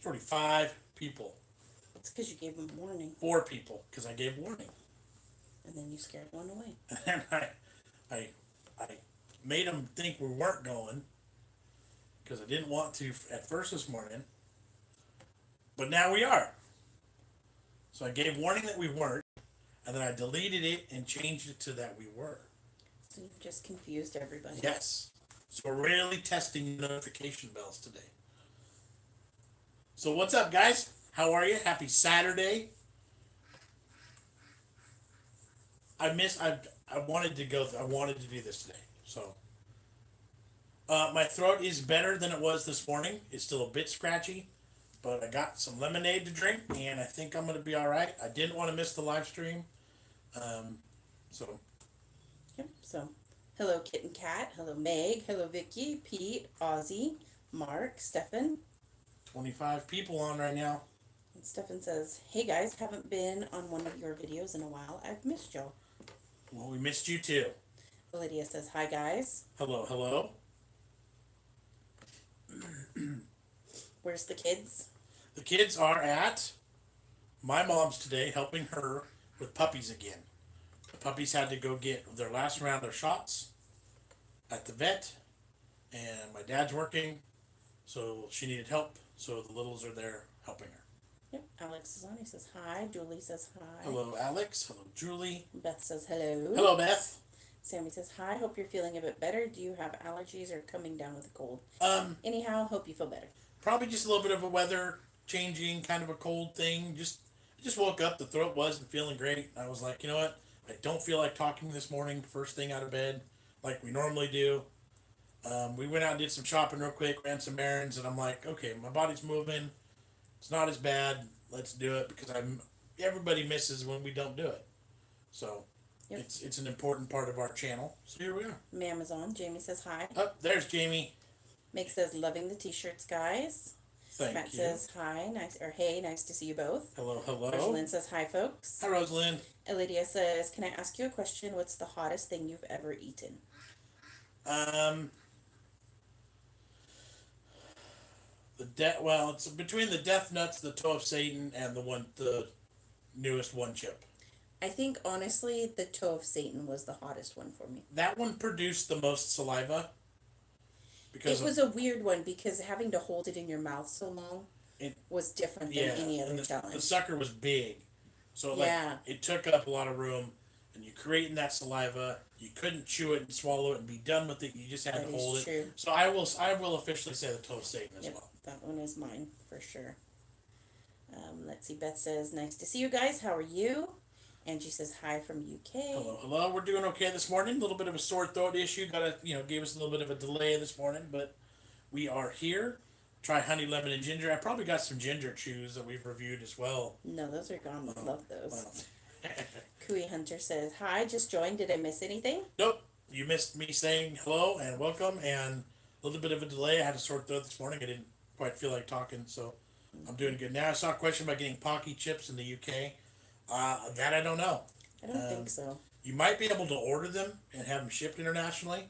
It's already 5 people. It's because you gave them warning. 4 people, because I gave warning. And then you scared one away. And I made them think we weren't going, because I didn't want to at first this morning. But now we are. So I gave warning that we weren't, and then I deleted it and changed it to that we were. So you've just confused everybody. Yes. So we're really testing notification bells today. So what's up, guys? How are you? Happy Saturday. I wanted to do this today. So my throat is better than it was this morning. It's still a bit scratchy, but I got some lemonade to drink, and I think I'm going to be all right. I didn't want to miss the live stream. Yep. So, hello, Kit and Kat. Hello, Meg. Hello, Vicky, Pete, Ozzy, Mark, Stefan. 25 people on right now. And Stefan says, "Hey guys, haven't been on one of your videos in a while. I've missed y'all." Well, we missed you too. Lydia says, "Hi guys." Hello, hello. Where's the kids? The kids are at my mom's today, helping her with puppies again. The puppies had to go get their last round of shots at the vet, and my dad's working, so she needed help. So the littles are there helping her. Yep. Alex is on. He says hi. Julie says hi. Hello, Alex. Hello, Julie. Beth says hello. Hello, Beth. Sammy says hi. Hope you're feeling a bit better. Do you have allergies or coming down with a cold? Anyhow, hope you feel better. Probably just a little bit of a weather changing, kind of a cold thing. I just woke up. The throat wasn't feeling great. I was like, you know what? I don't feel like talking this morning. First thing out of bed, like we normally do. We went out and did some shopping real quick, ran some errands, and I'm like, okay, my body's moving. It's not as bad. Let's do it, because everybody misses when we don't do it. So yep. It's an important part of our channel. So here we are. Ma'am is on. Jamie says hi. Oh, there's Jamie. Meg says loving the t-shirts, guys. Thank Matt you. says hi, hey, nice to see you both. Hello, hello. Rosalind says hi, folks. Hi, Rosalind. Lydia says, can I ask you a question? What's the hottest thing you've ever eaten? It's between the Death Nuts, the Toe of Satan, and the newest one chip. I think honestly, the Toe of Satan was the hottest one for me. That one produced the most saliva. Because it was a weird one, because having to hold it in your mouth so long was different than any other challenge. The sucker was big, so it took up a lot of room, and you creating that saliva, you couldn't chew it and swallow it and be done with it. You just had to hold it. True. So I will officially say the Toe of Satan as well. That one is mine for sure. Let's see. Beth says, "Nice to see you guys. How are you?" Angie says hi from UK. Hello, hello. We're doing okay this morning. A little bit of a sore throat issue. Gave us a little bit of a delay this morning, but we are here. Try honey, lemon, and ginger. I probably got some ginger chews that we've reviewed as well. No, those are gone. Love those. Cooey Hunter says hi. Just joined. Did I miss anything? Nope. You missed me saying hello and welcome, and a little bit of a delay. I had a sore throat this morning. I didn't quite feel like talking, so I'm doing good now. I saw a question about getting Pocky chips in the UK. That I don't know. I don't think so. You might be able to order them and have them shipped internationally.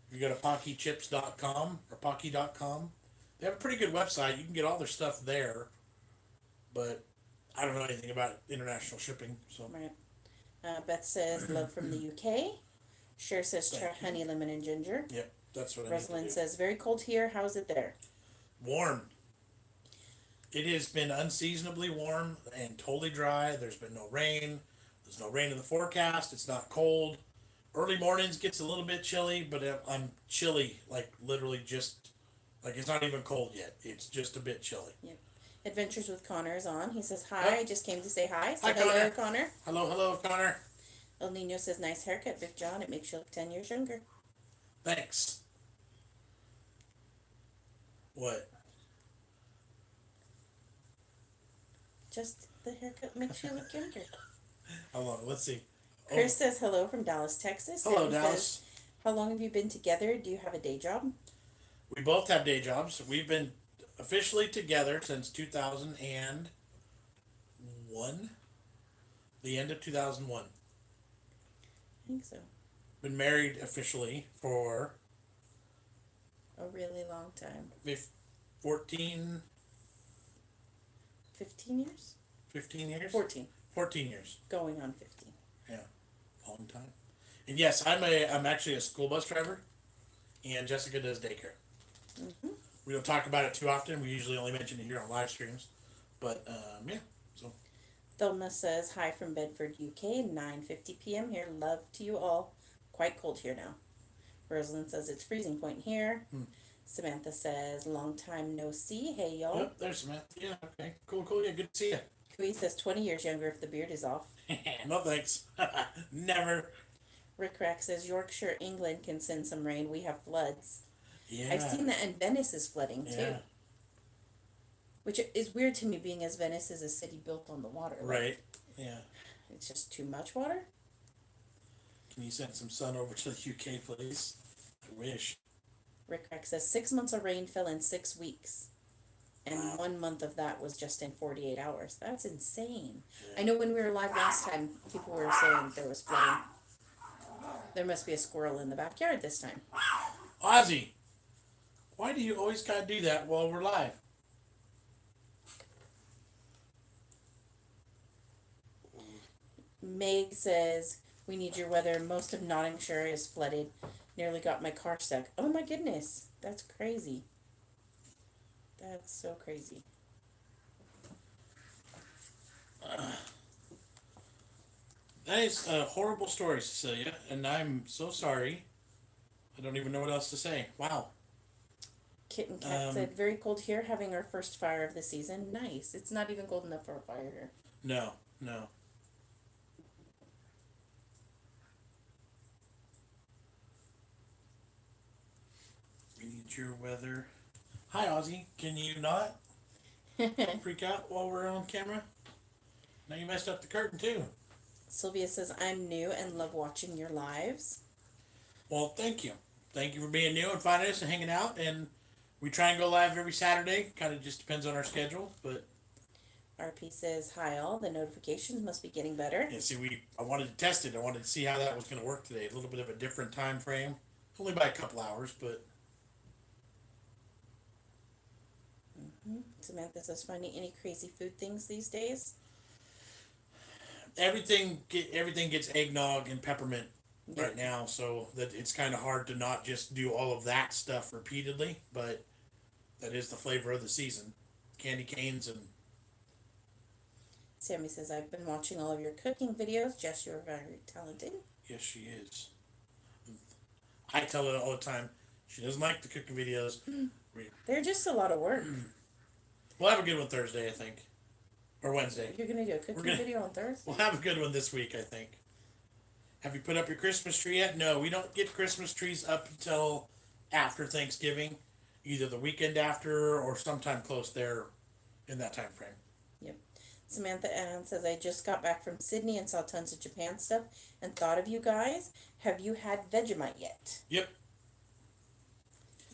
If you go to pockychips.com or pocky.com, they have a pretty good website. You can get all their stuff there, but I don't know anything about international shipping. So right. Beth says love from the UK. Cher says try honey, lemon, and ginger. Yep, that's what Rosalind says very cold here. How's it there? Warm. It has been unseasonably warm and totally dry. There's been no rain. There's no rain in the forecast. It's not cold. Early mornings gets a little bit chilly, but I'm chilly, like literally just, like it's not even cold yet. It's just a bit chilly. Yep. Adventures with Connor is on. He says hi. I just came to say hi. Hi, hello, Connor. Hello, hello, Connor. El Nino says nice haircut, BigJon. It makes you look 10 years younger. Thanks. What? Just the haircut makes you look younger. Hold on, let's see. Chris says hello from Dallas, Texas. Hello, and Dallas. Says, how long have you been together? Do you have a day job? We both have day jobs. We've been officially together since 2001. The end of 2001. I think so. Been married officially for a really long time. 14 15 years? 15 years? 14. 14 years. Going on 15. Yeah, long time. And yes, I'm actually a school bus driver, and Jessica does daycare. Mm-hmm. We don't talk about it too often. We usually only mention it here on live streams. But yeah, so. Thelma says, hi from Bedford, UK, 9:50 p.m. here. Love to you all. Quite cold here now. Rosalind says, it's freezing point here. Samantha says, long time no see. Hey, y'all. Yep, there's Samantha. Yeah, okay. Cool. Yeah, good to see you. Kui says, 20 years younger if the beard is off. No thanks. Never. Rick Rack says, Yorkshire, England can send some rain. We have floods. Yeah. I've seen that, and Venice is flooding too. Yeah. Which is weird to me, being as Venice is a city built on the water. Right. Yeah. It's just too much water. Can you send some sun over to the UK, please? I wish. Rick Rack says 6 months of rain fell in 6 weeks. And Wow. 1 month of that was just in 48 hours. That's insane. Yeah. I know when we were live last time, people were saying there was flooding. There must be a squirrel in the backyard this time. Ozzy, why do you always gotta do that while we're live? Meg says, we need your weather. Most of Nottinghamshire is flooded. Nearly got my car stuck. Oh my goodness. That's crazy. That's so crazy. That is a horrible story, Cecilia, and I'm so sorry. I don't even know what else to say. Wow. Kitten Cat said, very cold here, having our first fire of the season. Nice. It's not even cold enough for a fire here. No. We need your weather. Hi, Ozzy. Can you not freak out while we're on camera? Now you messed up the curtain, too. Sylvia says, I'm new and love watching your lives. Well, thank you. Thank you for being new and finding us and hanging out. And we try and go live every Saturday. Kind of just depends on our schedule, but... RP says, hi all. The notifications must be getting better. Yeah, see, I wanted to test it. I wanted to see how that was going to work today. A little bit of a different time frame. Only by a couple hours, but... Samantha says, finding any crazy food things these days? Everything gets eggnog and peppermint right now, so that it's kind of hard to not just do all of that stuff repeatedly, but that is the flavor of the season. Candy canes and... Sammy says, I've been watching all of your cooking videos. Jess, you're very talented. Yes, she is. I tell her all the time, she doesn't like the cooking videos. They're just a lot of work. We'll have a good one Thursday, I think. Or Wednesday. You're going to do a cooking video on Thursday? We'll have a good one this week, I think. Have you put up your Christmas tree yet? No, we don't get Christmas trees up until after Thanksgiving. Either the weekend after or sometime close there in that time frame. Yep. Samantha Ann says, I just got back from Sydney and saw tons of Japan stuff and thought of you guys. Have you had Vegemite yet? Yep.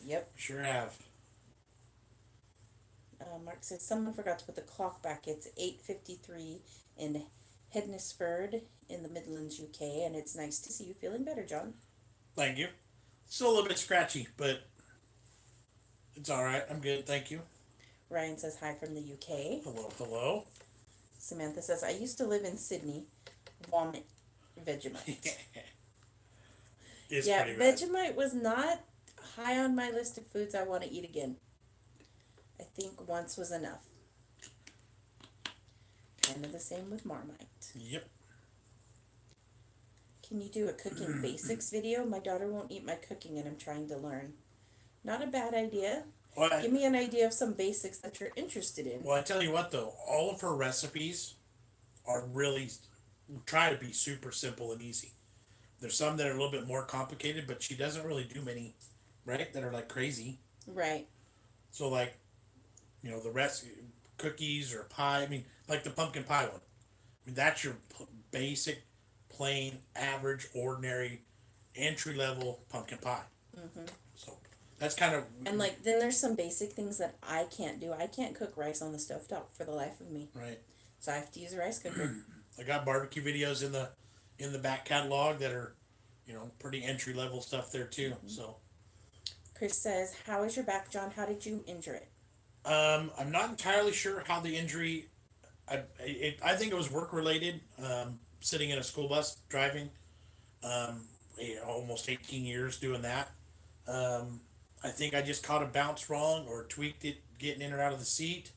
Yep. Sure have. Mark says, someone forgot to put the clock back. It's 8:53 in Hednesford in the Midlands, UK, and it's nice to see you feeling better, John. Thank you. Still a little bit scratchy, but it's all right. I'm good. Thank you. Ryan says, hi from the UK. Hello. Samantha says, I used to live in Sydney. Vomit Vegemite. Yeah, pretty bad. Vegemite was not high on my list of foods I want to eat again. I think once was enough. Kind of the same with Marmite. Yep. Can you do a cooking basics video? My daughter won't eat my cooking and I'm trying to learn. Not a bad idea. Well, Give me an idea of some basics that you're interested in. Well, I tell you what, though. All of her recipes are really... try to be super simple and easy. There's some that are a little bit more complicated, but she doesn't really do many, right? That are like crazy. Right. So like, the rest, cookies or pie. I mean, like the pumpkin pie one. I mean, that's your basic, plain, average, ordinary, entry level pumpkin pie. Mm-hmm. So that's kind of. And like, then there's some basic things that I can't do. I can't cook rice on the stovetop for the life of me. Right. So I have to use a rice cooker. I got barbecue videos in the back catalog that are, pretty entry level stuff there too. Mm-hmm. So. Chris says, "How is your back, John? How did you injure it?" I'm not entirely sure how the injury I think it was work related. Sitting in a school bus driving, almost 18 years doing that. Um, I think I just caught a bounce wrong or tweaked it getting in or out of the seat.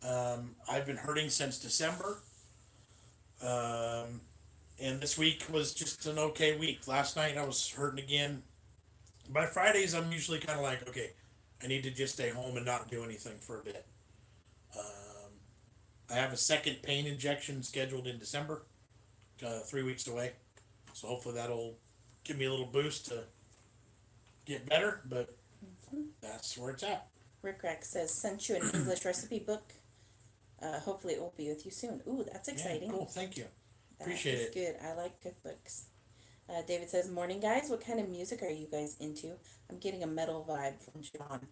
I've been hurting since December. Um, and this week was just an okay week. Last night I was hurting again. By Fridays, I'm usually kind of like, okay, I need to just stay home and not do anything for a bit. Um, I have a second pain injection scheduled in December, 3 weeks away. So hopefully that'll give me a little boost to get better, but that's where it's at. Rick Rack says, sent you an English recipe book. Hopefully it will be with you soon. Ooh, that's exciting. Yeah, cool, thank you. That Appreciate is it. good. I like cookbooks. David says, morning guys, what kind of music are you guys into? I'm getting a metal vibe from John.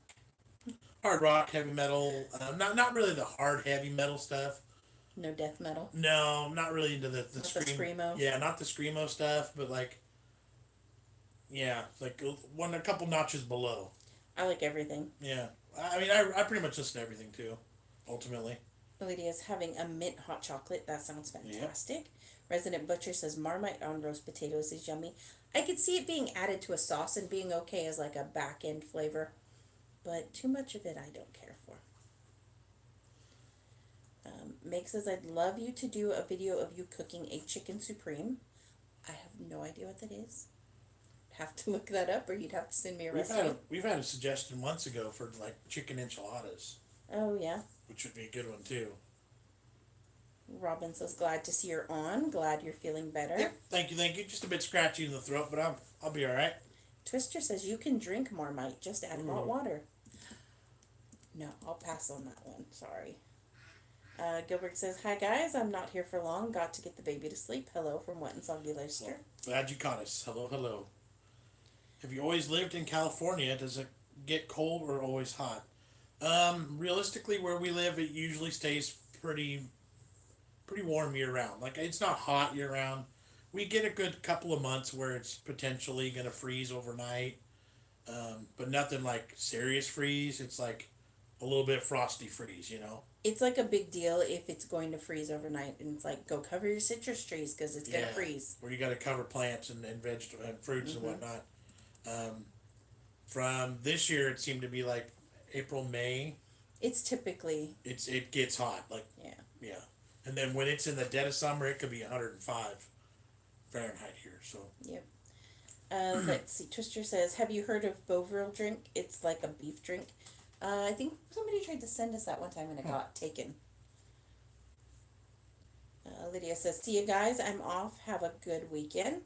Hard rock, heavy metal, not really the hard heavy metal stuff. No death metal? No, I'm not really into the Not scream. the screamo? Yeah, not the screamo stuff, but like, yeah, like a couple notches below. I like everything. Yeah, I mean, I pretty much listen to everything too. Ultimately, Lydia's having a mint hot chocolate. That sounds fantastic. Yep. Resident Butcher says Marmite on roast potatoes is yummy. I could see it being added to a sauce and being okay as like a back end flavor, but too much of it I don't care for. Meg says, I'd love you to do a video of you cooking a chicken supreme. I have no idea what that is. Have to look that up, or you'd have to send me a recipe. We've had a suggestion months ago for like chicken enchiladas. Oh yeah. Which would be a good one too. Robin says, glad to see you're on. Glad you're feeling better. Yep. Thank you. Just a bit scratchy in the throat, but I'll be all right. Twister says you can drink Marmite, just add hot water. No, I'll pass on that one. Sorry. Gilbert says, hi guys, I'm not here for long. Got to get the baby to sleep. Hello from Wet and Soggy Leicester. Glad you caught us. Hello. Have you always lived in California? Does it get cold or always hot? Realistically, where we live, it usually stays pretty warm year round. Like, it's not hot year round. We get a good couple of months where it's potentially gonna freeze overnight, but nothing like serious freeze. It's like a little bit frosty freeze, you know. It's like a big deal if it's going to freeze overnight, and it's like, go cover your citrus trees because it's gonna freeze. Where you got to cover plants and vegetables and fruits and whatnot. From this year, it seemed to be like April, May. It's typically. It gets hot, like yeah, and then when it's in the dead of summer, it could be 105 Fahrenheit here. So yep. Let's see. Twister says, have you heard of Bovril drink? It's like a beef drink. I think somebody tried to send us that one time and it got taken. Lydia says, see you guys. I'm off. Have a good weekend.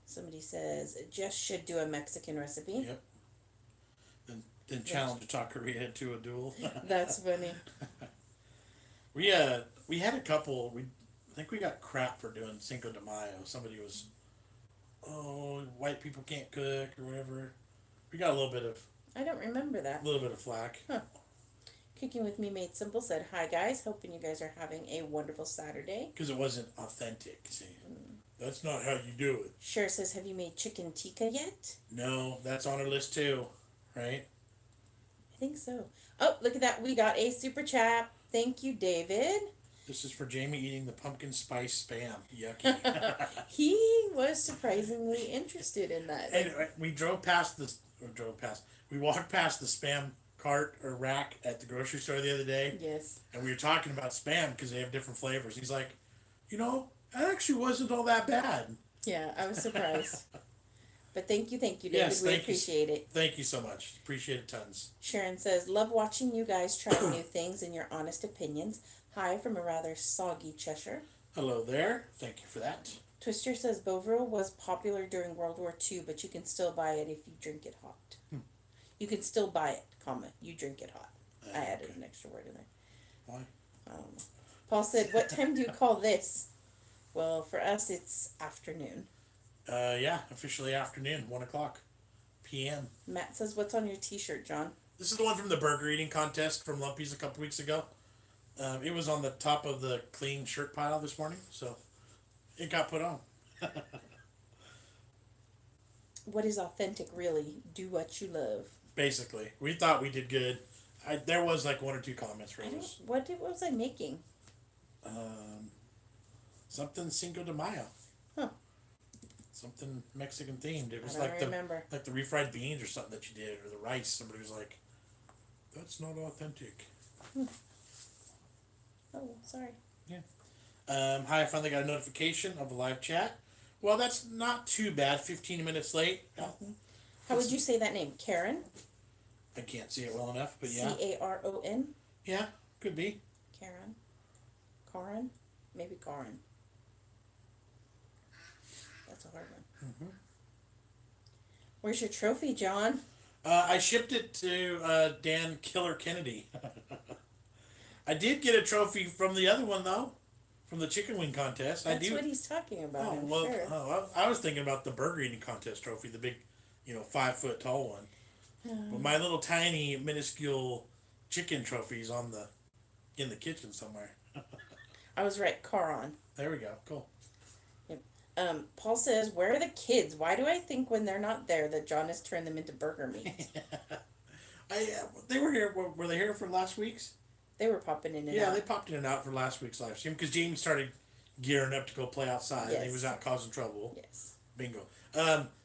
Somebody says, Jess should do a Mexican recipe. Yep. Then challenge a taqueria to a duel. That's funny. We had a couple. I think we got crap for doing Cinco de Mayo. Somebody was, white people can't cook or whatever. We got a little bit of. I don't remember that. A little bit of flack. Huh. Cooking with Me Made Simple said, hi guys, hoping you guys are having a wonderful Saturday. Because it wasn't authentic, see. That's not how you do it. Cher says, have you made chicken tikka yet? No, that's on our list too, right? I think so. Oh, look at that. We got a super chat. Thank you, David. This is for Jamie eating the pumpkin spice spam. Yucky. He was surprisingly interested in that. Anyway, we walked past the spam cart or rack at the grocery store the other day. Yes. And we were talking about spam because they have different flavors. He's like, that actually wasn't all that bad. Yeah, I was surprised. But thank you, David. Yes, we appreciate it. Thank you so much. Appreciate it tons. Sharon says, love watching you guys try new things and your honest opinions. Hi from a rather soggy Cheshire. Hello there. Thank you for that. Twister says, Bovril was popular during World War II, but you can still buy it if you drink it hot. You can still buy it, you drink it hot. I added an extra word in there. Why? Paul said, what time do you call this? Well, for us, it's afternoon. Officially afternoon, 1:00 p.m. Matt says, what's on your t-shirt, John? This is the one from the burger eating contest from Lumpy's a couple weeks ago. It was on the top of the clean shirt pile this morning, so it got put on. What is authentic, really? Do what you love. Basically. We thought we did good. there was like one or two comments where I it don't. was What was I making? something Cinco de Mayo. Huh. Something Mexican themed. It was I don't like remember. the refried beans or something that you did, or the rice. Somebody was like, "That's not authentic." Oh, sorry. Yeah. Hi, I finally got a notification of a live chat. Well, that's not too bad. 15 minutes late. How would you say that name? Karen? I can't see it well enough, but yeah. Caron? Yeah, could be. Karen? Karen? Maybe Karen. That's a hard one. Mm-hmm. Where's your trophy, John? I shipped it to Dan Killer Kennedy. I did get a trophy from the other one, though. From the chicken wing contest. That's what he's talking about, I'm sure. I was thinking about the burger eating contest trophy, the big, 5-foot tall one. But my little tiny, minuscule chicken trophy's in the kitchen somewhere. I was right, Caron. There we go. Cool. Paul says, where are the kids? Why do I think when they're not there that John has turned them into burger meat? They were here. Were they here for last week's? They were popping in and out. Yeah, they popped in and out for last week's live stream because Jamie started gearing up to go play outside. Yes. He was out causing trouble. Yes. Bingo.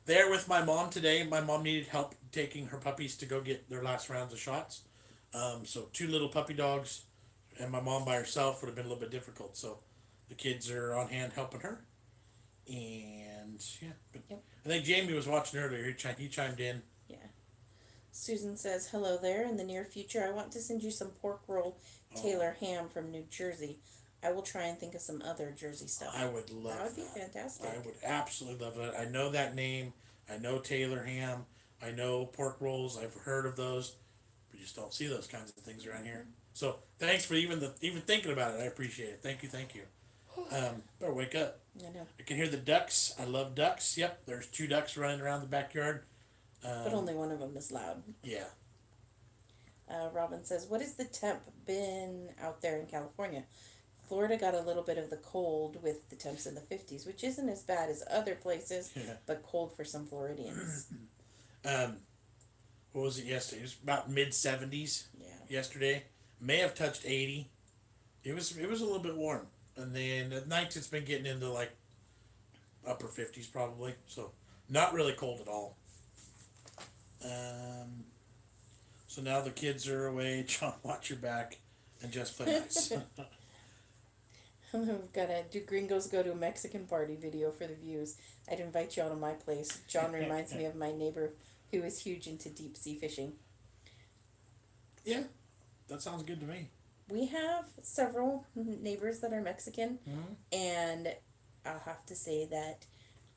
There with my mom today. My mom needed help taking her puppies to go get their last rounds of shots. So 2 little puppy dogs and my mom by herself would have been a little bit difficult. So the kids are on hand helping her. And yeah, but Yep. I think Jamie was watching earlier. He chimed in. Yeah. Susan says, hello there. In the near future, I want to send you some pork roll Taylor ham from New Jersey. I will try and think of some other Jersey stuff. I would love that. That would be fantastic. I would absolutely love that. I know that name. I know Taylor ham. I know pork rolls. I've heard of those. We just don't see those kinds of things around here. So thanks for even thinking about it. I appreciate it. Thank you. Better wake up. I know. I can hear the ducks. I love ducks. Yep, there's 2 ducks running around the backyard. But only one of them is loud. Yeah. Robin says, what is the temp been out there in California? Florida got a little bit of the cold with the temps in the 50s, which isn't as bad as other places, but cold for some Floridians. What was it yesterday? It was about mid-70s. Yeah. Yesterday. May have touched 80. It was a little bit warm. And then at night it's been getting into like upper 50s probably. So not really cold at all. So now the kids are away. John, watch your back and just play nice. We've got a Do Gringos Go to a Mexican Party video for the views. I'd invite y'all to my place. John reminds me of my neighbor who is huge into deep sea fishing. Yeah, that sounds good to me. We have several neighbors that are Mexican, Mm-hmm. and I'll have to say that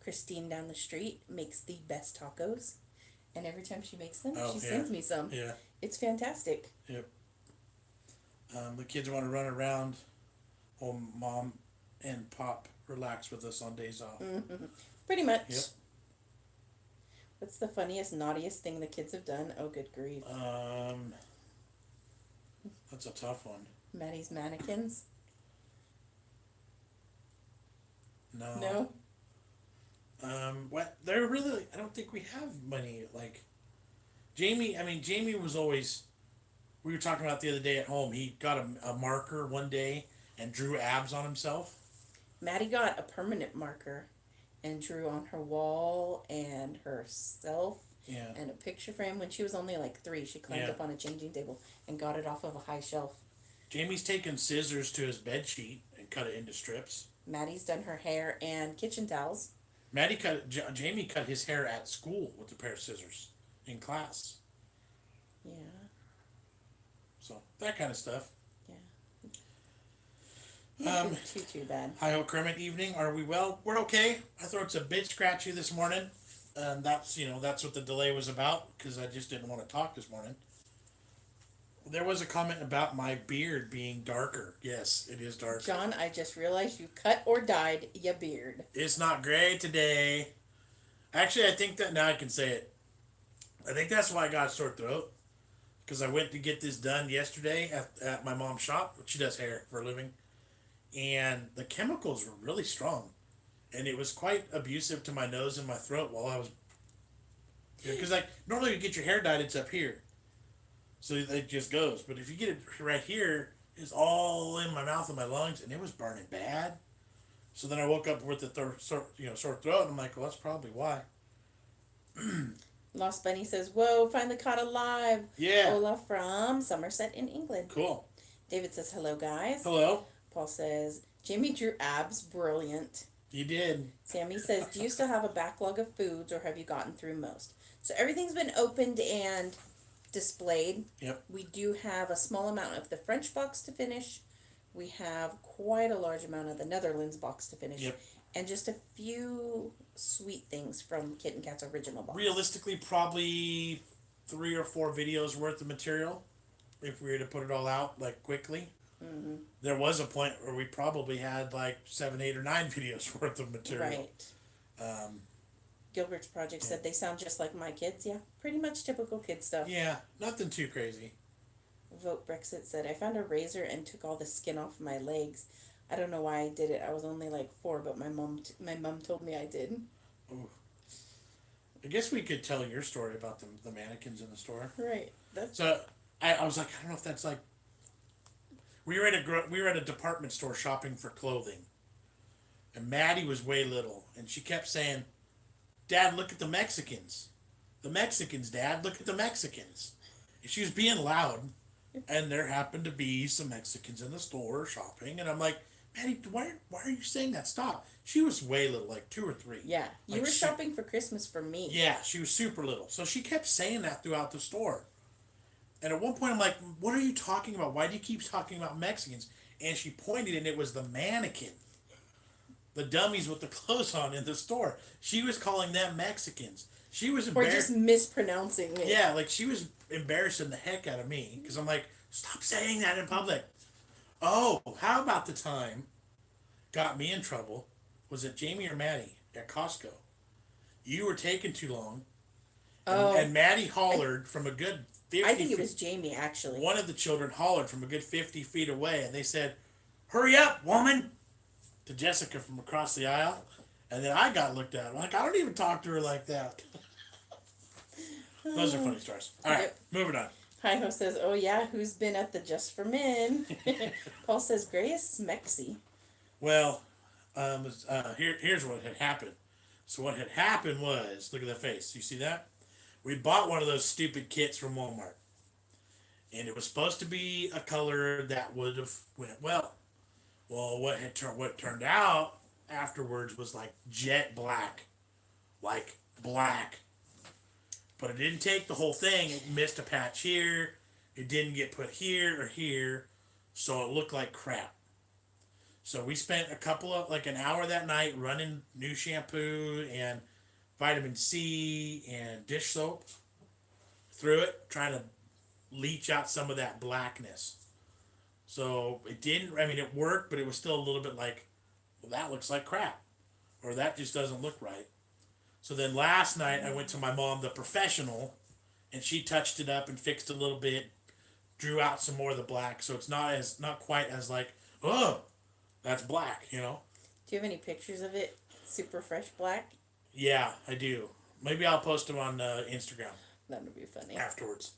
Christine down the street makes the best tacos, and every time she makes them, she sends me some. Yeah. It's fantastic. Yep. The kids want to run around while Mom and Pop relax with us on days off. Mm-hmm. Pretty much. Yep. What's the funniest, naughtiest thing the kids have done? Oh, good grief. That's a tough one. Maddie's mannequins? No. What they're really, I don't think we have many, like, Jamie was always, we were talking about the other day at home, he got a marker one day and drew abs on himself. Maddie got a permanent marker and drew on her wall and herself and a picture frame. When she was only like 3, she climbed up on a changing table and got it off of a high shelf. Jamie's taken scissors to his bed sheet and cut it into strips. Maddie's done her hair and kitchen towels. Jamie cut his hair at school with a pair of scissors in class. Yeah. So that kind of stuff. Yeah. Not too bad. Hi ho, Kermit. Evening. Are we well? We're okay. I thought it's a bit scratchy this morning. That's what the delay was about, because I just didn't want to talk this morning. There was a comment about my beard being darker. Yes, it is darker. John, I just realized you cut or dyed your beard. It's not gray today. Actually, I think that now I can say it. I think that's why I got a sore throat. Because I went to get this done yesterday at my mom's shop. She does hair for a living. And the chemicals were really strong. And it was quite abusive to my nose and my throat while I was... Because normally you get your hair dyed, it's up here. So it just goes. But if you get it right here, it's all in my mouth and my lungs, and it was burning bad. So then I woke up with the sore throat, and I'm like, well, that's probably why. Lost Bunny says, "Whoa, finally caught alive." Yeah. Ola from Somerset in England. Cool. David says, "Hello, guys." Hello. Paul says, "Jamie drew abs. Brilliant." You did. Sammy says, "Do you still have a backlog of foods, or have you gotten through most?" So everything's been opened and displayed. Yep. We do have a small amount of the French box to finish. We have quite a large amount of the Netherlands box to finish. Yep. And just a few sweet things from Kit and Kat's original box. Realistically, probably 3 or 4 videos worth of material if we were to put it all out like quickly. Mm-hmm. There was a point where we probably had like 7, 8, or 9 videos worth of material. Right. Gilbert's Project said they sound just like my kids. Yeah, pretty much typical kid stuff. Yeah, nothing too crazy. Vote Brexit said, "I found a razor and took all the skin off my legs. I don't know why I did it. I was only like 4, but my mom told me I did." Ooh. I guess we could tell your story about the mannequins in the store. Right. So I was like, I don't know if that's like. We were at a department store shopping for clothing, and Maddie was way little, and she kept saying, "Dad, look at the Mexicans. The Mexicans, Dad, look at the Mexicans." And she was being loud, and there happened to be some Mexicans in the store shopping, and I'm like, Maddie, why are you saying that? Stop. She was way little, like 2 or 3. Yeah, you were shopping for Christmas for me. Yeah, she was super little. So she kept saying that throughout the store. And at one point I'm like, what are you talking about? Why do you keep talking about Mexicans? And she pointed, and it was the mannequin. The dummies with the clothes on in the store. She was calling them Mexicans. She was embarrassed. Or just mispronouncing it. Yeah, like she was embarrassing the heck out of me. Because I'm like, stop saying that in public. Oh, how about the time got me in trouble? Was it Jamie or Maddie at Costco? You were taking too long. And Maddie hollered from a good 50 I think it was Jamie, actually. One of the children hollered from a good 50 feet away, and they said, "Hurry up, woman!" to Jessica from across the aisle. And then I got looked at. I'm like, I don't even talk to her like that. Those are funny stories. All right, moving on. Hi-Ho says, "Oh yeah, who's been at the Just for Men?" Paul says, "Gray is smexy." Well, here's what had happened. So what had happened was, look at the face. You see that? We bought one of those stupid kits from Walmart. And it was supposed to be a color that would have went well. Well, what turned out afterwards was like jet black. Like black. But it didn't take the whole thing. It missed a patch here. It didn't get put here or here. So it looked like crap. So we spent an hour that night running new shampoo and vitamin C and dish soap through it, trying to leach out some of that blackness. So it didn't, it worked, but it was still a little bit like, well, that looks like crap. Or that just doesn't look right. So then last night I went to my mom, the professional, and she touched it up and fixed it a little bit, drew out some more of the black, so it's not quite as like, oh, that's black, you know. Do you have any pictures of it? Super fresh black? Yeah, I do. Maybe I'll post them on Instagram. That would be funny. Afterwards.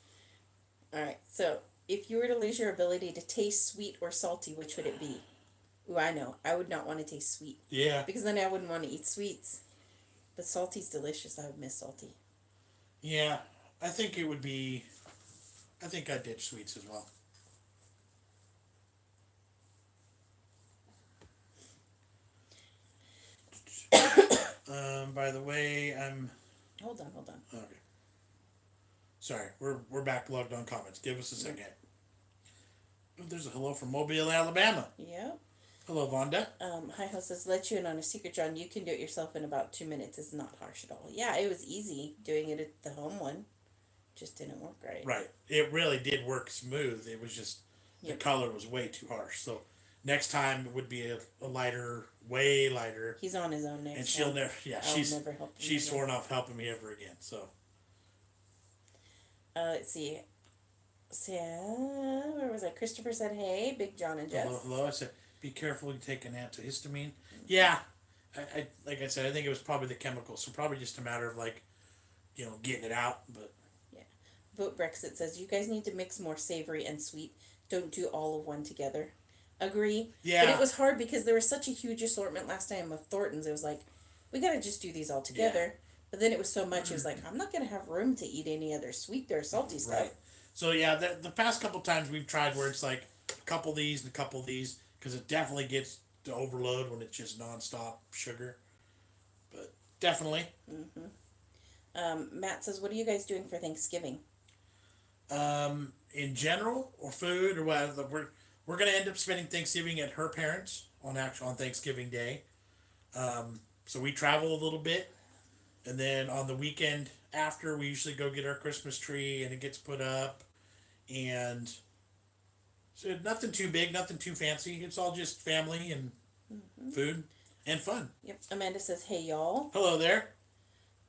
All right, so if you were to lose your ability to taste sweet or salty, which would it be? Ooh, I know. I would not want to taste sweet. Yeah. Because then I wouldn't want to eat sweets. But salty's delicious. I would miss salty. Yeah, I think it would be... I think I'd ditch sweets as well. By the way, I'm... Hold on. Okay. Sorry, we're backlogged on comments. Give us a second. Oh, there's a hello from Mobile, Alabama. Yep. Hello, Vonda. Hi-Ho says, "Let you in on a secret, John. You can do it yourself in about 2 minutes. It's not harsh at all." Yeah, it was easy doing it at the home one. Just didn't work right. Right. It really did work smooth. It was just the color was way too harsh. So next time it would be a lighter, way lighter. He's on his own next. And she'll never. Yeah, she's never help him she's again. sworn off helping me ever again. So. Let's see. So, where was I? Christopher said, "Hey, BigJon and Jess." Hello. I said, "Be careful. You take an antihistamine." Yeah. I like I said, I think it was probably the chemicals. So probably just a matter of getting it out, but. Vote Brexit says, you guys need to mix more savory and sweet. Don't do all of one together. Agree. Yeah. But it was hard because there was such a huge assortment last time of Thornton's. It was like, we got to just do these all together. Yeah. But then it was so much, it was like, I'm not going to have room to eat any other sweet or salty stuff. Right. So, yeah, the past couple times we've tried where it's like a couple of these and a couple of these, because it definitely gets to overload when it's just nonstop sugar. But definitely. Matt says, what are you guys doing for Thanksgiving? In general, or food, or whatever, we're gonna end up spending Thanksgiving at her parents on Thanksgiving Day. So we travel a little bit, and then on the weekend after, we usually go get our Christmas tree, and it gets put up, and so nothing too big, nothing too fancy. It's all just family and food and fun. Yep. Amanda says, hey y'all. Hello there.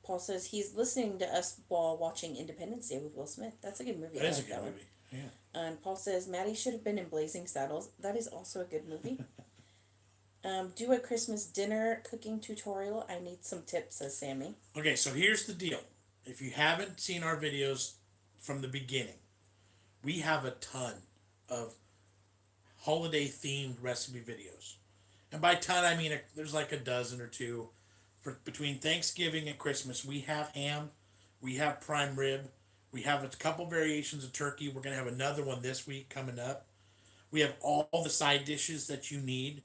Paul says he's listening to us while watching Independence Day with Will Smith. That's a good movie. That is a good movie. Yeah. And Paul says Maddie should have been in Blazing Saddles. That is also a good movie. Do a Christmas dinner cooking tutorial. I need some tips, says Sammy. Okay, so here's the deal. If you haven't seen our videos from the beginning, we have a ton of holiday themed recipe videos. And by ton, I mean there's like a dozen or two. Between Thanksgiving and Christmas, we have ham, we have prime rib, we have a couple variations of turkey. We're going to have another one this week coming up. We have all the side dishes that you need.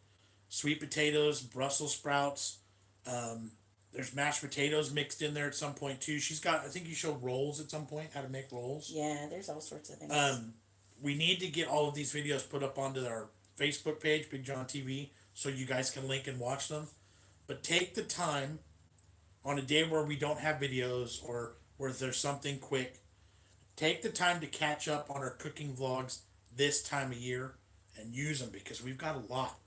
Sweet potatoes, Brussels sprouts. There's mashed potatoes mixed in there at some point too. I think you showed rolls at some point, how to make rolls. Yeah, there's all sorts of things. We need to get all of these videos put up onto our Facebook page, BigJon TV, so you guys can link and watch them. But take the time on a day where we don't have videos or where there's something quick. Take the time to catch up on our cooking vlogs this time of year and use them because we've got a lot,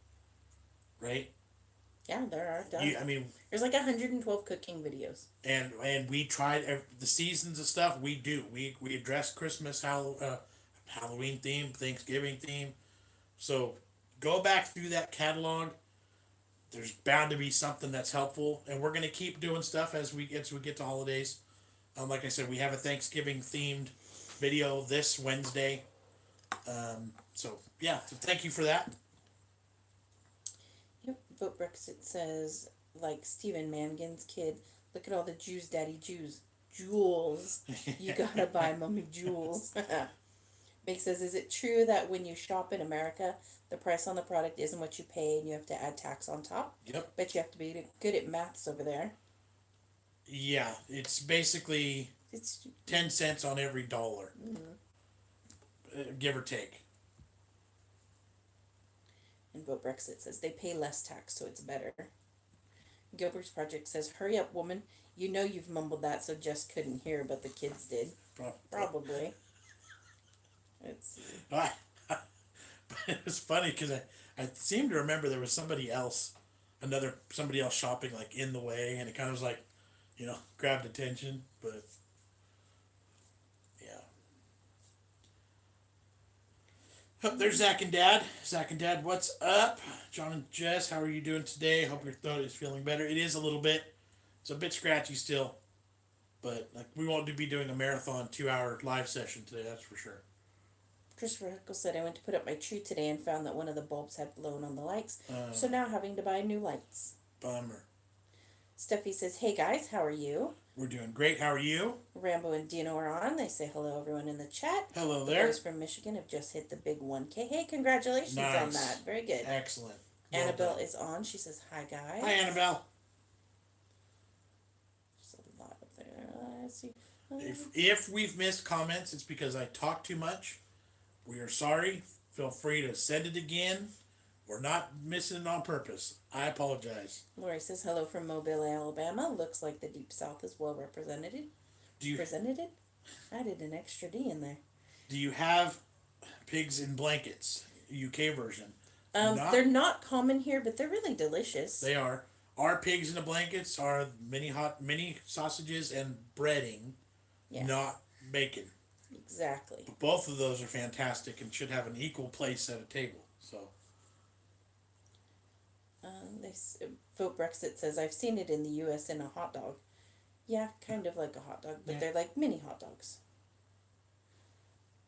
right? Yeah, there are. There's like 112 cooking videos. And we tried the seasons of stuff we do. We address Christmas, Halloween theme, Thanksgiving theme. So go back through that catalog. There's bound to be something that's helpful, and we're gonna keep doing stuff as we get to holidays. Like I said, we have a Thanksgiving themed video this Wednesday. So thank you for that. Yep. Vote Brexit says, like Stephen Mangan's kid, look at all the Jews, daddy Jews. Jewels. You gotta buy mommy jewels. Mick says, is it true that when you shop in America, the price on the product isn't what you pay and you have to add tax on top? Yep. Bet you have to be good at maths over there. Yeah, it's basically 10 cents on every dollar. Give or take. And Vote Brexit says, they pay less tax, so it's better. Gilbert's Project says, hurry up, woman. You know you've mumbled that, so Jess couldn't hear, but the kids did. Probably. It's it was funny because I seem to remember there was somebody else shopping like in the way, and it kind of was like, grabbed attention, but yeah. Oh, there's Zach and Dad. Zach and Dad, what's up? Jon and Jess, how are you doing today? Hope your throat is feeling better. It's a bit scratchy still, but like we won't be doing a marathon 2-hour live session today, that's for sure. Christopher Hickle said, I went to put up my tree today and found that one of the bulbs had blown on the lights, so now having to buy new lights. Bummer. Steffi says, hey guys, how are you? We're doing great. How are you? Rambo and Dino are on. They say hello everyone in the chat. Hello there. The boys from Michigan have just hit the big 1K. Hey, congratulations on that. Very good. Excellent. Annabelle is on. She says, hi guys. Hi Annabelle. There's a lot up there. I see. If we've missed comments, it's because I talk too much. We are sorry. Feel free to send it again. We're not missing it on purpose. I apologize. Lori says, hello from Mobile, Alabama. Looks like the Deep South is well represented. Presented? Added an extra D in there. Do you have pigs in blankets? UK version. They're not common here, but they're really delicious. They are. Our pigs in the blankets are mini sausages and breading, not bacon. Exactly. But both of those are fantastic and should have an equal place at a table. So. Vote Brexit says, I've seen it in the U.S. in a hot dog. Yeah, kind of like a hot dog, but they're like mini hot dogs.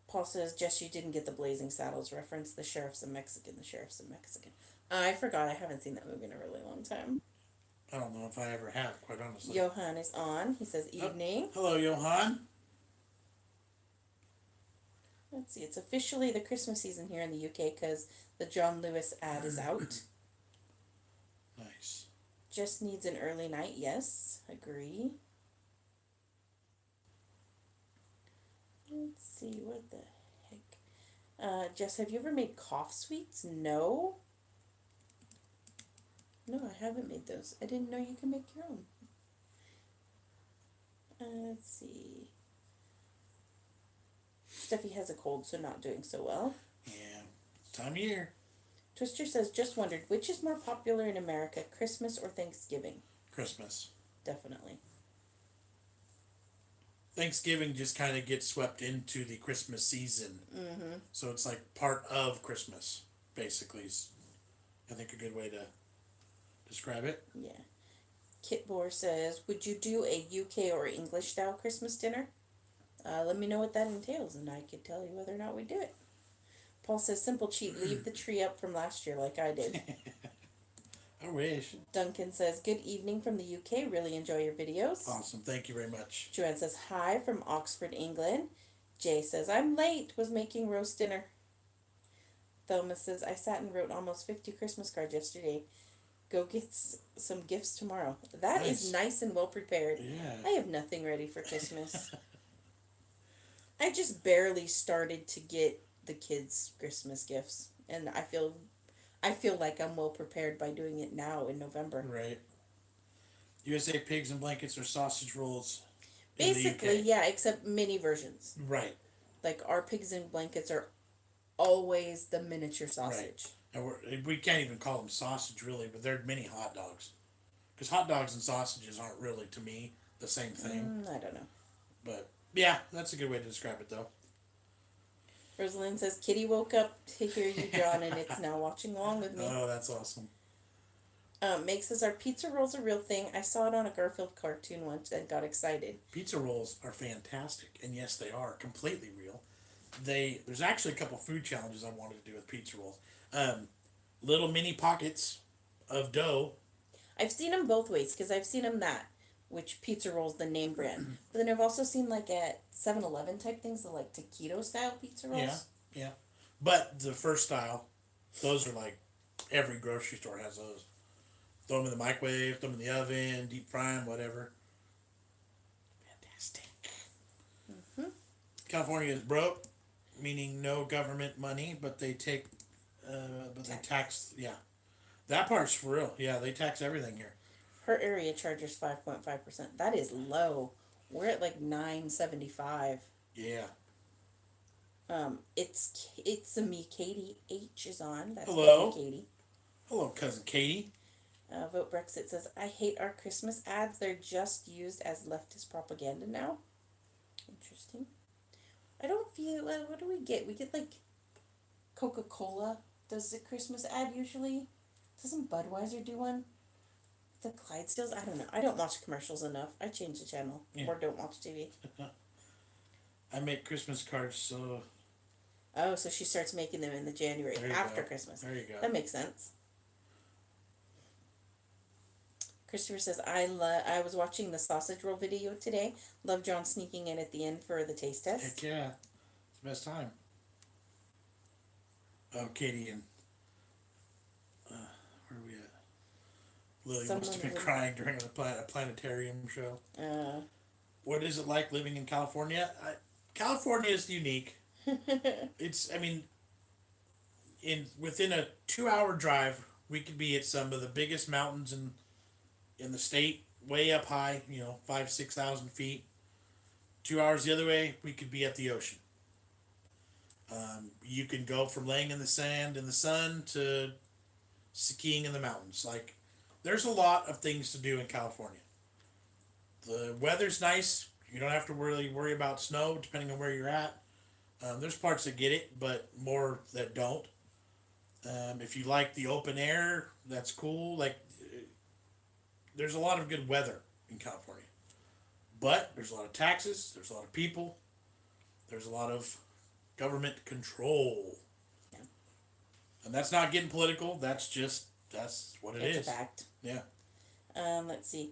Paul says, Jess, you didn't get the Blazing Saddles reference. The sheriff's a Mexican. The sheriff's a Mexican. I forgot. I haven't seen that movie in a really long time. I don't know if I ever have, quite honestly. Johan is on. He says, evening. Hello, Johan. Let's see. It's officially the Christmas season here in the UK because the John Lewis ad is out. Nice. Just needs an early night. Yes. Agree. Let's see. What the heck? Jess, have you ever made cough sweets? No. No, I haven't made those. I didn't know you can make your own. Let's see. Steffi has a cold, so not doing so well. Yeah, it's time of year. Twister says, just wondered, which is more popular in America, Christmas or Thanksgiving? Christmas. Definitely. Thanksgiving just kind of gets swept into the Christmas season. Mm-hmm. So it's like part of Christmas, basically. Is, I think, a good way to describe it. Yeah. Kitbor says, would you do a UK or English style Christmas dinner? Let me know what that entails, and I could tell you whether or not we do it. Paul says, simple cheat, leave the tree up from last year like I did. I wish. Duncan says, good evening from the UK. Really enjoy your videos. Awesome. Thank you very much. Joanne says, hi from Oxford, England. Jay says, I'm late. Was making roast dinner. Thelma says, I sat and wrote almost 50 Christmas cards yesterday. Go get some gifts tomorrow. That is nice and well prepared. Yeah. I have nothing ready for Christmas. I just barely started to get the kids Christmas gifts, and I feel like I'm well prepared by doing it now in November. Right. USA pigs and blankets are sausage rolls. Basically, yeah, except mini versions. Right. Like our pigs and blankets are always the miniature sausage. Right. And we can't even call them sausage really, but they're mini hot dogs. Because hot dogs and sausages aren't really, to me, the same thing. I don't know. But yeah, that's a good way to describe it, though. Rosalind says, Kitty woke up to hear you, John, and it's now watching along with me. Oh, that's awesome. Meg says, are pizza rolls a real thing? I saw it on a Garfield cartoon once and got excited. Pizza rolls are fantastic, and yes, they are completely real. There's actually a couple food challenges I wanted to do with pizza rolls. Little mini pockets of dough. I've seen them both ways, because I've seen them which pizza rolls the name brand. But then I've also seen like at 7-Eleven type things, the like taquito style pizza rolls. Yeah. But the first style, those are like every grocery store has those. Throw them in the microwave, throw them in the oven, deep fry them, whatever. Fantastic. Mm-hmm. California is broke, meaning no government money, but they take, they tax. Yeah, that part's for real. Yeah, they tax everything here. Her area charges 5.5%. That is low. We're at like 9.75. Yeah. It's me. Katie H is on. That's Hello. Cousin Katie. Hello, cousin Katie. Vote Brexit says, I hate our Christmas ads. They're just used as leftist propaganda now. Interesting. I don't feel. What do we get? We get like Coca-Cola does the Christmas ad usually. Doesn't Budweiser do one? The Clydesdales? I don't know. I don't watch commercials enough. I change the channel or don't watch TV. I make Christmas cards, so. Oh, so she starts making them in the January after Christmas. There you go. That makes sense. Christopher says, I was watching the sausage roll video today. Love John sneaking in at the end for the taste test. Heck yeah. It's the best time. Oh, Katie and... where are we at? Lily must have been crying during a planetarium show. What is it like living in California? California is unique. It's, within a 2-hour drive, we could be at some of the biggest mountains in the state, way up high, 5,000-6,000 feet. 2 hours the other way, we could be at the ocean. You can go from laying in the sand in the sun to skiing in the mountains. Like, there's a lot of things to do in California. The weather's nice. You don't have to really worry about snow, depending on where you're at. There's parts that get it, but more that don't. If you like the open air, that's cool. Like, there's a lot of good weather in California. But there's a lot of taxes. There's a lot of people. There's a lot of government control. Yeah. And that's not getting political. That's what it is. It's a fact. Yeah. Let's see.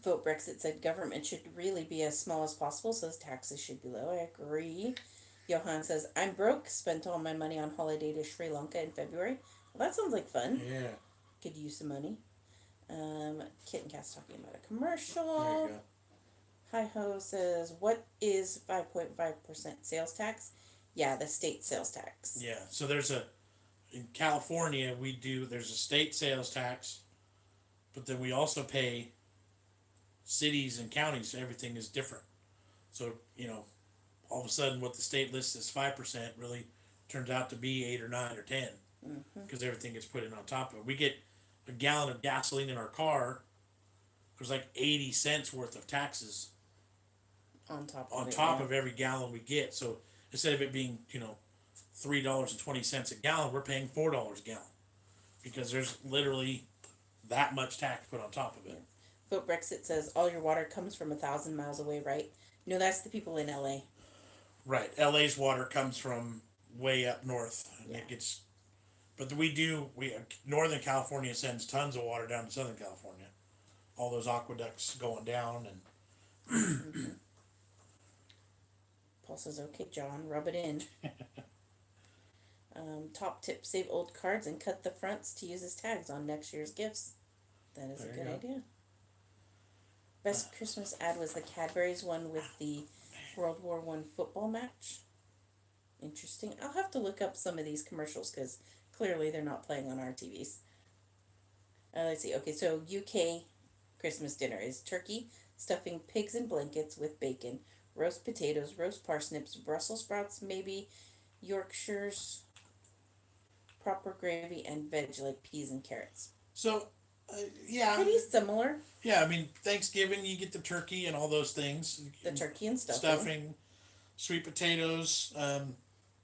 Vote Brexit said government should really be as small as possible, so taxes should be low. I agree. Johan says, I'm broke, spent all my money on holiday to Sri Lanka in February. Well, that sounds like fun. Yeah. Could use some money. Kit and Cat's talking about a There commercial. you go. Hi Ho says, what is 5.5% sales tax? Yeah, the state sales tax. Yeah. So in California, there's a state sales tax, but then we also pay cities and counties. Everything is different. So, all of a sudden what the state lists as 5% really turns out to be 8 or 9 or 10 because everything gets put in on top of it. We get a gallon of gasoline in our car. There's like 80 cents worth of taxes On top of every gallon we get. So instead of it being, $3.20 a gallon, we're paying $4 a gallon because there's literally that much tax put on top of it. Vote Brexit says all your water comes from 1,000 miles away, right? No, that's the people in LA. Right. LA's water comes from way up north. And it gets, but Northern California sends tons of water down to Southern California. All those aqueducts going down and Paul says, okay, John, rub it in. Top tip, save old cards and cut the fronts to use as tags on next year's gifts. That is a good idea. Best Christmas ad was the Cadbury's one with the World War I football match. Interesting. I'll have to look up some of these commercials because clearly they're not playing on our TVs. Let's see. Okay, so UK Christmas dinner is turkey, stuffing pigs in blankets with bacon, roast potatoes, roast parsnips, Brussels sprouts, maybe Yorkshire's, proper gravy, and veg like peas and carrots. So, yeah. Pretty similar. Yeah, I mean, Thanksgiving, you get the turkey and all those things. The turkey and Stuffing, sweet potatoes,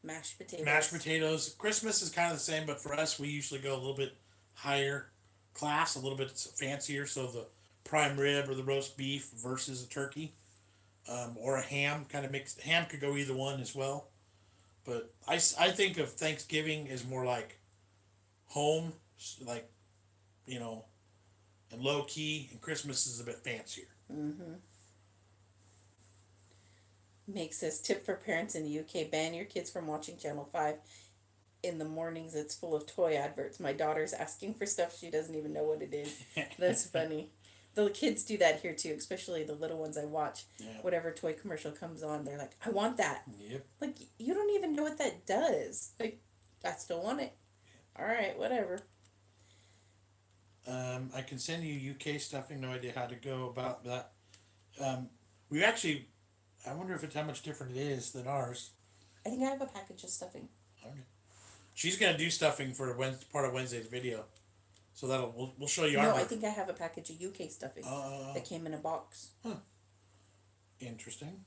mashed potatoes. Mashed potatoes. Christmas is kind of the same, but for us, we usually go a little bit higher class, a little bit fancier. So the prime rib or the roast beef versus a turkey, or a ham, kind of mixed. Ham could go either one as well. But I think of Thanksgiving as more like home, like, and low key, and Christmas is a bit fancier. Meg says, tip for parents in the UK, ban your kids from watching Channel 5 in the mornings. It's full of toy adverts. My daughter's asking for stuff she doesn't even know what it is. That's funny. The kids do that here too, especially the little ones I watch. Yeah. Whatever toy commercial comes on, they're like, I want that. Yep. Like, you don't even know what that does. Like, I still want it. All right, whatever. I can send you UK stuffing. No idea how to go about that. We actually, I wonder if it's how much different it is than ours. I think I have a package of stuffing. Okay. She's gonna do stuffing for part of Wednesday's video, so we'll show you No, our. I think I have a package of UK stuffing that came in a box. Huh. Interesting.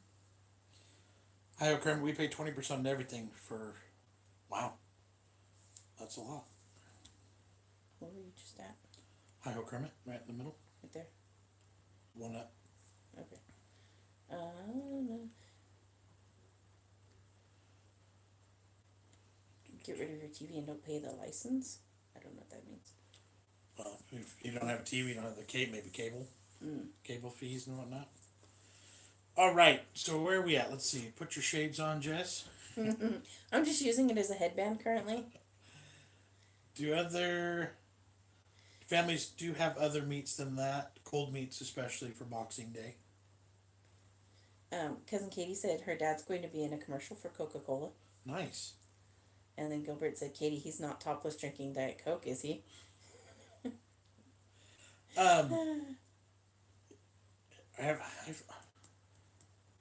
Hi, Kermit. We pay 20% on everything for. Wow. That's a lot. Where were you just at? Hi, Kermit. Right in the middle. Right there. One up. Okay. Get rid of your TV and don't pay the license? I don't know what that means. Well, if you don't have a TV, you don't have the cable. Cable fees and whatnot. All right, so where are we at? Let's see. Put your shades on, Jess. I'm just using it as a headband currently. Do other families do have other meats than that? Cold meats, especially for Boxing Day. Cousin Katie said her dad's going to be in a commercial for Coca-Cola. Nice. And then Gilbert said, Katie, he's not topless drinking Diet Coke, is he? Have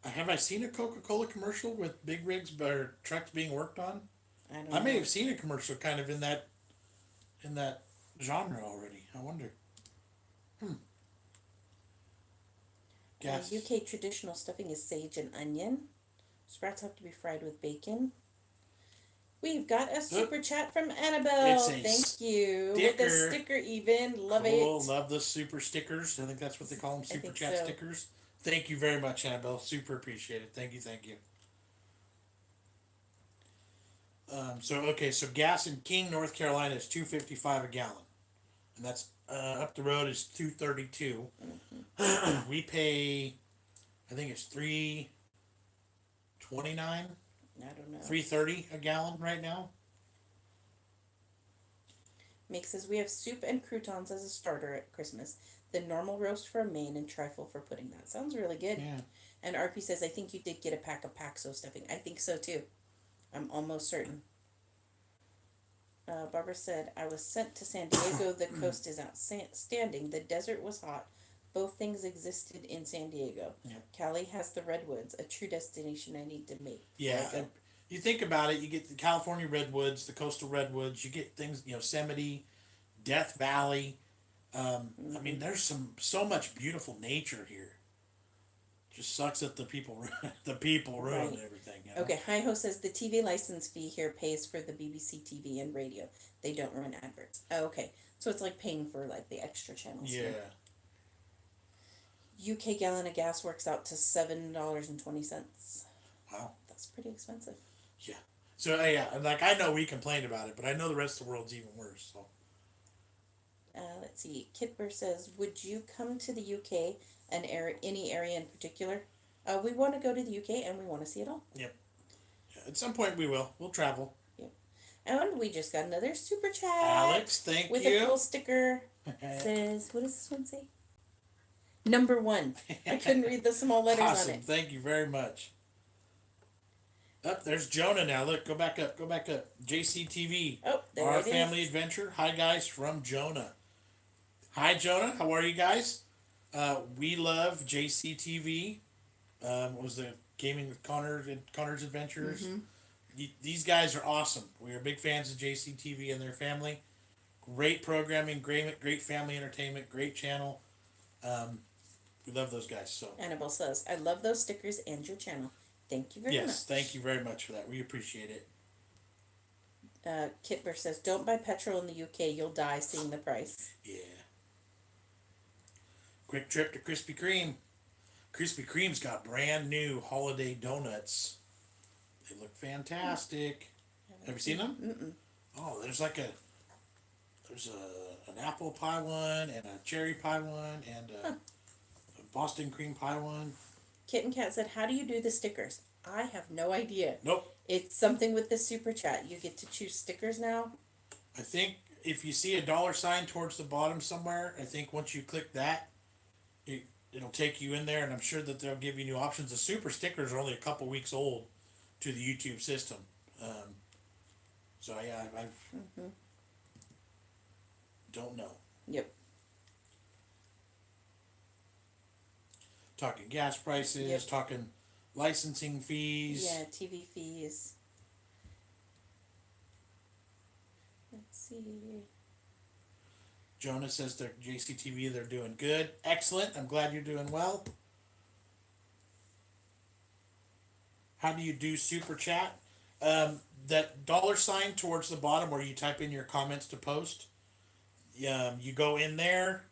I seen a Coca-Cola commercial with big rigs or trucks being worked on? I may have seen a commercial kind of in that genre already. I wonder. Gas. UK traditional stuffing is sage and onion. Sprouts have to be fried with bacon. We've got a super chat from Annabelle. Thank you. With the sticker even. Love cool. it. Love the super stickers. I think that's what they call them, super chat stickers. Thank you very much, Annabelle. Super appreciate it. Thank you. So gas in King, North Carolina is $2.55 a gallon, and that's up the road is $2.32. We pay, I think it's $3.29, I don't know. $3.30 a gallon right now. Mick says we have soup and croutons as a starter at Christmas. The normal roast for a main and trifle for pudding. That sounds really good. Yeah. And RP says, I think you did get a pack of Paxo stuffing. I think so too. I'm almost certain. Barbara said, I was sent to San Diego. The coast is outstanding. The desert was hot. Both things existed in San Diego. Yeah. Cali has the redwoods, a true destination I need to make. Yeah. And you think about it, you get the California redwoods, the coastal redwoods, you get things, Yosemite, Death Valley. I mean, there's so much beautiful nature here. Just sucks that the people ruin everything. Okay, Hi-Ho says the TV license fee here pays for the BBC TV and radio. They don't run adverts. Oh, okay, so it's like paying for like the extra channels. Yeah. UK gallon of gas works out to $7.20. Wow. That's pretty expensive. Yeah. So yeah, like I know we complained about it, but I know the rest of the world's even worse. So. Let's see. Kitber says, would you come to the UK and any area in particular? We want to go to the UK and we want to see it all. Yep. Yeah, at some point we will. We'll travel. Yep. And we just got another super chat. Alex, thank with you. With a cool sticker. Says, what does this one say? Number 1. I couldn't read the small letters awesome. on it. Thank you very much. Up there's Jonah now. Look, go back up. JCTV. Oh, there Our it family is. adventure. Hi guys from Jonah. Hi Jonah, how are you guys? We love JCTV. Was the gaming with Connor's Adventures. Mm-hmm. These guys are awesome. We are big fans of JCTV and their family. Great programming, great family entertainment, great channel. We love those guys. So Annabelle says, I love those stickers and your channel. Thank you very much. Yes, thank you very much for that. We appreciate it. Kitber says, don't buy petrol in the UK. You'll die seeing the price. Yeah. Quick trip to Krispy Kreme. Krispy Kreme's got brand new holiday donuts. They look fantastic. Have you seen them? Mm-mm. Oh, there's an apple pie one and a cherry pie one and a Boston cream pie one. Kitten Cat said, how do you do the stickers? I have no idea. Nope. It's something with the super chat. You get to choose stickers now. I think if you see a $ towards the bottom somewhere, I think once you click that, it'll take you in there, and I'm sure that they'll give you new options. The super stickers are only a couple weeks old to the YouTube system. So yeah, I don't know. Yep. Talking gas prices, Yep. talking licensing fees. Yeah, TV fees. Let's see. Jonah says they're JCTV, they're doing good. Excellent. I'm glad you're doing well. How do you do super chat? That $ towards the bottom where you type in your comments to post. You go in there.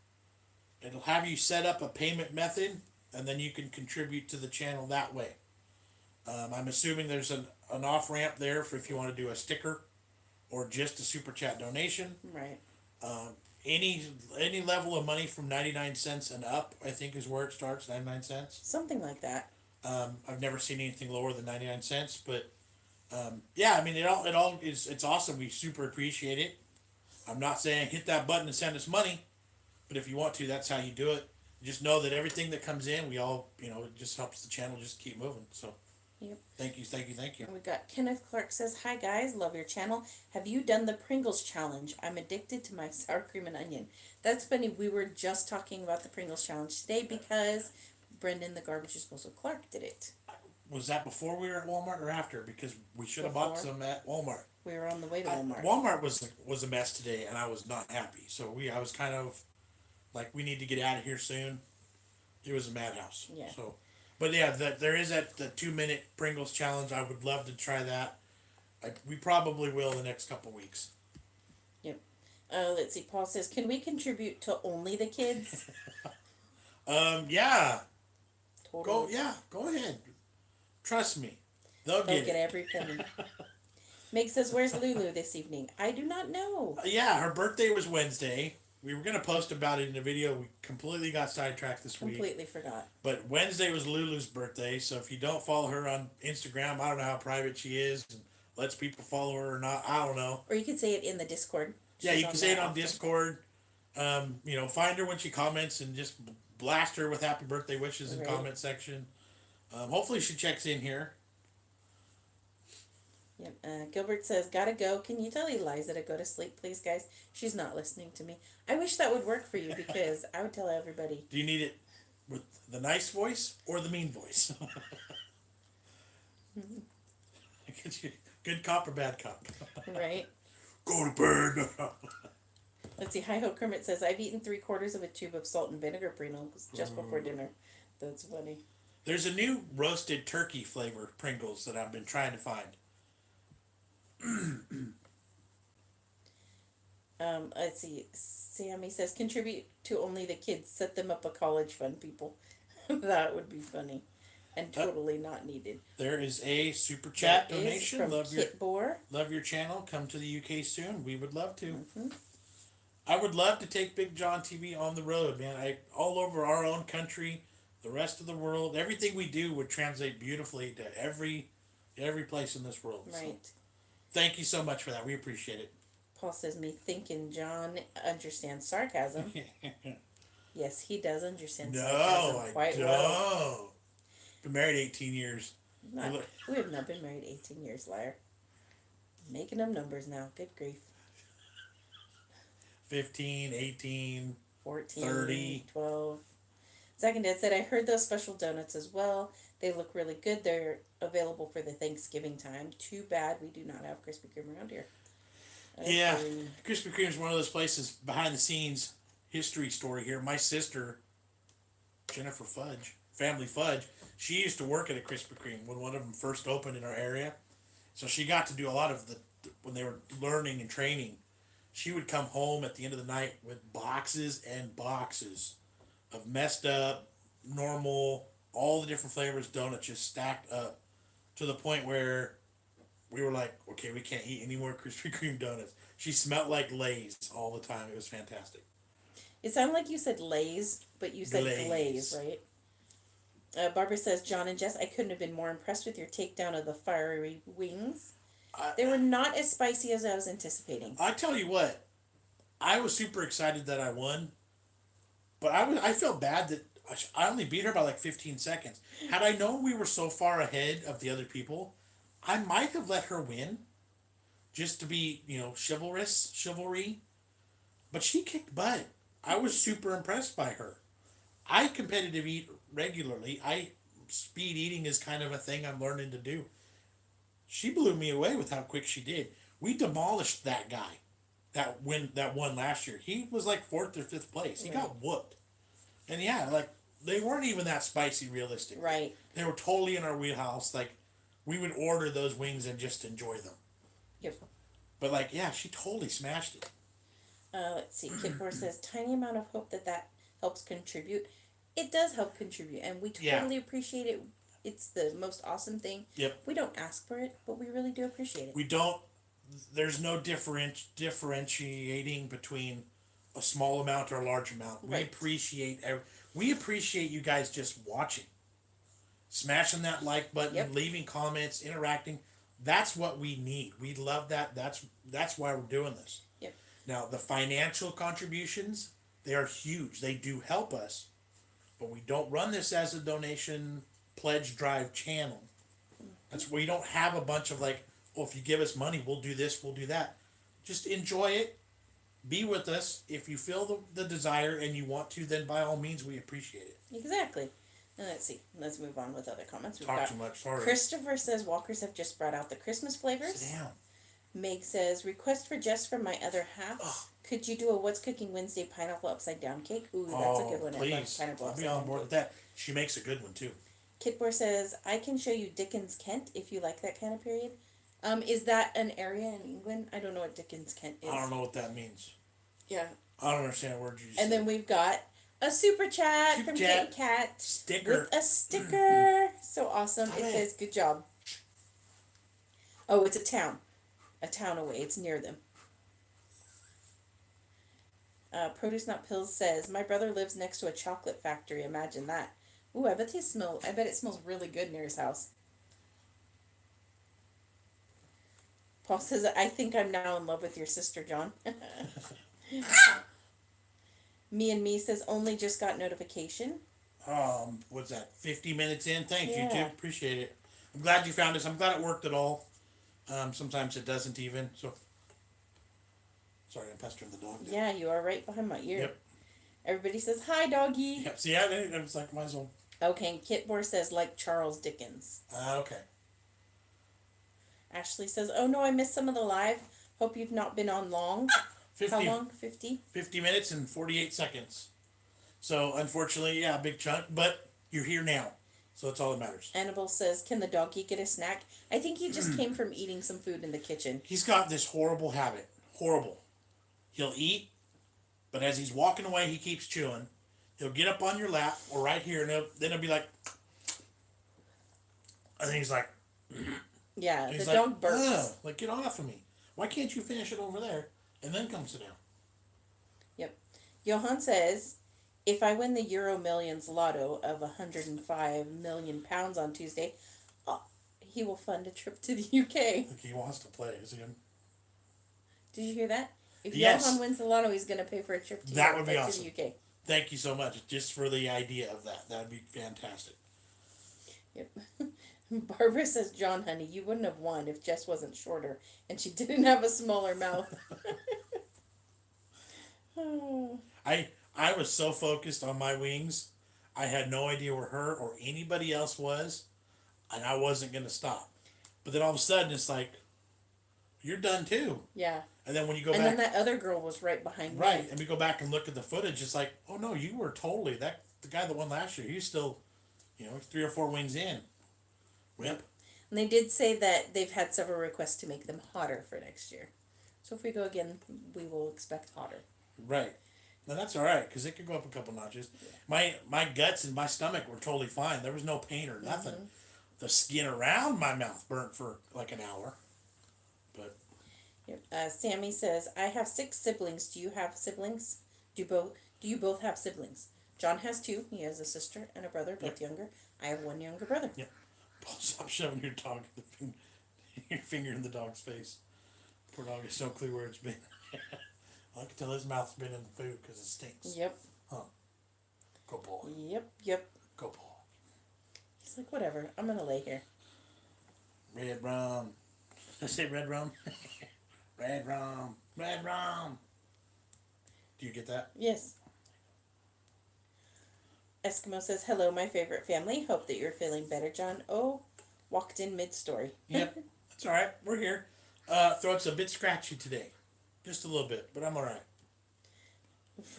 It'll have you set up a payment method, and then you can contribute to the channel that way. I'm assuming there's an off ramp there for if you want to do a sticker or just a super chat donation. Right. Any level of money from 99 cents and up, I think, is where it starts. 99 cents. Something like that. I've never seen anything lower than 99 cents, but yeah, I mean, it's awesome. We super appreciate it. I'm not saying hit that button and send us money, but if you want to, that's how you do it. Just know that everything that comes in, we all, it just helps the channel just keep moving. So Yep. thank you. And we got Kenneth Clark says, hi guys, love your channel. Have you done the Pringles challenge? I'm addicted to my sour cream and onion. That's funny. We were just talking about the Pringles challenge today because Brendan, the garbage disposal Clark, did it. Was that before we were at Walmart or after? Because we should have bought some at Walmart. We were on the way to Walmart. Walmart was a mess today, and I was not happy. So I was kind of like, we need to get out of here soon. It was a madhouse. Yeah. So, but yeah, there is the 2-minute Pringles challenge. I would love to try that. We probably will in the next couple weeks. Yep. Let's see. Paul says, can we contribute to only the kids? Yeah. Totally. Go ahead. Trust me. They'll They'll get get every penny. Meg says, "Where's Lulu this evening?" I do not know. Yeah, her birthday was Wednesday. We were gonna post about it in a video. We completely got sidetracked this week. Completely forgot. But Wednesday was Lulu's birthday, so if you don't follow her on Instagram, I don't know how private she is and lets people follow her or not. I don't know. Or you could say it in the Discord. Yeah, She's you can on say it there on often. Discord. Find her when she comments and just blast her with happy birthday wishes in Right. comment section. Hopefully she checks in here. Yep. Gilbert says, "Gotta go. Can you tell Eliza to go to sleep, please, guys? She's not listening to me." I wish that would work for you because I would tell everybody. Do you need it with the nice voice or the mean voice? Good cop or bad cop? Right. Go to bed. Let's see. Hi Ho Kermit says, "I've eaten 3/4 of a tube of salt and vinegar Pringles just before dinner." That's funny. There's a new roasted turkey flavor Pringles that I've been trying to find. Let's see. Sammy says, "Contribute to only the kids. Set them up a college fund, people." That would be funny, and totally not needed. There is a super chat That is donation. from Kit Boar. Love your channel. Come to the UK soon. We would love to. Mm-hmm. I would love to take BigJon TV on the road, man. All over our own country, the rest of the world. Everything we do would translate beautifully to every place in this world. Right. So, thank you so much for that. We appreciate it. Paul says, "Me thinking John understands sarcasm." Yes, he does understand sarcasm quite well. don't. Been married 18 years. We have not been married 18 years, liar. Making them numbers now. Good grief. 15, 18, 14, 30. 12. Second Dad said, "I heard those special donuts as well. They look really good. They're available for the Thanksgiving time. Too bad we do not have Krispy Kreme around here." Yeah, Krispy Kreme is one of those places behind the scenes history story here. My sister, Jennifer Fudge, Family Fudge, she used to work at a Krispy Kreme when one of them first opened in our area. So she got to do a lot of when they were learning and training. She would come home at the end of the night with boxes and boxes of messed up, normal, all the different flavors donuts just stacked up to the point where we were like, okay, we can't eat any more Krispy Kreme donuts. She smelled like Lay's all the time. It was fantastic. It sounded like you said Lay's, but you said glaze, right? Barbara says, "John and Jess, I couldn't have been more impressed with your takedown of the fiery wings. They were not as spicy as I was anticipating." I tell you what, I was super excited that I won, but I felt bad that I only beat her by like 15 seconds. Had I known we were so far ahead of the other people, I might have let her win, just to be, chivalry. But she kicked butt. I was super impressed by her. I competitive eat regularly. Speed eating is kind of a thing I'm learning to do. She blew me away with how quick she did. We demolished that guy that won last year. He was like 4th or 5th place. He got whooped. And yeah, like they weren't even that spicy realistically. Right. They were totally in our wheelhouse. Like we would order those wings and just enjoy them. Yep. But like, yeah, she totally smashed it. Let's see. Kid Boar says, "Tiny amount of hope that helps contribute." It does help contribute, and we totally appreciate it. It's the most awesome thing. Yep. We don't ask for it, but we really do appreciate it. We don't. There's no differentiating between a small amount or a large amount. Right. We appreciate you guys just watching, smashing that like button, leaving comments, interacting. That's what we need. We love that. That's why we're doing this. Yep. Now the financial contributions, they are huge. They do help us, but we don't run this as a donation pledge drive channel. That's we don't have a bunch of like, oh, if you give us money, we'll do this, we'll do that. Just enjoy it. Be with us. If you feel the desire and you want to, then by all means, we appreciate it. Exactly. And let's see. Let's move on with other comments. Talk too much. Sorry. Christopher says, "Walkers have just brought out the Christmas flavors." Damn. Meg says, "Request for Jess from my other half. Ugh. Could you do a What's Cooking Wednesday pineapple upside down cake?" Ooh, that's a good one. Please. I'll be on board with that. She makes a good one too. Kitbor says, "I can show you Dickens Kent if you like that kind of period." Is that an area in England? I don't know what Dickens Kent is. I don't know what that means. Yeah. I don't understand a word you said. And then we've got a super chat from Kit Kat. Sticker. With a sticker. So awesome. It says, "Good job." Oh, it's a town. a town away. It's near them. Produce Not Pills says, my brother lives next to a chocolate factory. Imagine that. Ooh, I bet it smells really good near his house. Paul says, I think I'm now in love with your sister, John. Me says, only just got notification. What's that? 50 minutes in. Thanks, Yeah. YouTube. Appreciate it. I'm glad you found us. I'm glad it worked at all. Sometimes it doesn't even. So, sorry, I'm pestering the dog. Yeah, you are right behind my ear. Yep. Everybody says, hi, doggy. Yep. See, I was like, might as well. Okay, and Kitmore says, like Charles Dickens. Okay. Ashley says, oh no, I missed some of the live. Hope you've not been on long. 50, How long? 50? 50 minutes and 48 seconds. So, unfortunately, yeah, a big chunk, but you're here now. So that's all that matters. Annabelle says, can the doggy get a snack? I think he just came from eating some food in the kitchen. He's got this horrible habit. Horrible. He'll eat, but as he's walking away, he keeps chewing. He'll get up on your lap or right here, and then he'll be like, and then he's like, Yeah, the dog burps. ugh, like, get off of me. Why can't you finish it over there and then come sit down? Yep. Johan says, if I win the Euro Millions lotto of 105 million pounds on Tuesday, he will fund a trip to the UK. Like he wants to play, is he? Did you hear that? If Yes. Johan wins the lotto, he's going to pay for a trip to, That would be awesome. to the UK. Thank you so much, just for the idea of that. That would be fantastic. Yep. Barbara says, John, honey, you wouldn't have won if Jess wasn't shorter and she didn't have a smaller mouth. Oh. I was so focused on my wings, I had no idea where her or anybody else was, and I wasn't going to stop. But then all of a sudden, it's like, you're done too. Yeah. And then when you go and back... then that other girl was right behind Right, me. and we go back and look at the footage, it's like, oh no, you were totally... The guy that won last year, he's still, 3 or 4 wings in. Yep. And they did say that they've had several requests to make them hotter for next year. So if we go again, we will expect hotter. Right. Now that's all right, because it could go up a couple notches. Yeah. My guts and my stomach were totally fine. There was no pain or nothing. Mm-hmm. The skin around my mouth burnt for like an hour. But yep. Sammy says, I have 6 siblings. Do you have siblings? Do you both have siblings? John has 2. He has a sister and a brother, both younger. I have 1 younger brother. Yep. Stop shoving your finger in the dog's face. Poor dog is so clear where it's been. I can tell his mouth's been in the food because it stinks. Yep. Huh. Go boy. Yep. Go boy. He's like, whatever. I'm going to lay here. Red rum. Did I say red rum? Red rum. Red rum. Do you get that? Yes. Eskimo says, hello, my favorite family. Hope that you're feeling better, John. Oh, walked in mid-story. Yep. That's all right. We're here. Throat's a bit scratchy today. Just a little bit, but I'm all right.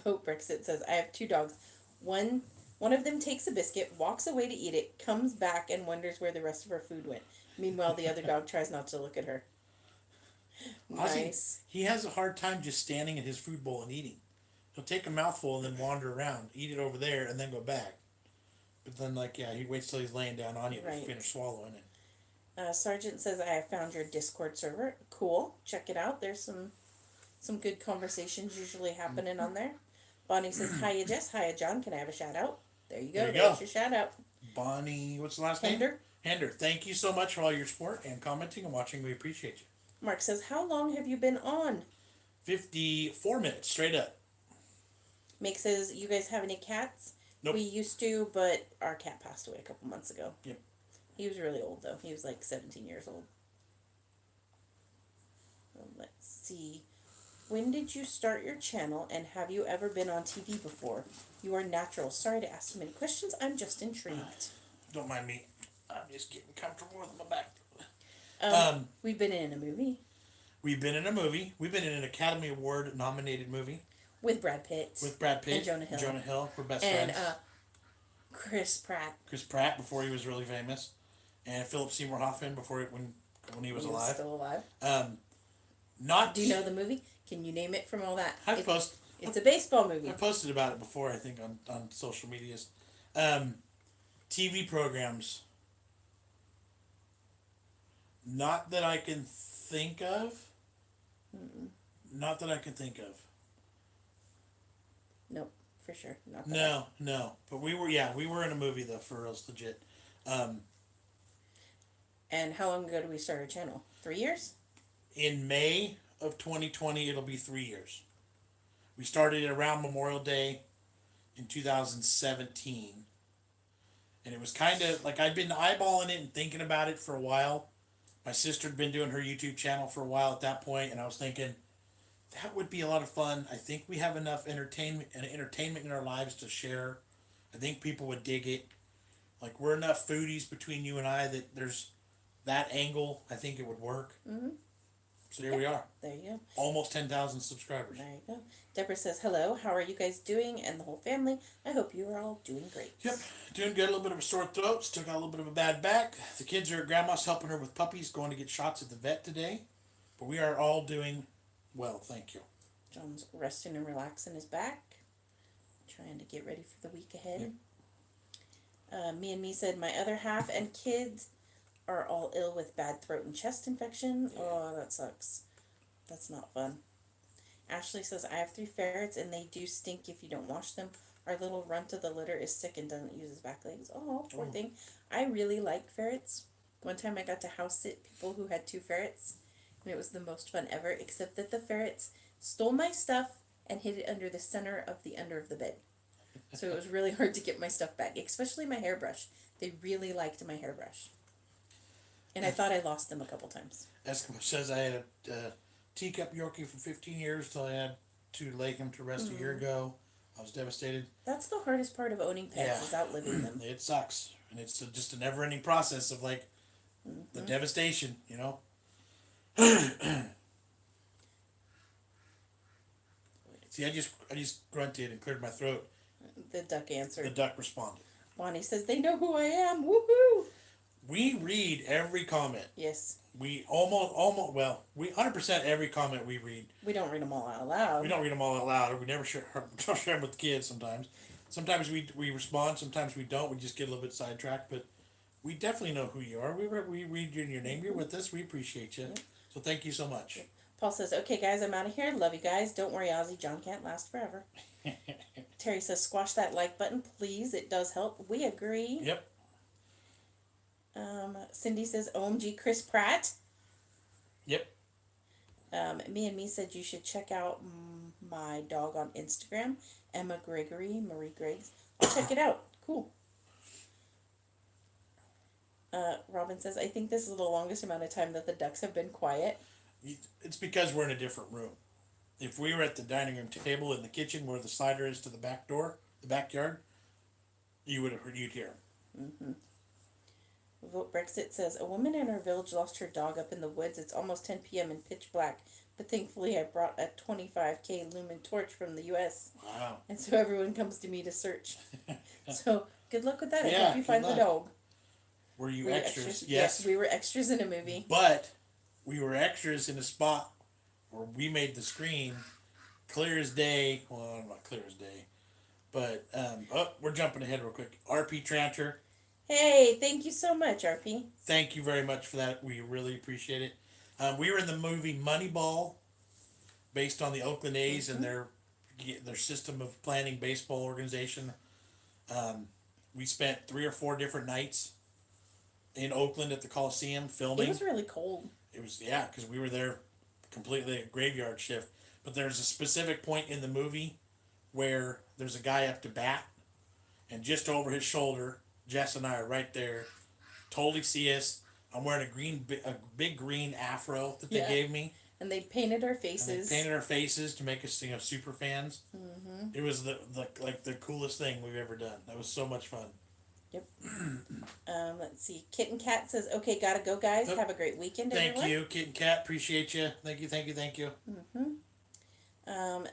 Vote Brexit says, I have 2 dogs. One of them takes a biscuit, walks away to eat it, comes back, and wonders where the rest of her food went. Meanwhile, the other dog tries not to look at her. Nice. He has a hard time just standing at his food bowl and eating. He'll take a mouthful and then wander around, eat it over there, and then go back. But then, he waits till he's laying down on you to finish swallowing it. Sergeant says, I have found your Discord server. Cool. Check it out. There's some good conversations usually happening on there. Bonnie says, hiya, Jess. Hiya, John. Can I have a shout out? There you go. There's your shout out. Bonnie, what's the last name? Hender. Thank you so much for all your support and commenting and watching. We appreciate you. Mark says, how long have you been on? 54 minutes, straight up. Mick says, you guys have any cats? Nope. We used to, but our cat passed away a couple months ago. Yep. He was really old, though. He was like 17 years old. Let's see. When did you start your channel, and have you ever been on TV before? You are natural. Sorry to ask so many questions. I'm just intrigued. Don't mind me. I'm just getting comfortable with my back. We've been in a movie. We've been in a movie. We've been in an Academy Award nominated movie. With Brad Pitt. And Jonah Hill. Jonah Hill. We're best friends. And Chris Pratt. Chris Pratt before he was really famous. And Philip Seymour Hoffman before when he was alive. Still alive. Do you know the movie? Can you name it from all that? It's a baseball movie. I posted about it before, I think, on social medias. TV programs. Not that I can think of. Not that I can think of. Nope, for sure. Not that No. But we were in a movie though, for reals, legit. And how long ago did we start our channel? 3 years? In May of 2020, it'll be 3 years. We started it around Memorial Day in 2017. And it was kind of like I'd been eyeballing it and thinking about it for a while. My sister had been doing her YouTube channel for a while at that point, and I was thinking that would be a lot of fun. I think we have enough entertainment in our lives to share. I think people would dig it. Like we're enough foodies between you and I that there's that angle. I think it would work. Mm-hmm. So here we are. There you go. Almost 10,000 subscribers. There you go. Deborah says, hello, how are you guys doing and the whole family? I hope you are all doing great. Yep, doing good. A little bit of a sore throat. Still got a little bit of a bad back. The kids are at grandma's helping her with puppies, going to get shots at the vet today. But we are all doing well, thank you. John's resting and relaxing his back. Trying to get ready for the week ahead. Yep. Me said, my other half and kids are all ill with bad throat and chest infection. Yeah. Oh, that sucks. That's not fun. Ashley says, I have 3 ferrets and they do stink if you don't wash them. Our little runt of the litter is sick and doesn't use his back legs. Oh, poor thing. I really like ferrets. One time I got to house sit people who had 2 ferrets and it was the most fun ever, except that the ferrets stole my stuff and hid it under the center of the under of the bed. So it was really hard to get my stuff back, especially my hairbrush. They really liked my hairbrush. And I thought I lost them a couple times. Eskimo says I had a teacup Yorkie for 15 years till I had to lay him to rest a year ago. I was devastated. That's the hardest part of owning pets is outliving them. It sucks. And it's just a never-ending process of like the devastation, you know? See, I just grunted and cleared my throat. The duck answered. The duck responded. Bonnie says, they know who I am. Woohoo! We read every comment. Yes. We we 100% every comment we read. We don't read them all out loud. We don't read them all out loud. We never share them with the kids sometimes. Sometimes we respond, sometimes we don't. We just get a little bit sidetracked, but we definitely know who you are. We read your name. You're with us. We appreciate you. Yep. So thank you so much. Yep. Paul says, okay, guys, I'm out of here. Love you guys. Don't worry, Ozzy. John can't last forever. Terry says, squash that like button, please. It does help. We agree. Yep. Cindy says, OMG, Chris Pratt. Yep. Me said you should check out my dog on Instagram, Emma Gregory, Marie Griggs. I'll check it out. Cool. Robin says, I think this is the longest amount of time that the ducks have been quiet. It's because we're in a different room. If we were at the dining room table in the kitchen where the slider is to the back door, the backyard, you'd hear them. Mm-hmm. Vote Brexit says, a woman in our village lost her dog up in the woods. It's almost 10 p.m. and pitch black, but thankfully I brought a 25K lumen torch from the U.S. Wow. And so everyone comes to me to search. So good luck with that. I Yeah, hope you find the dog. Were you extras? Yes, we were extras in a movie. But we were extras in a spot where we made the screen clear as day. Well, not clear as day. But, we're jumping ahead real quick. RP Tranter. Hey, thank you so much, RP. Thank you very much for that. We really appreciate it. We were in the movie Moneyball, based on the Oakland A's and their system of planning baseball organization. We spent 3 or 4 different nights in Oakland at the Coliseum filming. It was really cold. It was, because we were there completely a graveyard shift. But there's a specific point in the movie where there's a guy up to bat, and just over his shoulder, Jess and I are right there, totally see us. I'm wearing a big green afro that they gave me. And they painted our faces. To make us, super fans. Mm-hmm. It was the coolest thing we've ever done. That was so much fun. Yep. Let's see. Kitten Cat says, okay, gotta go, guys. Have a great weekend, everyone. Thank you, Kitten Cat. Appreciate you. Thank you. Mm-hmm.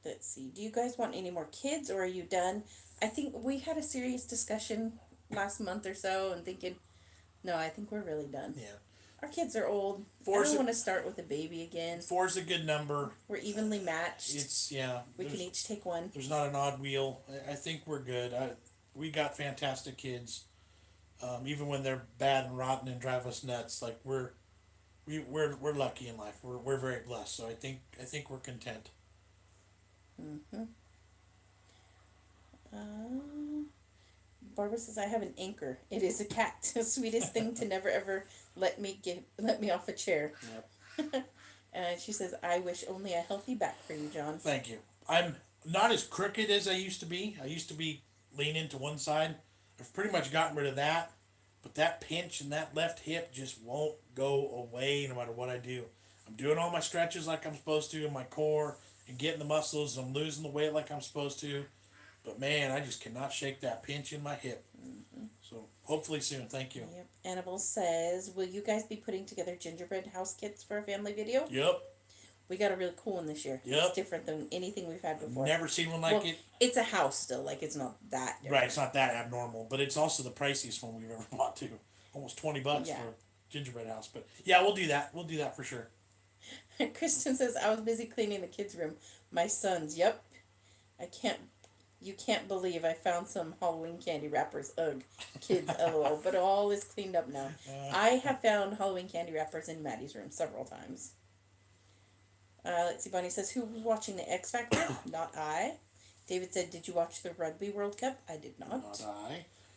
Let's see. Do you guys want any more kids, or are you done? I think we had a serious discussion last month or so, and thinking, no, I think we're really done. Yeah. Our kids are old. I don't want to start with a baby again. 4's a good number. We're evenly matched. We can each take one. There's not an odd wheel. I think we're good. We got fantastic kids. Even when they're bad and rotten and drive us nuts, like we're we're lucky in life. We're very blessed. So I think we're content. Mm-hmm. Uh, Barbara says, I have an anchor. It is a cat. The sweetest thing to never ever let me off a chair. Yep. And she says, I wish only a healthy back for you, John. Thank you. I'm not as crooked as I used to be. I used to be leaning to one side. I've pretty much gotten rid of that. But that pinch in that left hip just won't go away no matter what I do. I'm doing all my stretches like I'm supposed to in my core and getting the muscles. I'm losing the weight like I'm supposed to. But man, I just cannot shake that pinch in my hip. Mm-hmm. So hopefully soon. Thank you. Yep. Annabelle says, will you guys be putting together gingerbread house kits for a family video? Yep. We got a really cool one this year. Yep. It's different than anything we've had before. Never seen one like it. It's a house still. Like, it's not that different. Right, it's not that abnormal, but it's also the priciest one we've ever bought too. Almost $20 Yeah. for a gingerbread house. But yeah, we'll do that. We'll do that for sure. Kristen says, I was busy cleaning the kids' room. My son's, yep. You can't believe I found some Halloween candy wrappers. Ugh, kids, lol. But all is cleaned up now. I have found Halloween candy wrappers in Maddie's room several times. Let's see, Bonnie says, who was watching the X Factor? Not I. David said, did you watch the Rugby World Cup? I did not. Not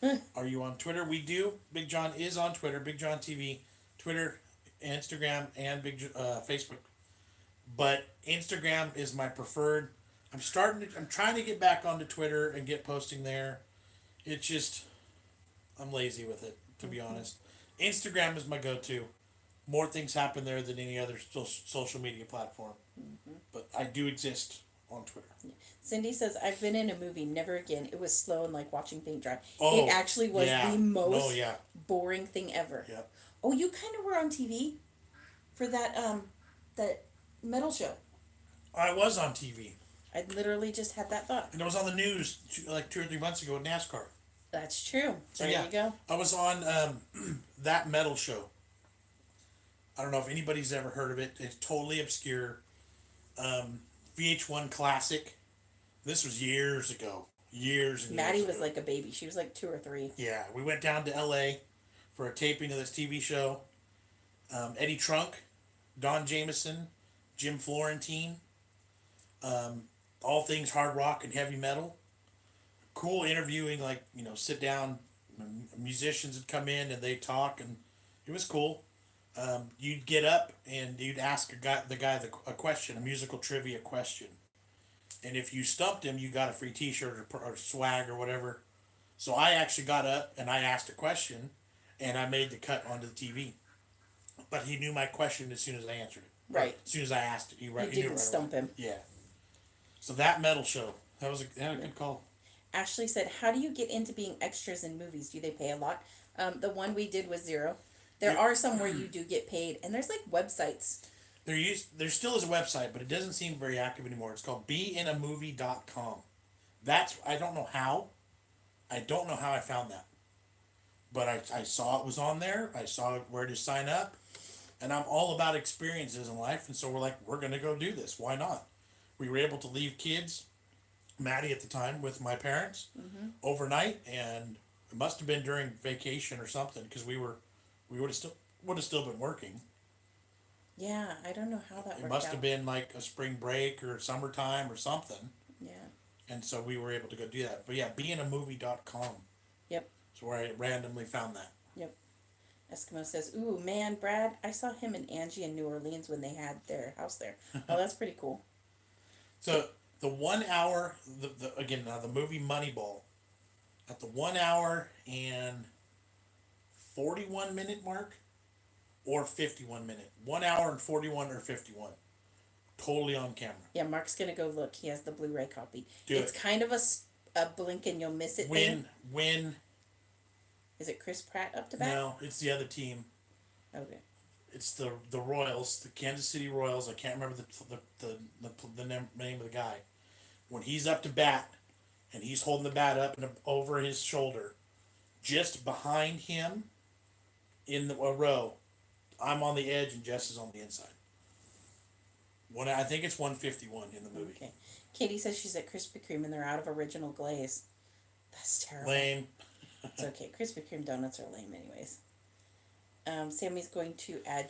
I. Are you on Twitter? We do. BigJon is on Twitter. BigJon TV, Twitter, Instagram, and Facebook. But Instagram is my preferred. I'm trying to get back onto Twitter and get posting there. It's just, I'm lazy with it, to be honest. Instagram is my go-to. More things happen there than any other social media platform. Mm-hmm. But I do exist on Twitter. Cindy says, I've been in a movie, never again. It was slow and like watching paint dry. Oh, it actually was the most yeah. boring thing ever. Yep. Oh, you kind of were on TV for that metal show. I was on TV. I literally just had that thought. And it was on the news like 2 or 3 months ago in NASCAR. That's true. So there you go. I was on that metal show. I don't know if anybody's ever heard of it. It's totally obscure. VH1 Classic. This was years ago. Years and Maddie years was ago. like a baby. She was like 2 or 3. Yeah, we went down to LA for a taping of this TV show. Eddie Trunk, Don Jameson, Jim Florentine. All things hard rock and heavy metal. Cool interviewing, like, sit down. Musicians would come in and they'd talk, and it was cool. You'd get up and you'd ask the guy a question, a musical trivia question. And if you stumped him, you got a free t-shirt or swag or whatever. So I actually got up and I asked a question, and I made the cut onto the TV. But he knew my question as soon as I answered it. Right. As soon as I asked it. He You knew didn't right stump away. him. Yeah. So that metal show, that was a good call. Ashley said, how do you get into being extras in movies? Do they pay a lot? The one we did was $0. There are some where you do get paid, and there's like websites. There still is a website, but it doesn't seem very active anymore. It's called beinamovie.com. I don't know how. I don't know how I found that. But I saw it was on there. I saw where to sign up. And I'm all about experiences in life. And so we're going to go do this. Why not? We were able to leave kids, Maddie at the time, with my parents overnight. And it must have been during vacation or something, because we would have still been working. Yeah, I don't know how that worked out. It must have been like a spring break or summertime or something. Yeah. And so we were able to go do that. But yeah, beinamovie.com. Yep. So where I randomly found that. Yep. Eskimo says, ooh, man, Brad, I saw him and Angie in New Orleans when they had their house there. Oh, that's pretty cool. So the 1 hour, the movie Moneyball, at the 1 hour and 41 minute mark, or 51 minute. 1 hour and 41 or 51. Totally on camera. Yeah, Mark's going to go look. He has the Blu-ray copy. Do it's it. kind of a blink and you'll miss it thing. When. Is it Chris Pratt up to bat? No, it's the other team. Okay. It's the Royals, the Kansas City Royals. I can't remember the name of the guy. When he's up to bat, and he's holding the bat up and over his shoulder, just behind him, in a row, I'm on the edge and Jess is on the inside. I think it's 151 in the movie. Okay. Katie says she's at Krispy Kreme and they're out of original glaze. That's terrible. Lame. It's okay. Krispy Kreme donuts are lame anyways. Sammy's going to add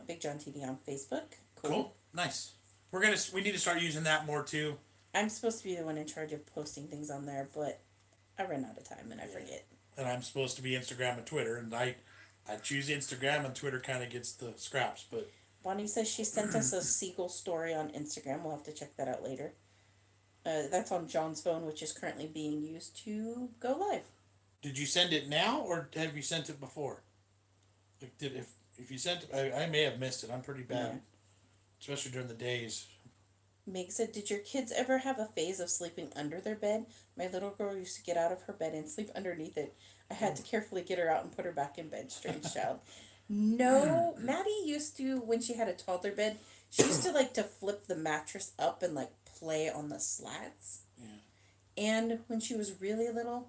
BigJon TV on Facebook. Cool. Nice. We need to start using that more too. I'm supposed to be the one in charge of posting things on there, but I run out of time and I forget. And I'm supposed to be Instagram and Twitter, and I choose Instagram, and Twitter kind of gets the scraps. But Bonnie says she sent us a seagull story on Instagram. We'll have to check that out later. That's on John's phone, which is currently being used to go live. did you send it now, or have you sent it before? Like, if you sent it, I may have missed it. I'm pretty bad, especially during the days. Meg said, "Did your kids ever have a phase of sleeping under their bed? My little girl used to get out of her bed and sleep underneath it. I had to carefully get her out and put her back in bed. Strange child." No, Maddie used to, when she had a toddler bed, she used to like to flip the mattress up and like play on the slats. Yeah. And when she was really little,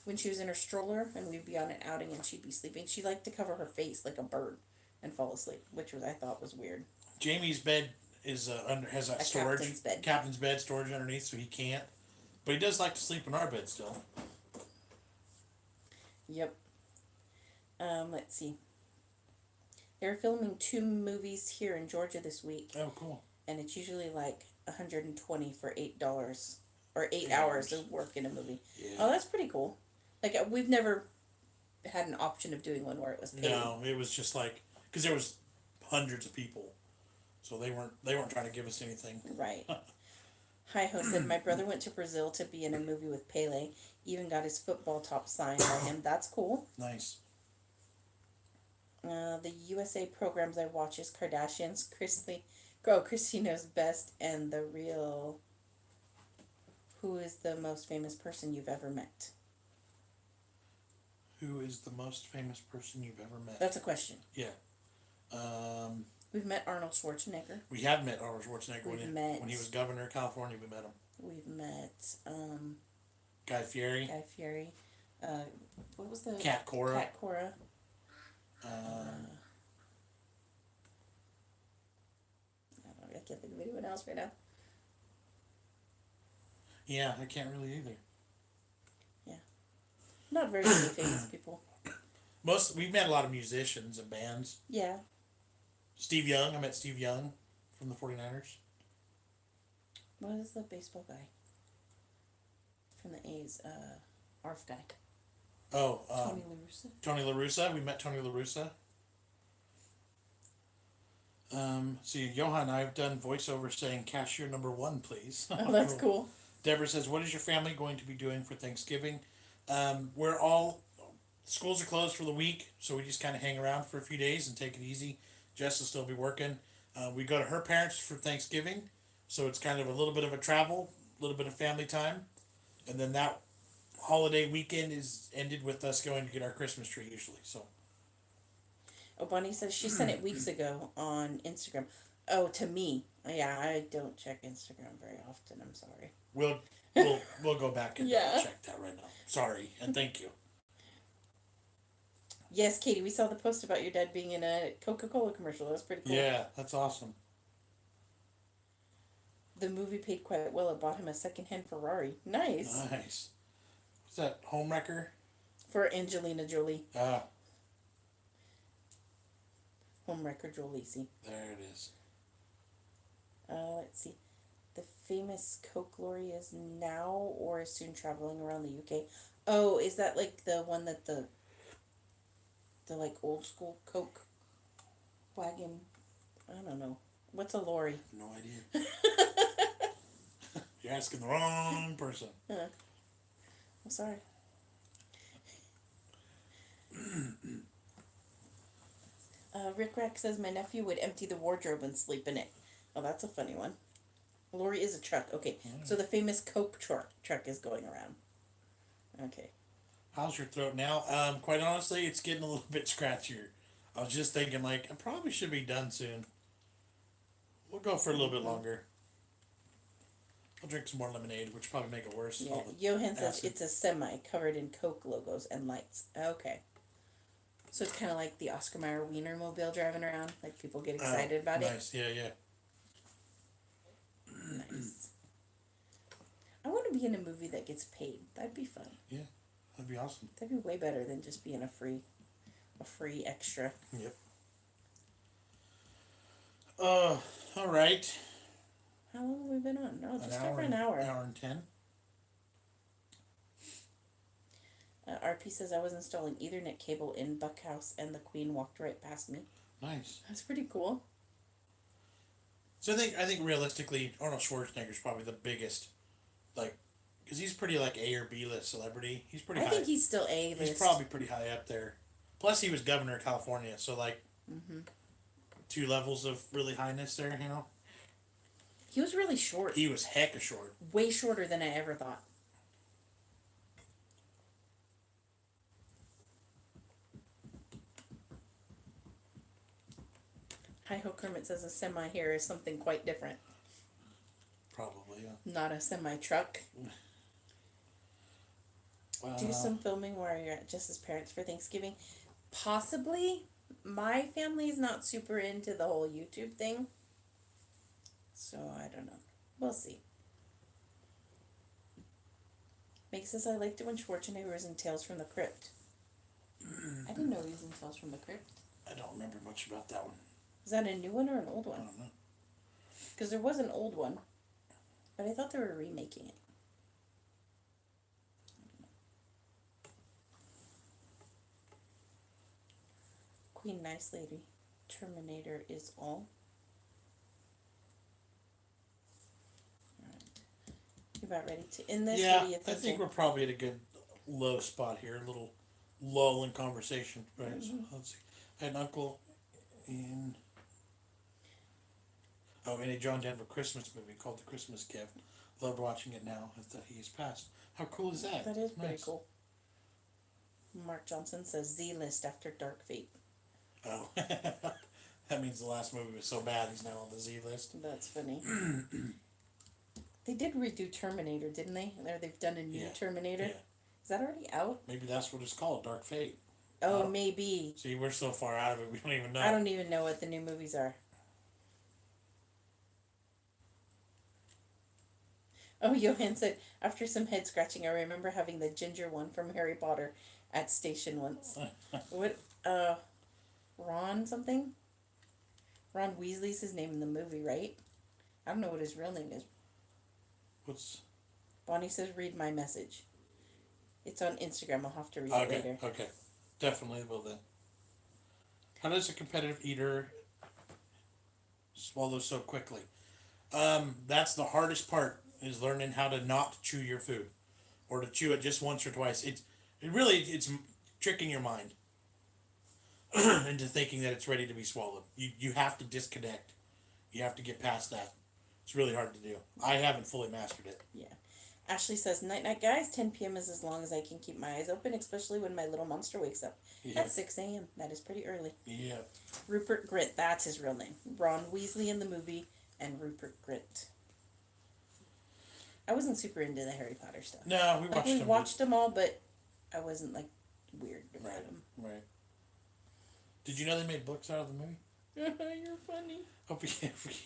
when she was in her stroller and we'd be on an outing and she'd be sleeping, she liked to cover her face like a bird and fall asleep, which was I thought was weird. Jamie's bed is has a storage captain's bed storage underneath, so he can't. But he does like to sleep in our bed still. Yep. Let's see. They're filming 2 movies here in Georgia this week. Oh, cool. And it's usually like $120 for $8 or 8 hours of work in a movie. Yeah. Oh, that's pretty cool. Like we've never had an option of doing one where it was paid. No, it was just like because there was hundreds of people, so they weren't trying to give us anything. Right. Hi Ho said my brother went to Brazil to be in a movie with Pele. Even got his football top signed by him. That's cool. Nice. The USA programs I watch is Kardashians, Christy Knows Best, and The Real. Who is the most famous person you've ever met? Who is the most famous person you've ever met? That's a question. Yeah. We've met Arnold Schwarzenegger. We have met Arnold Schwarzenegger when he was governor of California. We met him. We've met Guy Fieri. What was the Cat Cora. Cat Cora. I can't think of anyone else right now. Yeah, I can't really either. Yeah, not very many famous people. We've met a lot of musicians and bands. Yeah. Steve Young. I met Steve Young from the 49ers. What is the baseball guy from the A's? ARF guy. Oh, Tony La Russa. Tony La Russa. We met Tony La Russa. See, Johan and I have done voiceover saying cashier number 1, please. Oh, that's cool. Deborah says, what is your family going to be doing for Thanksgiving? Schools are closed for the week, so we just kind of hang around for a few days and take it easy. Jess will still be working. We go to her parents for Thanksgiving, so it's kind of a little bit of a travel, a little bit of family time. And then that holiday weekend is ended with us going to get our Christmas tree usually. So. Oh, Bonnie says she sent it weeks ago on Instagram. Oh, to me. Yeah, I don't check Instagram very often. I'm sorry. We'll go back and Yeah. check that right now. Sorry, and thank you. Yes, Katie, we saw the post about your dad being in a Coca-Cola commercial. That was pretty cool. Yeah, that's awesome. The movie paid quite well. It bought him a second-hand Ferrari. Nice. Nice. What's that, Homewrecker? For Angelina Jolie. Ah. Homewrecker Jolie. There it is. Let's see. The famous Coke lorry is now or is soon traveling around the UK. Oh, is that like the one that the like old school Coke wagon? I don't know. What's a lorry? No idea. You're asking the wrong person. I'm sorry. Rick Rack says my nephew would empty the wardrobe and sleep in it. Oh, that's a funny one. Lorry is a truck. Okay, so the famous Coke truck is going around. Okay. How's your throat now? Quite honestly, it's getting a little bit scratchier. I was just thinking, like, I probably should be done soon. We'll go for a little bit longer. I'll drink some more lemonade, which will probably make it worse. Yeah, Johan says it's a semi covered in Coke logos and lights. Okay. So it's kind of like the Oscar Mayer Wiener mobile driving around. Like people get excited about it. Nice, yeah. Nice. I want to be in a movie that gets paid. That'd be fun. Yeah, that'd be awesome. That'd be way better than just being a free extra. Yep. All right. How long have we been on? No, An just hour over and an hour. hour and 10. RP says I was installing Ethernet cable in Buckhouse and the Queen walked right past me. Nice. That's pretty cool. So I think realistically, Arnold Schwarzenegger's probably the biggest, like, because he's pretty like A or B list celebrity. He's pretty I high. think he's still A list. He's probably pretty high up there. Plus, he was governor of California, so like, two levels of really highness there. You know, He was really short. he was hecka short. Way shorter than I ever thought. Hi Ho Kermit says a semi here is something quite different. Probably, yeah. Not a semi truck. Do some filming while you're at Jess's parents for Thanksgiving. Possibly. My family's not super into the whole YouTube thing. So I don't know. We'll see. Meg says I liked it when Schwarzenegger was in Tales from the Crypt. I didn't know he was in Tales from the Crypt. I don't remember much about that one. Is that a new one or an old I one? don't know. Because there was an old one, but I thought they were remaking it. Queen Nice Lady. Terminator is all. Alright. You about ready to end this? Yeah, What do you I think we're probably at a good low spot here. A little lull in conversation. Right. So let's see. I had an uncle in in a John Denver Christmas movie called The Christmas Gift. Loved watching it now that he's passed. How cool is that? That is pretty Nice. cool. Mark Johnson says Z-list after Dark Fate. Oh, that means the last movie was so bad he's now on the Z list. That's funny. They did redo Terminator, didn't they? Or they've done a new Yeah. Terminator. Yeah. Is that already out? Maybe that's what it's called, Dark Fate. Oh, maybe. See, we're so far out of it, we don't even know. I don't even know what the new movies are. Oh, Johan said, after some head scratching, I remember having the ginger one from Harry Potter at station once. What, Ron something? Ron Weasley's his name in the movie, right? I don't know what his real name is. What's... Bonnie says, read my message. It's on Instagram. I'll have to read it later. Okay. Definitely will then. How does a competitive eater swallow so quickly? That's the hardest part, is learning how to not chew your food. Or to chew it just once or twice. It's tricking your mind into thinking that it's ready to be swallowed. You have to disconnect. You have to get past that. It's really hard to do. I haven't fully mastered it. Yeah. Ashley says, night night guys, 10 p.m. is as long as I can keep my eyes open, especially when my little monster wakes up. Yeah. At 6 a.m. That is pretty early. Yeah. Rupert Grint, that's his real name. Ron Weasley in the movie, and Rupert Grint. I wasn't super into the Harry Potter stuff. No, we watched We them. watched them all, but I wasn't, like, weird about Right. them. Right. Did you know they made books out of the movie? You're funny. Hope you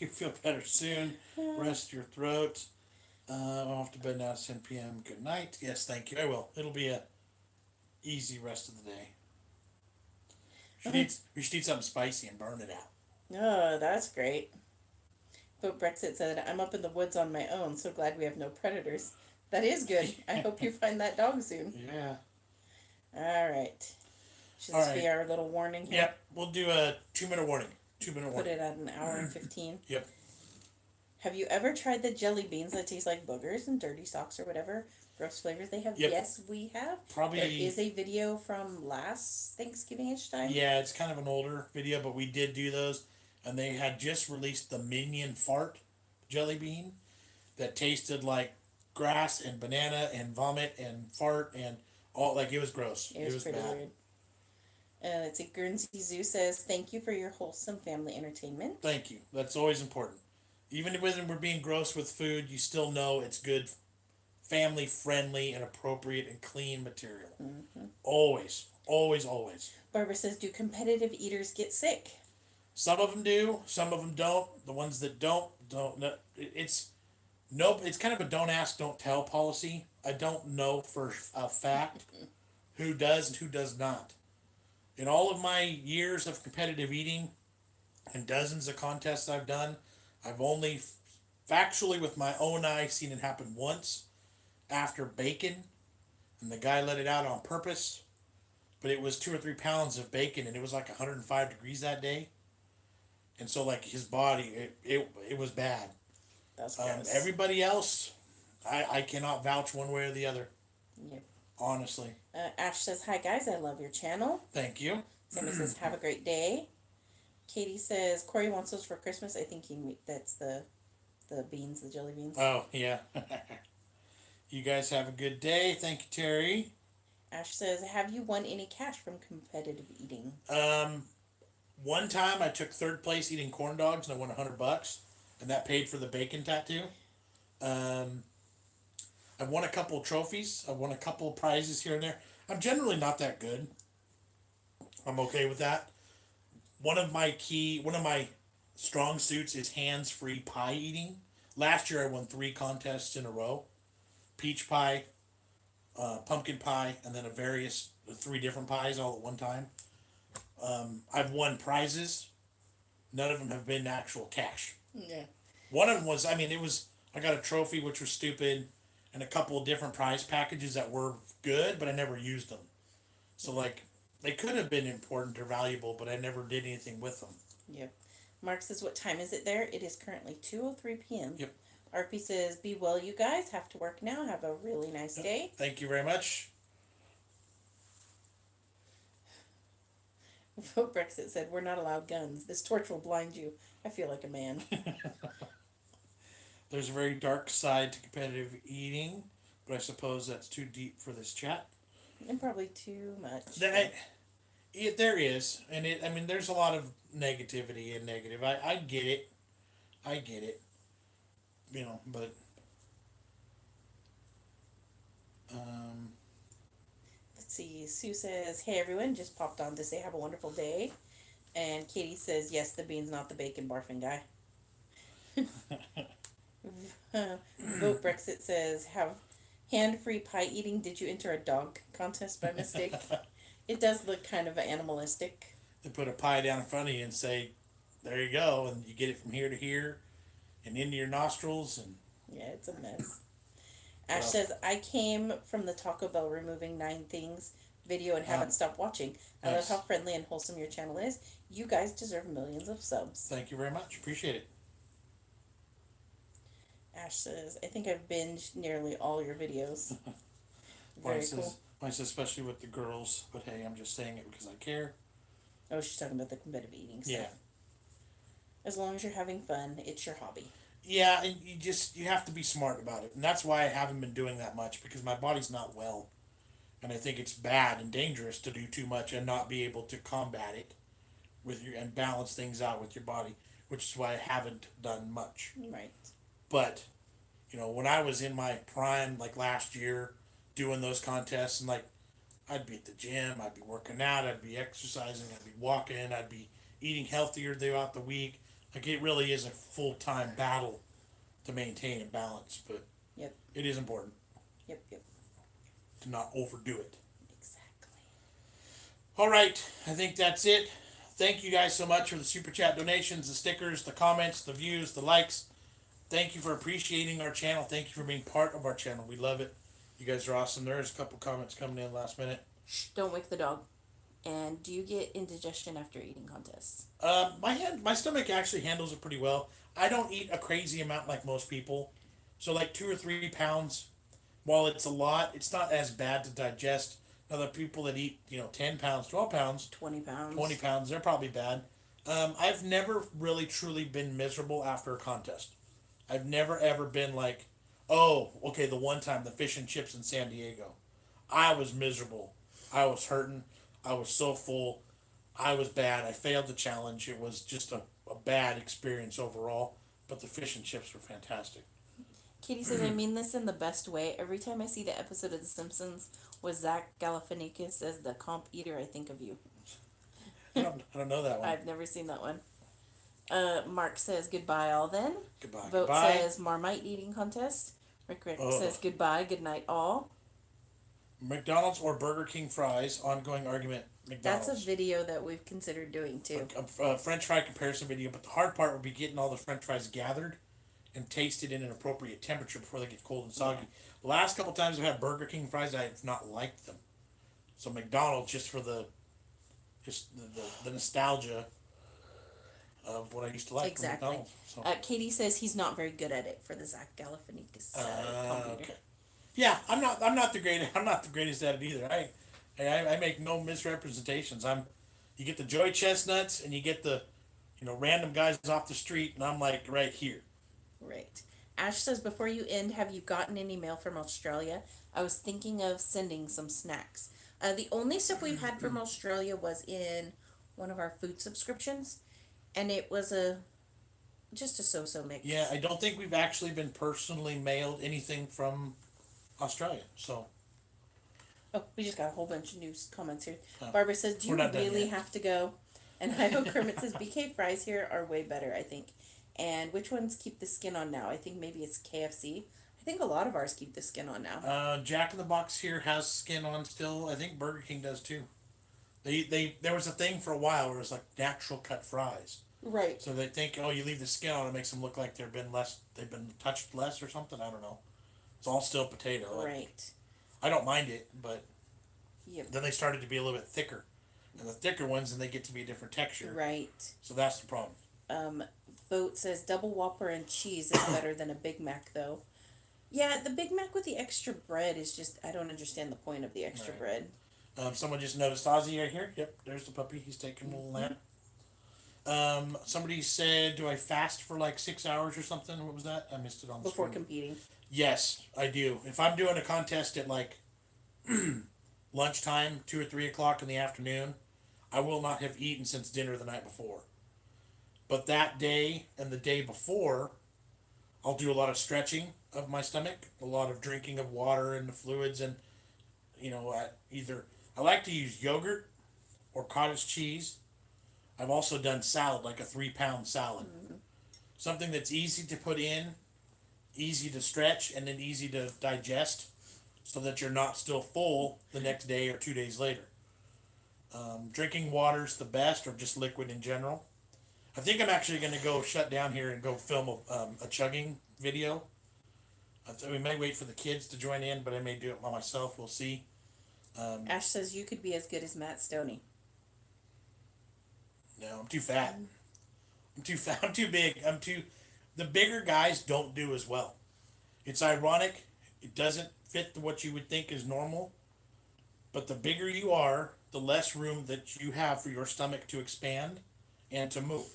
feel better soon. Rest your throat. I'm off to bed now. It's 10 p.m. Good night. Yes, thank you. I will. It'll be a easy rest of the day. We should eat something spicy and burn it out. Oh, that's great. Vote Brexit said, I'm up in the woods on my own, so glad we have no predators. That is good. I hope you find that dog soon. Yeah. All right. Should All this right. be our little warning here? Yep. We'll do a 2-minute warning. 2-minute Put warning. it at an hour and 15. Yep. Have you ever tried the jelly beans that taste like boogers and dirty socks or whatever gross flavors they have? Yep. Yes, we have. Probably. There is a video from last Thanksgiving-ish time. Yeah, it's kind of an older video, but we did do those. And they had just released the Minion Fart jelly bean that tasted like grass and banana and vomit and fart and all. Like, it was gross. It was pretty bad. weird. Let's see. Guernsey Zoo says, thank you for your wholesome family entertainment. Thank you. That's always important. Even when we're being gross with food, you still know it's good, family friendly and appropriate and clean material. Mm-hmm. Always, always, always. Barbara says, do competitive eaters get sick? Some of them do, some of them don't. The ones that don't. It's kind of a don't ask, don't tell policy. I don't know for a fact who does and who does not. In all of my years of competitive eating, and dozens of contests I've done. I've only factually with my own eyes seen it happen once after bacon, and the guy let it out on purpose. But it was 2 or 3 pounds of bacon, and it was like 105 degrees that day, and so like his body, it was bad. That's gross. Everybody else, I cannot vouch one way or the other. Yep. Honestly. Ash says, "Hi guys, I love your channel." Thank you. Sammy says, "Have a great day." Katie says, "Corey wants those for Christmas." I think that's the beans, the jelly beans. Oh yeah. You guys have a good day. Thank you, Terry. Ash says, "Have you won any cash from competitive eating?" One time I took third place eating corn dogs and I won $100, and that paid for the bacon tattoo. I've won a couple of trophies. I've won a couple of prizes here and there. I'm generally not that good. I'm okay with that. One of my strong suits is hands-free pie eating. Last year I won 3 contests in a row: peach pie, pumpkin pie, and then 3 different pies all at one time. I've won prizes. None of them have been actual cash. Yeah. One of them was, I got a trophy which was stupid, and a couple of different prize packages that were good, but I never used them. So like, they could have been important or valuable, but I never did anything with them. Yep. Mark says, "What time is it there?" It is currently 2:03 p.m. Yep. RP says, "Be well, you guys. Have to work now. Have a really nice day." Thank you very much. Vote Brexit said, "We're not allowed guns. This torch will blind you. I feel like a man." There's a very dark side to competitive eating, but I suppose that's too deep for this chat. And probably too much. There is, and there's a lot of negativity and negative. I get it. I get it. But Let's see. Sue says, "Hey everyone, just popped on to say have a wonderful day." And Katie says, "Yes, the beans, not the bacon barfing guy." Vote Brexit says, "Have hand-free pie eating. Did you enter a dog contest by mistake?" It does look kind of animalistic. They put a pie down in front of you and say, "There you go," and you get it from here to here, and into your nostrils, and Yeah, it's a mess. Ash says, "I came from the Taco Bell removing 9 things video and haven't stopped watching. I love nice. how friendly and wholesome your channel is. You guys deserve millions of subs." Thank you very much. Appreciate it. Ash says, "I think I've binged nearly all your videos." Very cool. Mine says especially with the girls, but hey, I'm just saying it because I care. Oh, she's talking about the competitive eating stuff. Yeah. As long as you're having fun, it's your hobby. Yeah, and you have to be smart about it, and that's why I haven't been doing that much, because my body's not well, and I think it's bad and dangerous to do too much and not be able to combat it and balance things out with your body, which is why I haven't done much. Right. But when I was in my prime, like last year, doing those contests, and like I'd be at the gym, I'd be working out, I'd be exercising, I'd be walking, I'd be eating healthier throughout the week. Like, it really is a full-time battle to maintain and balance, but Yep. it is important Yep. to not overdo it. Exactly. All right, I think that's it. Thank you guys so much for the super chat donations, the stickers, the comments, the views, the likes. Thank you for appreciating our channel. Thank you for being part of our channel. We love it. You guys are awesome. There's a couple comments coming in last minute. Shh, don't wake the dog. And do you get indigestion after eating contests? My stomach actually handles it pretty well. I don't eat a crazy amount like most people, so like 2 or 3 pounds. While it's a lot, it's not as bad to digest. Now the people that eat 10 pounds, 12 pounds, 20 pounds. 20 pounds, they're probably bad. I've never really truly been miserable after a contest. I've never ever been like, oh, okay, the one time the fish and chips in San Diego, I was miserable. I was hurting. I was so full. I was bad. I failed the challenge. It was just a bad experience overall. But the fish and chips were fantastic. Katie says, "I mean this in the best way. Every time I see the episode of The Simpsons with Zach Galifianakis as the comp eater, I think of you." I don't know that one. I've never seen that one. Mark says, "Goodbye, all then." Goodbye. Vote Goodbye. says, "Marmite eating contest." Rick Oh. says, "Goodbye, good night, all." McDonald's or Burger King fries. Ongoing argument. McDonald's. That's a video that we've considered doing too. A French fry comparison video, but the hard part would be getting all the French fries gathered and tasted in an appropriate temperature before they get cold and soggy. The last couple times I've had Burger King fries, I have not liked them. So McDonald's, just for the nostalgia of what I used to like. Exactly. From McDonald's. So. Katie says he's not very good at it for the Zach Galifianakis computer. Okay. Yeah, I'm not the greatest at it either. I make no misrepresentations. You get the Joy Chestnuts and you get the, random guys off the street, and I'm like right here. Right. Ash says, before you end, have you gotten any mail from Australia? I was thinking of sending some snacks. The only stuff we've had from Australia was in one of our food subscriptions, and it was just a so-so mix. Yeah, I don't think we've actually been personally mailed anything from Australia, so. Oh, we just got a whole bunch of new comments here. Barbara says, do you We're not done really yet. have to go? And Ivo Kermit says, BK fries here are way better, I think. And which ones keep the skin on now? I think maybe it's KFC. I think a lot of ours keep the skin on now. Jack in the Box here has skin on still. I think Burger King does too. There was a thing for a while where it was like natural cut fries. Right. So they think, you leave the skin on, it makes them look like they've been touched less or something. I don't know. It's all still potato. Right. I don't mind it, but Yep. then they started to be a little bit thicker. And the thicker ones, then they get to be a different texture. Right. So that's the problem. Vote says double Whopper and cheese is better than a Big Mac, though. Yeah, the Big Mac with the extra bread is just, I don't understand the point of the extra bread. Someone just noticed Ozzy right here. Yep, there's the puppy. He's taking a little nap. Somebody said, do I fast for like 6 hours or something? What was that? I missed it on the Before screen. competing. Yes, I do. If I'm doing a contest at like lunchtime, 2 or 3 o'clock in the afternoon, I will not have eaten since dinner the night before. But that day and the day before, I'll do a lot of stretching of my stomach, a lot of drinking of water and the fluids, and I like to use yogurt or cottage cheese. I've also done salad, like a 3-pound salad. Mm-hmm. Something that's easy to put in, easy to stretch, and then easy to digest, so that you're not still full the next day or 2 days later. Drinking water's the best, or just liquid in general. I think I'm actually going to go shut down here and go film a chugging video. We may wait for the kids to join in, but I may do it by myself. We'll see. Ash says you could be as good as Matt Stoney. No, I'm too fat. I'm too fat. I'm too big. The bigger guys don't do as well. It's ironic. It doesn't fit what you would think is normal. But the bigger you are, the less room that you have for your stomach to expand and to move.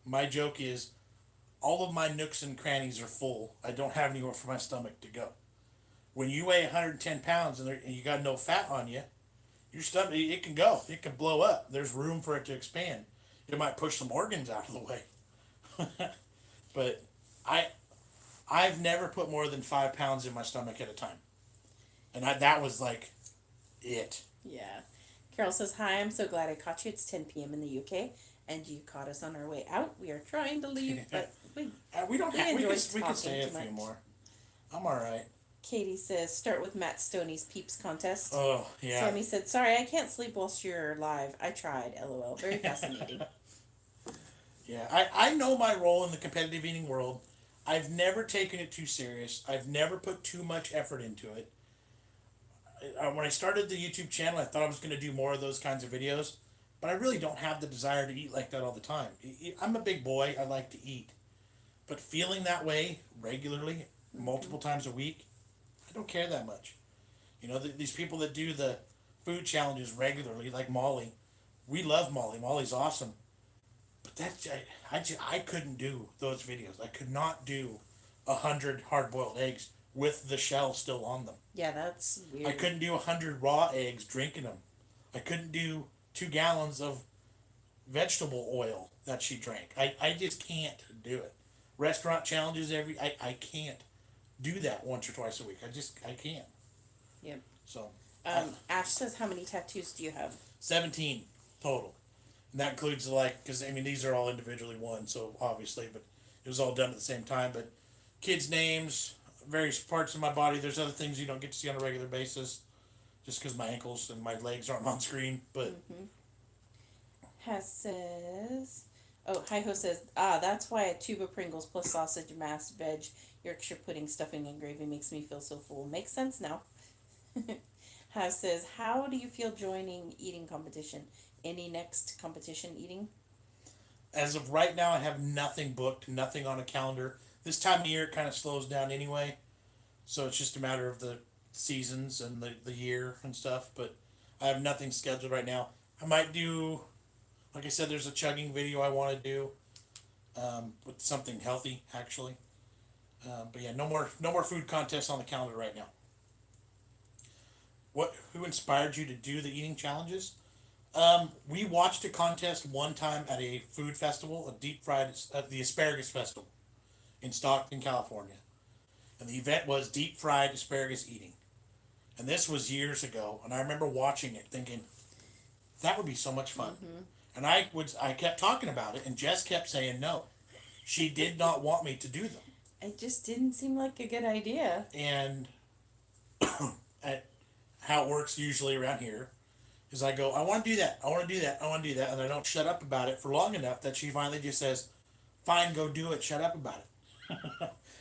My joke is, all of my nooks and crannies are full. I don't have anywhere for my stomach to go. When you weigh 110 pounds and you got no fat on you, your stomach, it can go. It can blow up. There's room for it to expand. It might push some organs out of the way. But I've never put more than 5 pounds in my stomach at a time. And that was like it. Yeah. Carol says, hi, I'm so glad I caught you. It's 10 p.m. in the UK, and you caught us on our way out. We are trying to leave, but we can stay a few more. I'm all right. Katie says, start with Matt Stoney's Peeps contest. Oh, yeah. Sammy said, sorry, I can't sleep whilst you're live. I tried, LOL. Very fascinating. Yeah, I know my role in the competitive eating world. I've never taken it too serious. I've never put too much effort into it. When I started the YouTube channel, I thought I was going to do more of those kinds of videos, but I really don't have the desire to eat like that all the time. I'm a big boy. I like to eat. But feeling that way regularly, multiple times a week, I don't care that much. These people that do the food challenges regularly, like Molly, we love Molly. Molly's awesome. But I couldn't do those videos. I could not do 100 hard-boiled eggs with the shell still on them. Yeah, that's weird. I couldn't do 100 raw eggs drinking them. I couldn't do 2 gallons of vegetable oil that she drank. I just can't do it. Restaurant challenges I can't do that once or twice a week. I can't. Yep. So. Ash says, how many tattoos do you have? 17 total. And that includes because these are all individually won, so obviously, but it was all done at the same time. But kids' names, various parts of my body. There's other things you don't get to see on a regular basis, just because my ankles and my legs aren't on screen. But Has says, oh, Hi-Ho says, that's why a tube of Pringles plus sausage, mashed veg, Yorkshire pudding, stuffing, and gravy makes me feel so full. Makes sense now. Has says, how do you feel joining eating competition? Any next competition eating? as of right now, I have nothing booked, nothing on a calendar. This time of year it kind of slows down anyway, so it's just a matter of the seasons and the year and stuff. But I have nothing scheduled right now. I might do, like I said, there's a chugging video I want to do, with something healthy actually. But yeah, no more food contests on the calendar right now. Who inspired you to do the eating challenges? We watched a contest one time at a food festival, a deep fried at the asparagus festival in Stockton, California, and the event was deep fried asparagus eating. And this was years ago, and I remember watching it, thinking that would be so much fun. And I kept talking about it, and Jess kept saying no. She did not want me to do them. It just didn't seem like a good idea. And at how it works usually around here is I go, I want to do that, I want to do that, I want to do that, and I don't shut up about it for long enough that she finally just says, fine, go do it, shut up about it.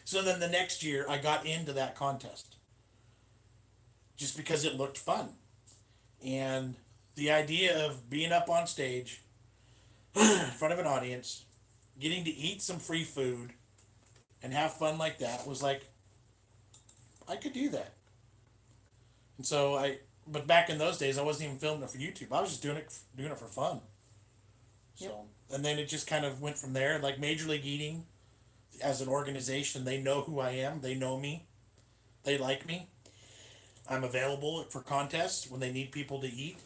So then the next year I got into that contest just because it looked fun. And the idea of being up on stage in front of an audience, getting to eat some free food and have fun like that was like, I could do that. And so but back in those days, I wasn't even filming it for YouTube. I was just doing it for fun. So, Yep. and then it just kind of went from there. Like Major League Eating, as an organization, they know who I am. They know me. They like me. I'm available for contests when they need people to eat.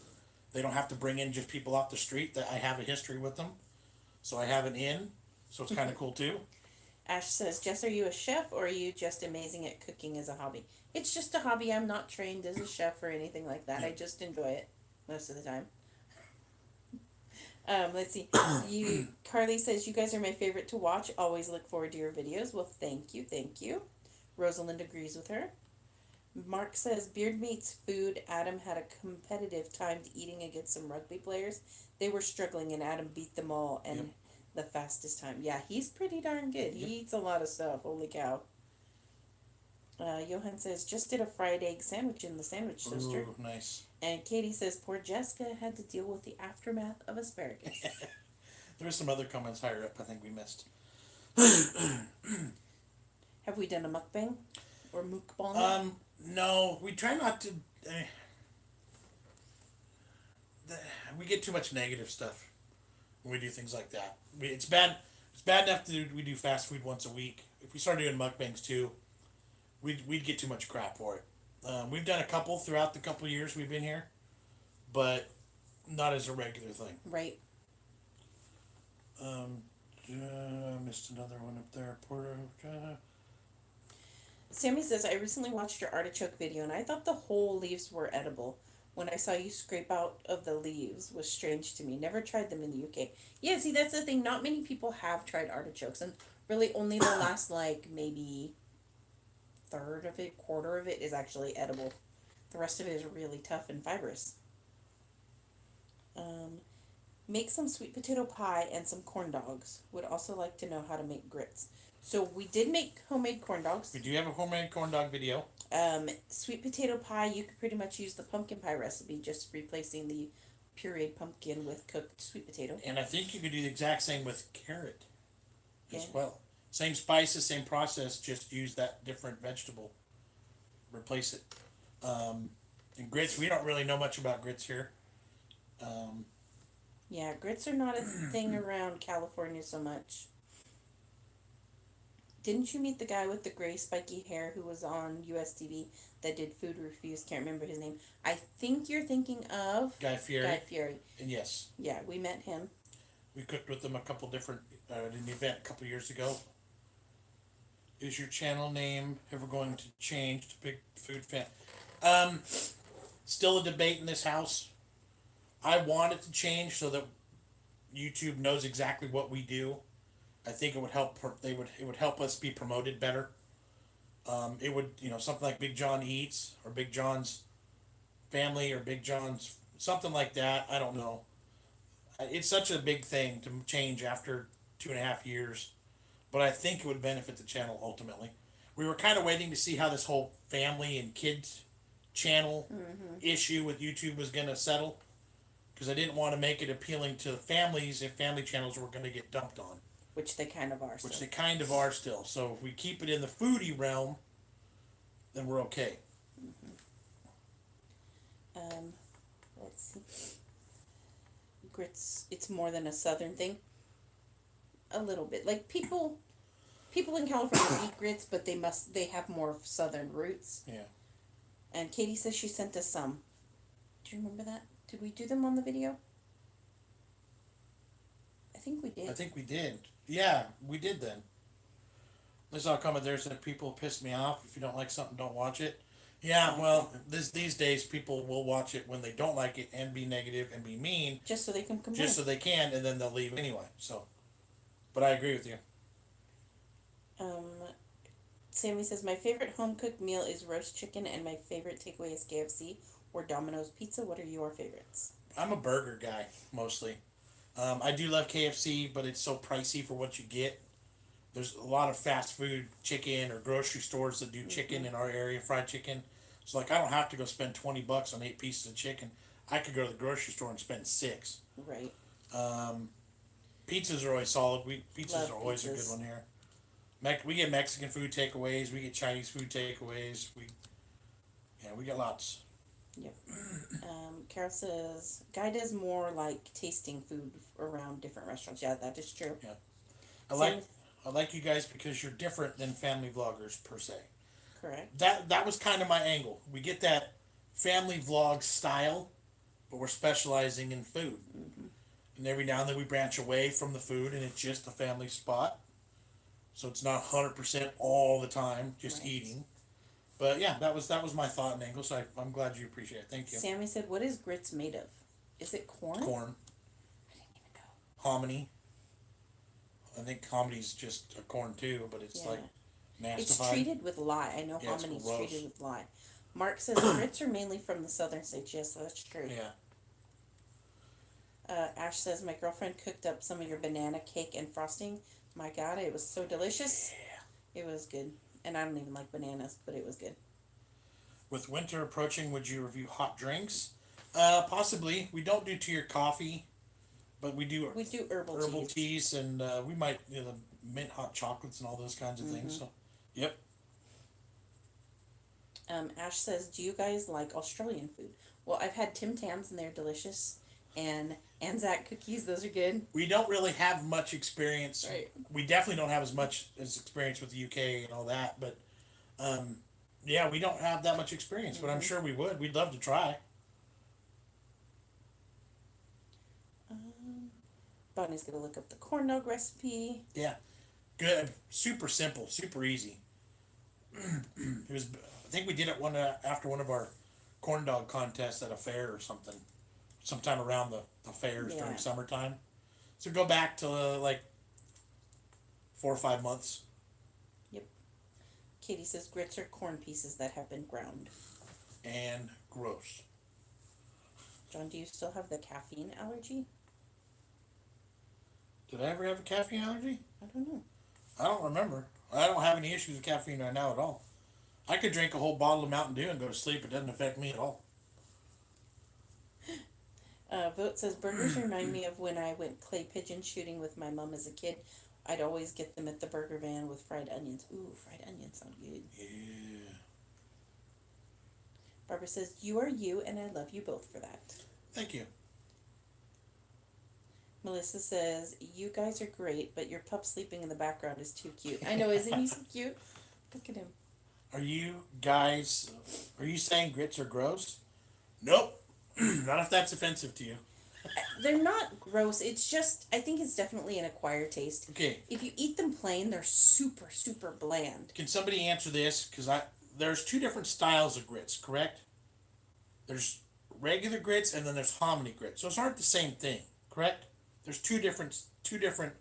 They don't have to bring in just people off the street. That I have a history with them, so I have an in. So it's kind of cool too. Ash says, Jess, are you a chef or are you just amazing at cooking as a hobby? It's just a hobby. I'm not trained as a chef or anything like that. I just enjoy it most of the time. Let's see. Carly says, you guys are my favorite to watch. Always look forward to your videos. Well, thank you, thank you. Rosalind agrees with her. Mark says, Beard Meats Food. Adam had a competitive time eating against some rugby players. They were struggling and Adam beat them all and the fastest time. Yeah, he's pretty darn good. He eats a lot of stuff. Holy cow. Johan says, just did a fried egg sandwich in the sandwich toaster. Ooh, nice. And Katie says, poor Jessica had to deal with the aftermath of asparagus. There were some other comments higher up I think we missed. Have we done a mukbang? Or mukbang? No, we try not to. We get too much negative stuff when we do things like that. It's bad. It's bad enough that we do fast food once a week. If we start doing mukbangs too, we'd get too much crap for it. We've done a couple throughout the couple of years we've been here, but not as a regular thing. Right. I missed another one up there. Sammy says, I recently watched your artichoke video and I thought the whole leaves were edible. When I saw you scrape out of the leaves was strange to me. Never tried them in the UK. Yeah, see, that's the thing. Not many people have tried artichokes. And really only the last, maybe third of it, quarter of it is actually edible. The rest of it is really tough and fibrous. Make some sweet potato pie and some corn dogs. Would also like to know how to make grits. So we did make homemade corn dogs. We do have a homemade corn dog video. Sweet potato pie, you could pretty much use the pumpkin pie recipe, just replacing the pureed pumpkin with cooked sweet potato. And I think you could do the exact same with carrot as well. Same spices, same process, just use that different vegetable. Replace it. And grits, we don't really know much about grits here. Yeah, grits are not a thing around California so much. Didn't you meet the guy with the gray spiky hair who was on US TV that did food reviews? Can't remember his name. I think you're thinking of Guy Fieri. Guy Fieri. And yes. Yeah, we met him. We cooked with them a couple different, at an event a couple years ago. Is your channel name ever going to change to Big Food Fan? Still a debate in this house. I want it to change so that YouTube knows exactly what we do. I think it would help. It would help us be promoted better. It would, something like Big John Eats or Big John's Family or Big John's, something like that. I don't know. It's such a big thing to change after 2.5 years, but I think it would benefit the channel ultimately. We were kind of waiting to see how this whole family and kids channel issue with YouTube was going to settle because I didn't want to make it appealing to families if family channels were going to get dumped on, Which they kind of are. which So. they kind of are still. So if we keep it in the foodie realm, then we're okay. Let's see. Grits. It's more than a southern thing. A little bit, like people in California eat grits, but they have more southern roots. Yeah. And Katie says she sent us some. Do you remember that? Did we do them on the video? I think we did. I think we did. Yeah, we did then. I saw a comment there said people pissed me off. If you don't like something, don't watch it. Yeah, well, these days people will watch it when they don't like it and be negative and be mean. Just so they can complain. Just so they can, and then they'll leave anyway. So, but I agree with you. Sammy says, my favorite home cooked meal is roast chicken, and my favorite takeaway is KFC or Domino's Pizza. What are your favorites? I'm a burger guy mostly. I do love KFC, but it's so pricey for what you get. There's a lot of fast food chicken or grocery stores that do chicken in our area, fried chicken. So like I don't have to go spend $20 on 8 pieces of chicken. I could go to the grocery store and spend 6. Right. Pizzas are always solid. Pizzas Love are always pizzas. a good one here. We get Mexican food takeaways. We get Chinese food takeaways. We get lots. Yep. Carol says, Guy does more like tasting food around different restaurants. Yeah, that is true. Yeah. I like you guys because you're different than family vloggers per se. Correct. That was kind of my angle. We get that family vlog style, but we're specializing in food. Mm-hmm. And every now and then we branch away from the food, and it's just a family spot. So it's not 100% all the time just Right. eating. But yeah, that was my thought and angle. So I'm glad you appreciate it. Thank you. Sammy said, what is grits made of? Is it corn? Corn, I didn't even know. hominy. I think hominy's just a corn too, but it's like It's mastified. treated with lye. I know Yeah, it's homony's gross. treated with lye. Mark says grits are mainly from the southern states. Yes, that's true. Yeah. Ash says, my girlfriend cooked up some of your banana cake and frosting. My God, it was so delicious. Yeah. It was good. And I don't even like bananas, but it was good. With winter approaching, would you review hot drinks? Possibly. We don't do tea or coffee, but we do herbal teas, and we might the mint hot chocolates and all those kinds of things. So, yep. Ash says, do you guys like Australian food? Well, I've had Tim Tams and they're delicious. And Anzac cookies, those are good. We don't really have much experience. Right. We definitely don't have as much as experience with the UK and all that, but yeah, we don't have that much experience, but I'm sure we would. We'd love to try. Bonnie's going to look up the corn dog recipe. Yeah. Good. Super simple, super easy. It was. I think we did it after one of our corn dog contests at a fair or something, sometime around the fairs during summertime. So go back to like 4 or 5 months. Yep. Katie says grits are corn pieces that have been ground. And gross. John, do you still have the caffeine allergy? Did I ever have a caffeine allergy? I don't know. I don't remember. I don't have any issues with caffeine right now at all. I could drink a whole bottle of Mountain Dew and go to sleep. It doesn't affect me at all. Vote says burgers remind me of when I went clay pigeon shooting with my mom as a kid. I'd always get them at the burger van with fried onions. Ooh, fried onions sound good. Yeah. Barbara says, you are you, and I love you both for that. Thank you. Melissa says, you guys are great, but your pup sleeping in the background is too cute. I know, isn't he so cute? Look at him. Are you saying grits are gross? Nope. Not if that's offensive to you. They're not gross. It's just, I think it's definitely an acquired taste. Okay. If you eat them plain, they're super, super bland. Can somebody answer this? Because there's 2 different styles of grits, correct? There's regular grits and then there's hominy grits. Those aren't the same thing, correct? There's two different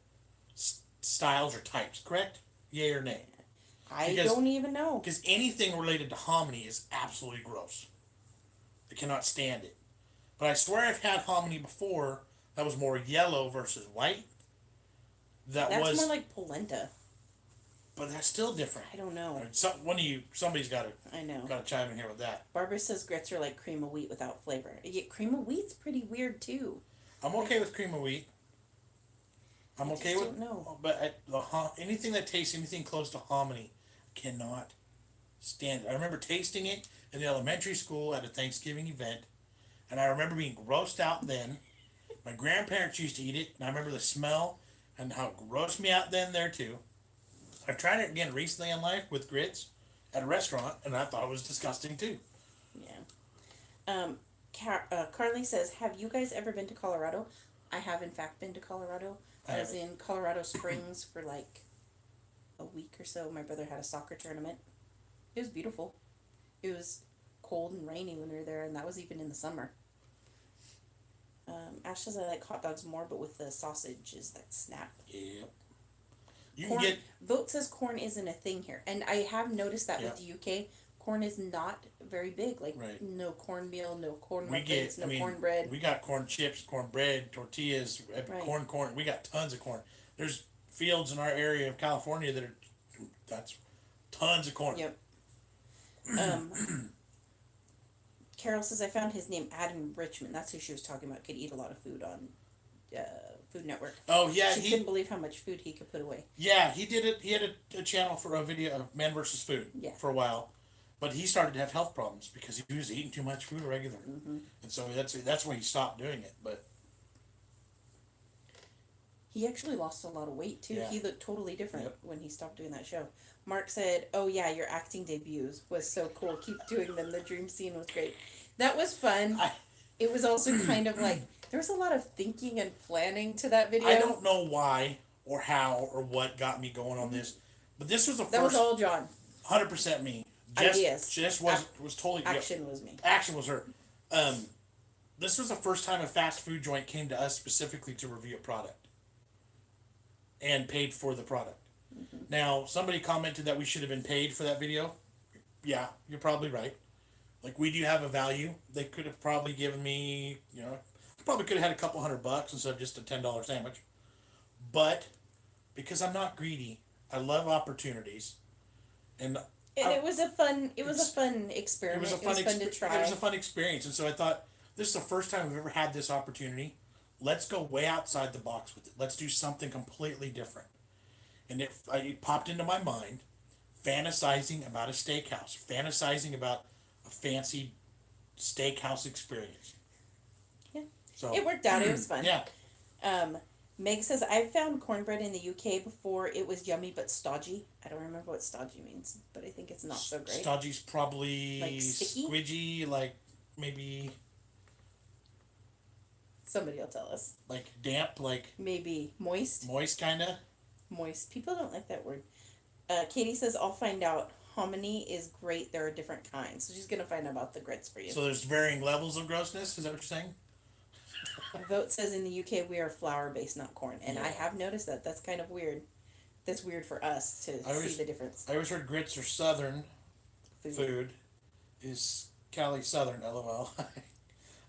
styles or types, correct? Yay or nay? I don't even know. Because anything related to hominy is absolutely gross. I cannot stand it. But I swear I've had hominy before that was more yellow versus white. That's more like polenta. But that's still different. I don't know. Somebody's got to. I know. Got to chime in here with that. Barbara says grits are like cream of wheat without flavor. Yeah, cream of wheat's pretty weird too. I'm okay with cream of wheat. I'm okay with. No. But anything that tastes anything close to hominy, cannot stand it. I remember tasting it in elementary school at a Thanksgiving event, and I remember being grossed out then. My grandparents used to eat it, and I remember the smell and how it grossed me out then there too. I've tried it again recently in life with grits at a restaurant, and I thought it was disgusting too. Yeah. Carly says, have you guys ever been to Colorado? I have in fact been to Colorado. I was in Colorado Springs for like a week or so. My brother had a soccer tournament. It was beautiful. It was cold and rainy when we were there, and that was even in the summer. Ash says I like hot dogs more, but with the sausages that snap. Yep. Vote says corn isn't a thing here, and I have noticed that with the UK, corn is not very big. Like no cornmeal, no corn muffins, no cornbread. We got corn chips, cornbread, tortillas, corn. We got tons of corn. There's fields in our area of California that's tons of corn. Yep. Carol says I found his name Adam Richmond. That's who she was talking about. Could eat a lot of food on Food Network. Oh yeah, she couldn't believe how much food he could put away. Yeah, he did it. He had a channel for a video of Man versus Food for a while, but he started to have health problems because he was eating too much food regularly, and so that's when he stopped doing it. But he actually lost a lot of weight too. Yeah. He looked totally different when he stopped doing that show. Mark said, "Oh yeah, your acting debuts was so cool. Keep doing them. The dream scene was great. That was fun. It was also kind of like there was a lot of thinking and planning to that video. I don't know why or how or what got me going on this, but this was the first. That was all Jon. 100% me. Ideas. Jess was totally action was me. Action was her. This was the first time a fast food joint came to us specifically to review a product and paid for the product. Now, somebody commented that we should have been paid for that video. Yeah, you're probably right. Like, we do have a value. They could have probably given me, I probably could have had a couple $100 instead of just a $10 sandwich. But, because I'm not greedy, I love opportunities. And it was a fun experiment. It was fun to try. It was a fun experience. And so I thought, this is the first time we've ever had this opportunity. Let's go way outside the box with it. Let's do something completely different. And it popped into my mind, fantasizing about a steakhouse, fantasizing about a fancy steakhouse experience. Yeah. So it worked out. It was fun. Yeah. Meg says, I've found cornbread in the UK before. It was yummy but stodgy. I don't remember what stodgy means, but I think it's not so great. Stodgy's probably like sticky? Squidgy, like maybe... Somebody will tell us. Like damp, like... Maybe moist? Moist, kind of. Moist. People don't like that word. Katie says, I'll find out. Hominy is great. There are different kinds. So she's going to find out about the grits for you. So there's varying levels of grossness? Is that what you're saying? Vote says in the UK we are flour-based, not corn. And I have noticed that. That's kind of weird. That's weird for us to see the difference. I always heard grits are southern food. Is Cali southern, LOL.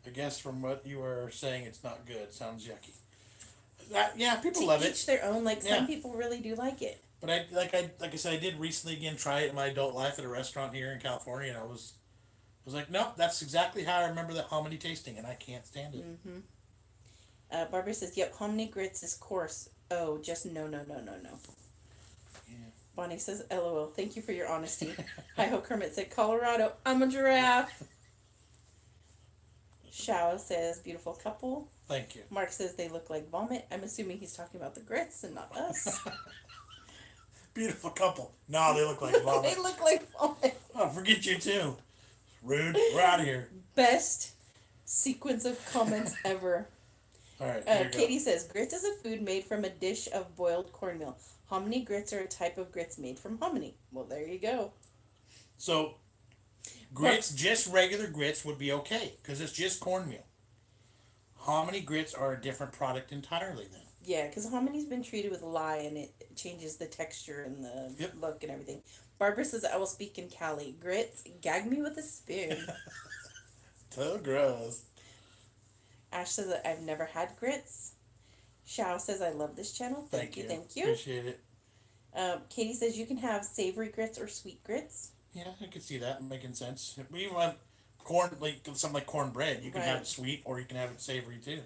I guess from what you were saying, it's not good. Sounds yucky. People love it. Each their own. Like some people really do like it. But I said, I did recently again try it in my adult life at a restaurant here in California, and I was like, nope, that's exactly how I remember the hominy tasting, and I can't stand it. Barbara says, yep, hominy grits is coarse. Oh, just no. Yeah. Bonnie says, LOL. Thank you for your honesty. Hi-ho Kermit said, Colorado. I'm a giraffe. Shao says, beautiful couple. Thank you. Mark says they look like vomit. I'm assuming he's talking about the grits and not us. Beautiful couple. No, they look like vomit. They look like vomit. Oh, forget you too. Rude. We're out of here. Best sequence of comments ever. All right. Katie says, grits is a food made from a dish of boiled cornmeal. Hominy grits are a type of grits made from hominy. Well, there you go. So, grits, just regular grits would be okay, because it's just cornmeal. Hominy grits are a different product entirely then. Yeah, because homony's been treated with lye and it changes the texture and the Yep. look and everything. Barbara says, I will speak in Cali. Grits, gag me with a spoon. So gross. Ash says that I've never had grits. Shao says, I love this channel. Thank you, thank you. Appreciate it. Katie says, you can have savory grits or sweet grits. Yeah, I could see that making sense. We even have corn, like something like cornbread. You can have Right. it sweet or you can have it savory too.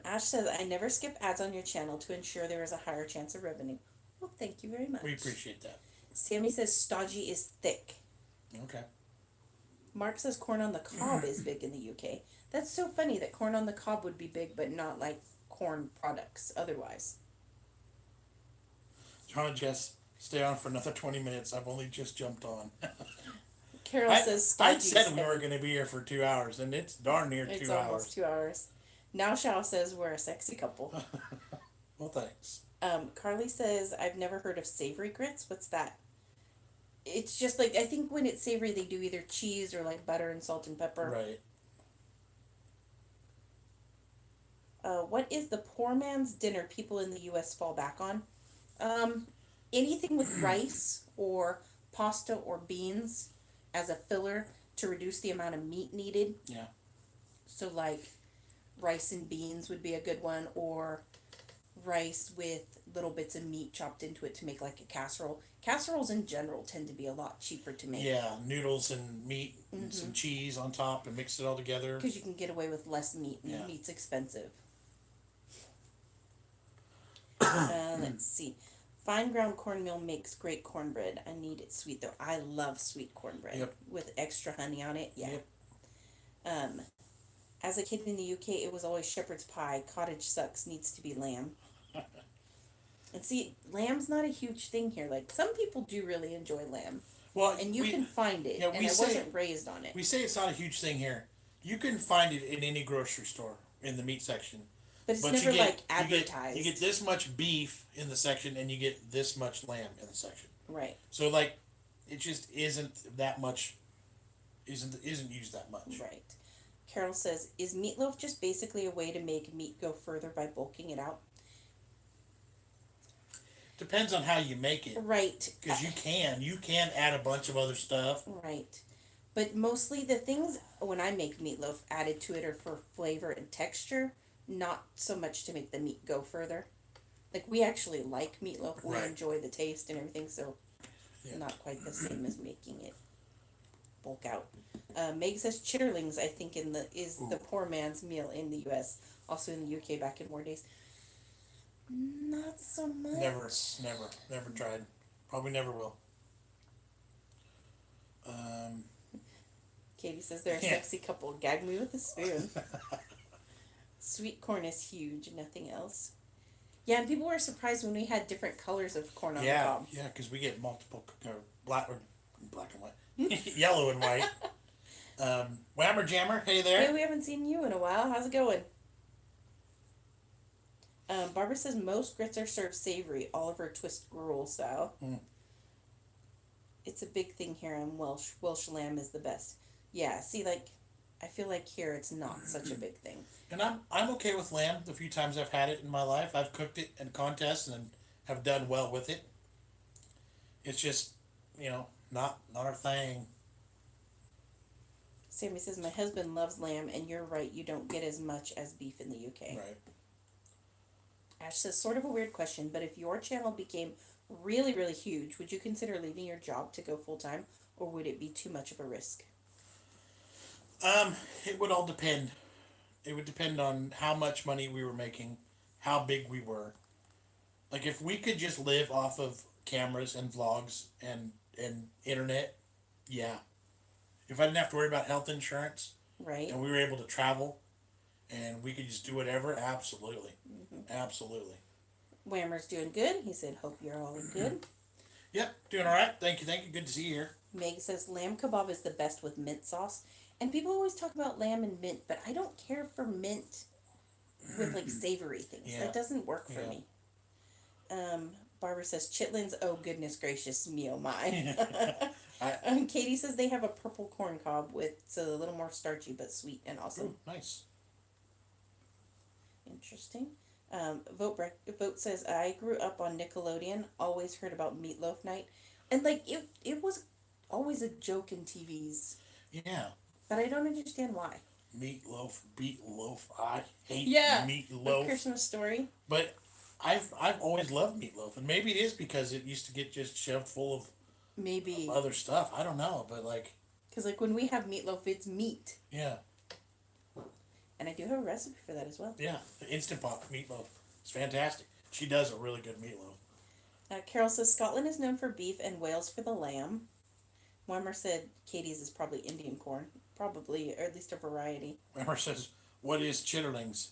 Ash says, I never skip ads on your channel to ensure there is a higher chance of revenue. Well, thank you very much. We appreciate that. Sammy says, stodgy is thick. Okay. Mark says, corn on the cob is big in the UK. That's so funny that corn on the cob would be big, but not like corn products otherwise. Jon Jess, stay on for another 20 minutes. I've only just jumped on. Carol says, stodgy I said is we were heavy. going to be here for 2 hours, and it's darn near It's 2 almost hours. 2 hours. Now Shao says, we're a sexy couple. Well, thanks. Carly says, I've never heard of savory grits. What's that? It's just like, I think when it's savory, they do either cheese or like butter and salt and pepper. Right. What is the poor man's dinner people in the U.S. fall back on? Anything with rice or pasta or beans as a filler to reduce the amount of meat needed. Yeah. So like rice and beans would be a good one, or rice with little bits of meat chopped into it to make like a casserole. Casseroles in general tend to be a lot cheaper to make. Yeah, noodles and meat and some cheese on top and mix it all together. Because you can get away with less meat, and meat's expensive. Let's see. Fine ground cornmeal makes great cornbread. I need it sweet though. I love sweet cornbread. Yep. With extra honey on it. Yeah. Yep. As a kid in the UK, it was always shepherd's pie. Cottage sucks. Needs to be lamb. And see, lamb's not a huge thing here. Like, some people do really enjoy lamb. Well, And you can find it. yeah, and we I say- wasn't raised on it. We say it's not a huge thing here. You can find it in any grocery store in the meat section. But it's But never, you get, like, advertised. You get this much beef in the section and you get this much lamb in the section. Right. So, like, it just isn't that much, isn't used that much. Right. Carol says, is meatloaf just basically a way to make meat go further by bulking it out? Depends on how you make it. Right. Because you can add a bunch of other stuff. Right. But mostly the things when I make meatloaf added to it are for flavor and texture, not so much to make the meat go further. Like, we actually like meatloaf. We Right. enjoy the taste and everything, so Yeah. not quite the same as making it bulk out. Meg says chitterlings, I think, is the poor man's meal in the U.S. Also in the U.K. back in war days. Not so much. Never tried. Probably never will. Katie says they're a Yeah. sexy couple. Gag me with a spoon. Sweet corn is huge. Nothing else. Yeah, and people were surprised when we had different colors of corn on the cob. Yeah, because we get multiple black and white, yellow and white. Whammer Jammer, hey there. Hey, we haven't seen you in a while. How's it going? Barbara says most grits are served savory, Oliver Twist gruel style. It's a big thing here in Welsh. Welsh lamb is the best. Yeah, see, like, I feel like here it's not such a big thing. And I'm okay with lamb. The few times I've had it in my life, I've cooked it in contests and have done well with it. It's just, not our thing. Sammy says, my husband loves lamb, and you're right, you don't get as much as beef in the UK. Right. Ash says, sort of a weird question, but if your channel became really, really huge, would you consider leaving your job to go full-time, or would it be too much of a risk? It would all depend. It would depend on how much money we were making, how big we were. Like, if we could just live off of cameras and vlogs and internet, yeah. If I didn't have to worry about health insurance, Right? and we were able to travel, and we could just do whatever, absolutely. Absolutely. Whammer's doing good. He said, hope you're all good. Yep, doing all right. Thank you. Good to see you here. Meg says, lamb kebab is the best with mint sauce. And people always talk about lamb and mint, but I don't care for mint with, like, savory things. Yeah. That doesn't work for me. Barbara says, chitlins, oh goodness gracious me, oh my. Katie says they have a purple corn cob it's a little more starchy but sweet and awesome. Nice. Interesting. Vote says, I grew up on Nickelodeon, always heard about Meatloaf Night. And, like, it was always a joke in TVs. Yeah. But I don't understand why. Meatloaf, beatloaf. I hate Yeah. meatloaf. A Christmas Story. But I've always loved meatloaf, and maybe it is because it used to get just shoved full of Maybe. other stuff. I don't know, but like. Because, like, when we have meatloaf, it's meat. Yeah. And I do have a recipe for that as well. Yeah, the Instant Pot meatloaf. It's fantastic. She does a really good meatloaf. Carol says Scotland is known for beef and Wales for the lamb. Weimer said Katie's is probably Indian corn. Probably, or at least a variety. Weimer says, what is chitterlings?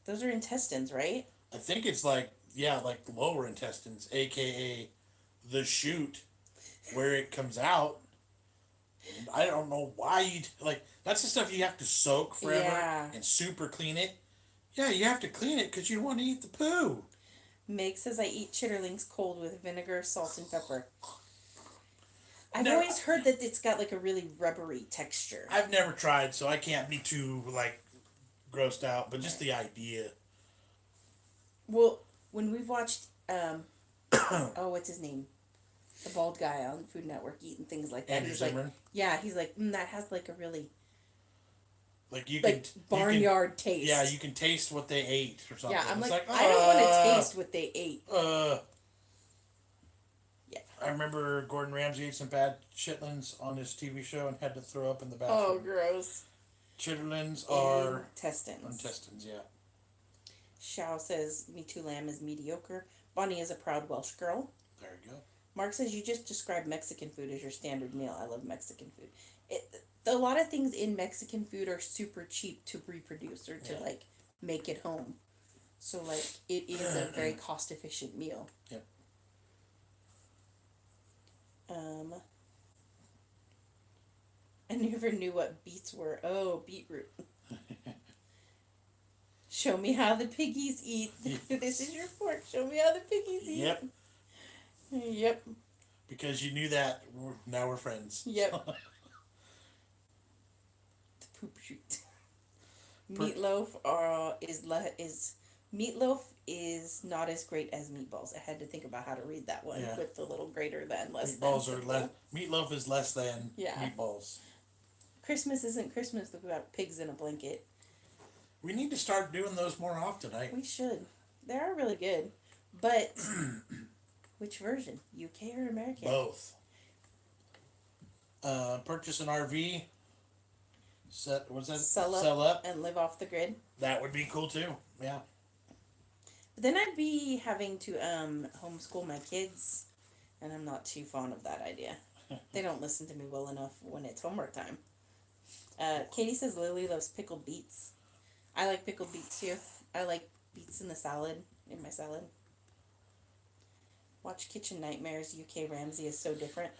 Those are intestines, right? I think it's like the lower intestines, aka the chute where it comes out. And I don't know why you'd like that's the stuff you have to soak forever and super clean it. Yeah, you have to clean it because you don't want to eat the poo. Meg says I eat chitterlings cold with vinegar, salt, and pepper. I've always heard that it's got like a really rubbery texture. I've never tried, so I can't be too like grossed out, but just the idea. Well, when we've watched what's his name? The bald guy on Food Network eating things like that. Andrew Zimmern. He's like, that has like a really barnyard taste. Yeah, you can taste what they ate or something. Yeah, I'm like I don't want to taste what they ate. Yeah. I remember Gordon Ramsay ate some bad chitlins on his TV show and had to throw up in the bathroom. Oh, gross. Chitterlings are intestines. Intestines, yeah. Shao says, Me Too Lamb is mediocre. Bonnie is a proud Welsh girl. There you go. Mark says, you just described Mexican food as your standard meal. I love Mexican food. A lot of things in Mexican food are super cheap to reproduce or to, like, make at home. So, like, it is a very cost-efficient meal. Yep. I never knew what beets were. Oh, beetroot. Show me how the piggies eat. This is your fork. Show me how the piggies eat. Yep. Yep. Because you knew that. Now we're friends. Yep. The poop shoot. Meatloaf is not as great as meatballs. I had to think about how to read that one with the little greater than, less meatballs than. Are less. Meatloaf is less than meatballs. Christmas isn't Christmas without pigs in a blanket. We need to start doing those more often. We should. They are really good. But which version? UK or American? Both. Purchase an RV. Sell up and live off the grid. That would be cool too. Yeah. But then I'd be having to homeschool my kids, and I'm not too fond of that idea. They don't listen to me well enough when it's homework time. Katie says Lily loves pickled beets. I like pickled beets too. I like beets in my salad. Watch Kitchen Nightmares. UK Ramsay is so different.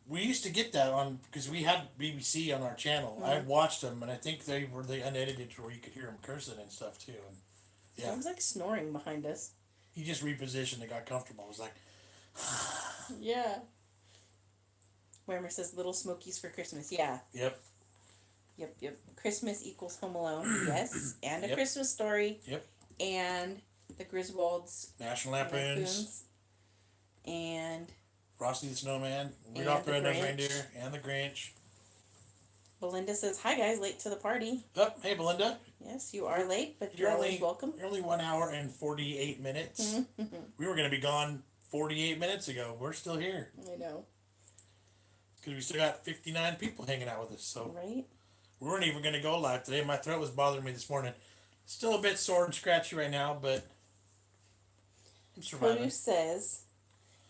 We used to get that on because we had BBC on our channel. I watched them, and I think they unedited to where you could hear him cursing and stuff too. And sounds like snoring behind us. He just repositioned and got comfortable. It was like, yeah. Weimer says Little Smokies for Christmas. Yeah. Yep. Christmas equals Home Alone. Yes. And A Christmas Story. Yep. And the Griswolds. National Lampoons. And Frosty the Snowman. Rudolph the Red-Nosed Reindeer. And the Grinch. Belinda says, hi guys, late to the party. Oh, hey Belinda. Yes, you are late, but you're always welcome. You're only 1 hour and 48 minutes. We were going to be gone 48 minutes ago. We're still here. I know. Because we still got 59 people hanging out with us. So right. We weren't even going to go live today. My throat was bothering me this morning. Still a bit sore and scratchy right now, but I'm surviving. Produce says,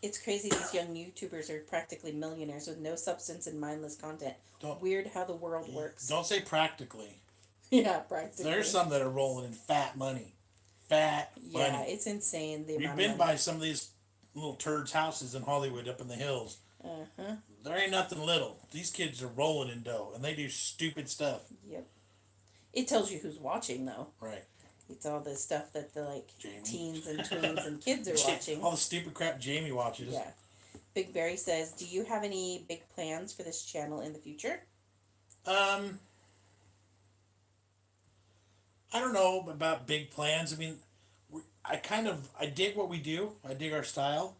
it's crazy these young YouTubers are practically millionaires with no substance and mindless content. Weird how the world works. Don't say practically. Yeah, practically. There's some that are rolling in fat money. Money. Yeah, it's insane. We've been by some of these little turds' houses in Hollywood up in the hills. Uh-huh. There ain't nothing little. These kids are rolling in dough, and they do stupid stuff. Yep. It tells you who's watching, though. Right. It's all the stuff that the Jamie. Teens and tweens and kids are watching. All the stupid crap Jamie watches. Yeah. Big Barry says, do you have any big plans for this channel in the future? I don't know about big plans. I mean, I dig what we do. I dig our style.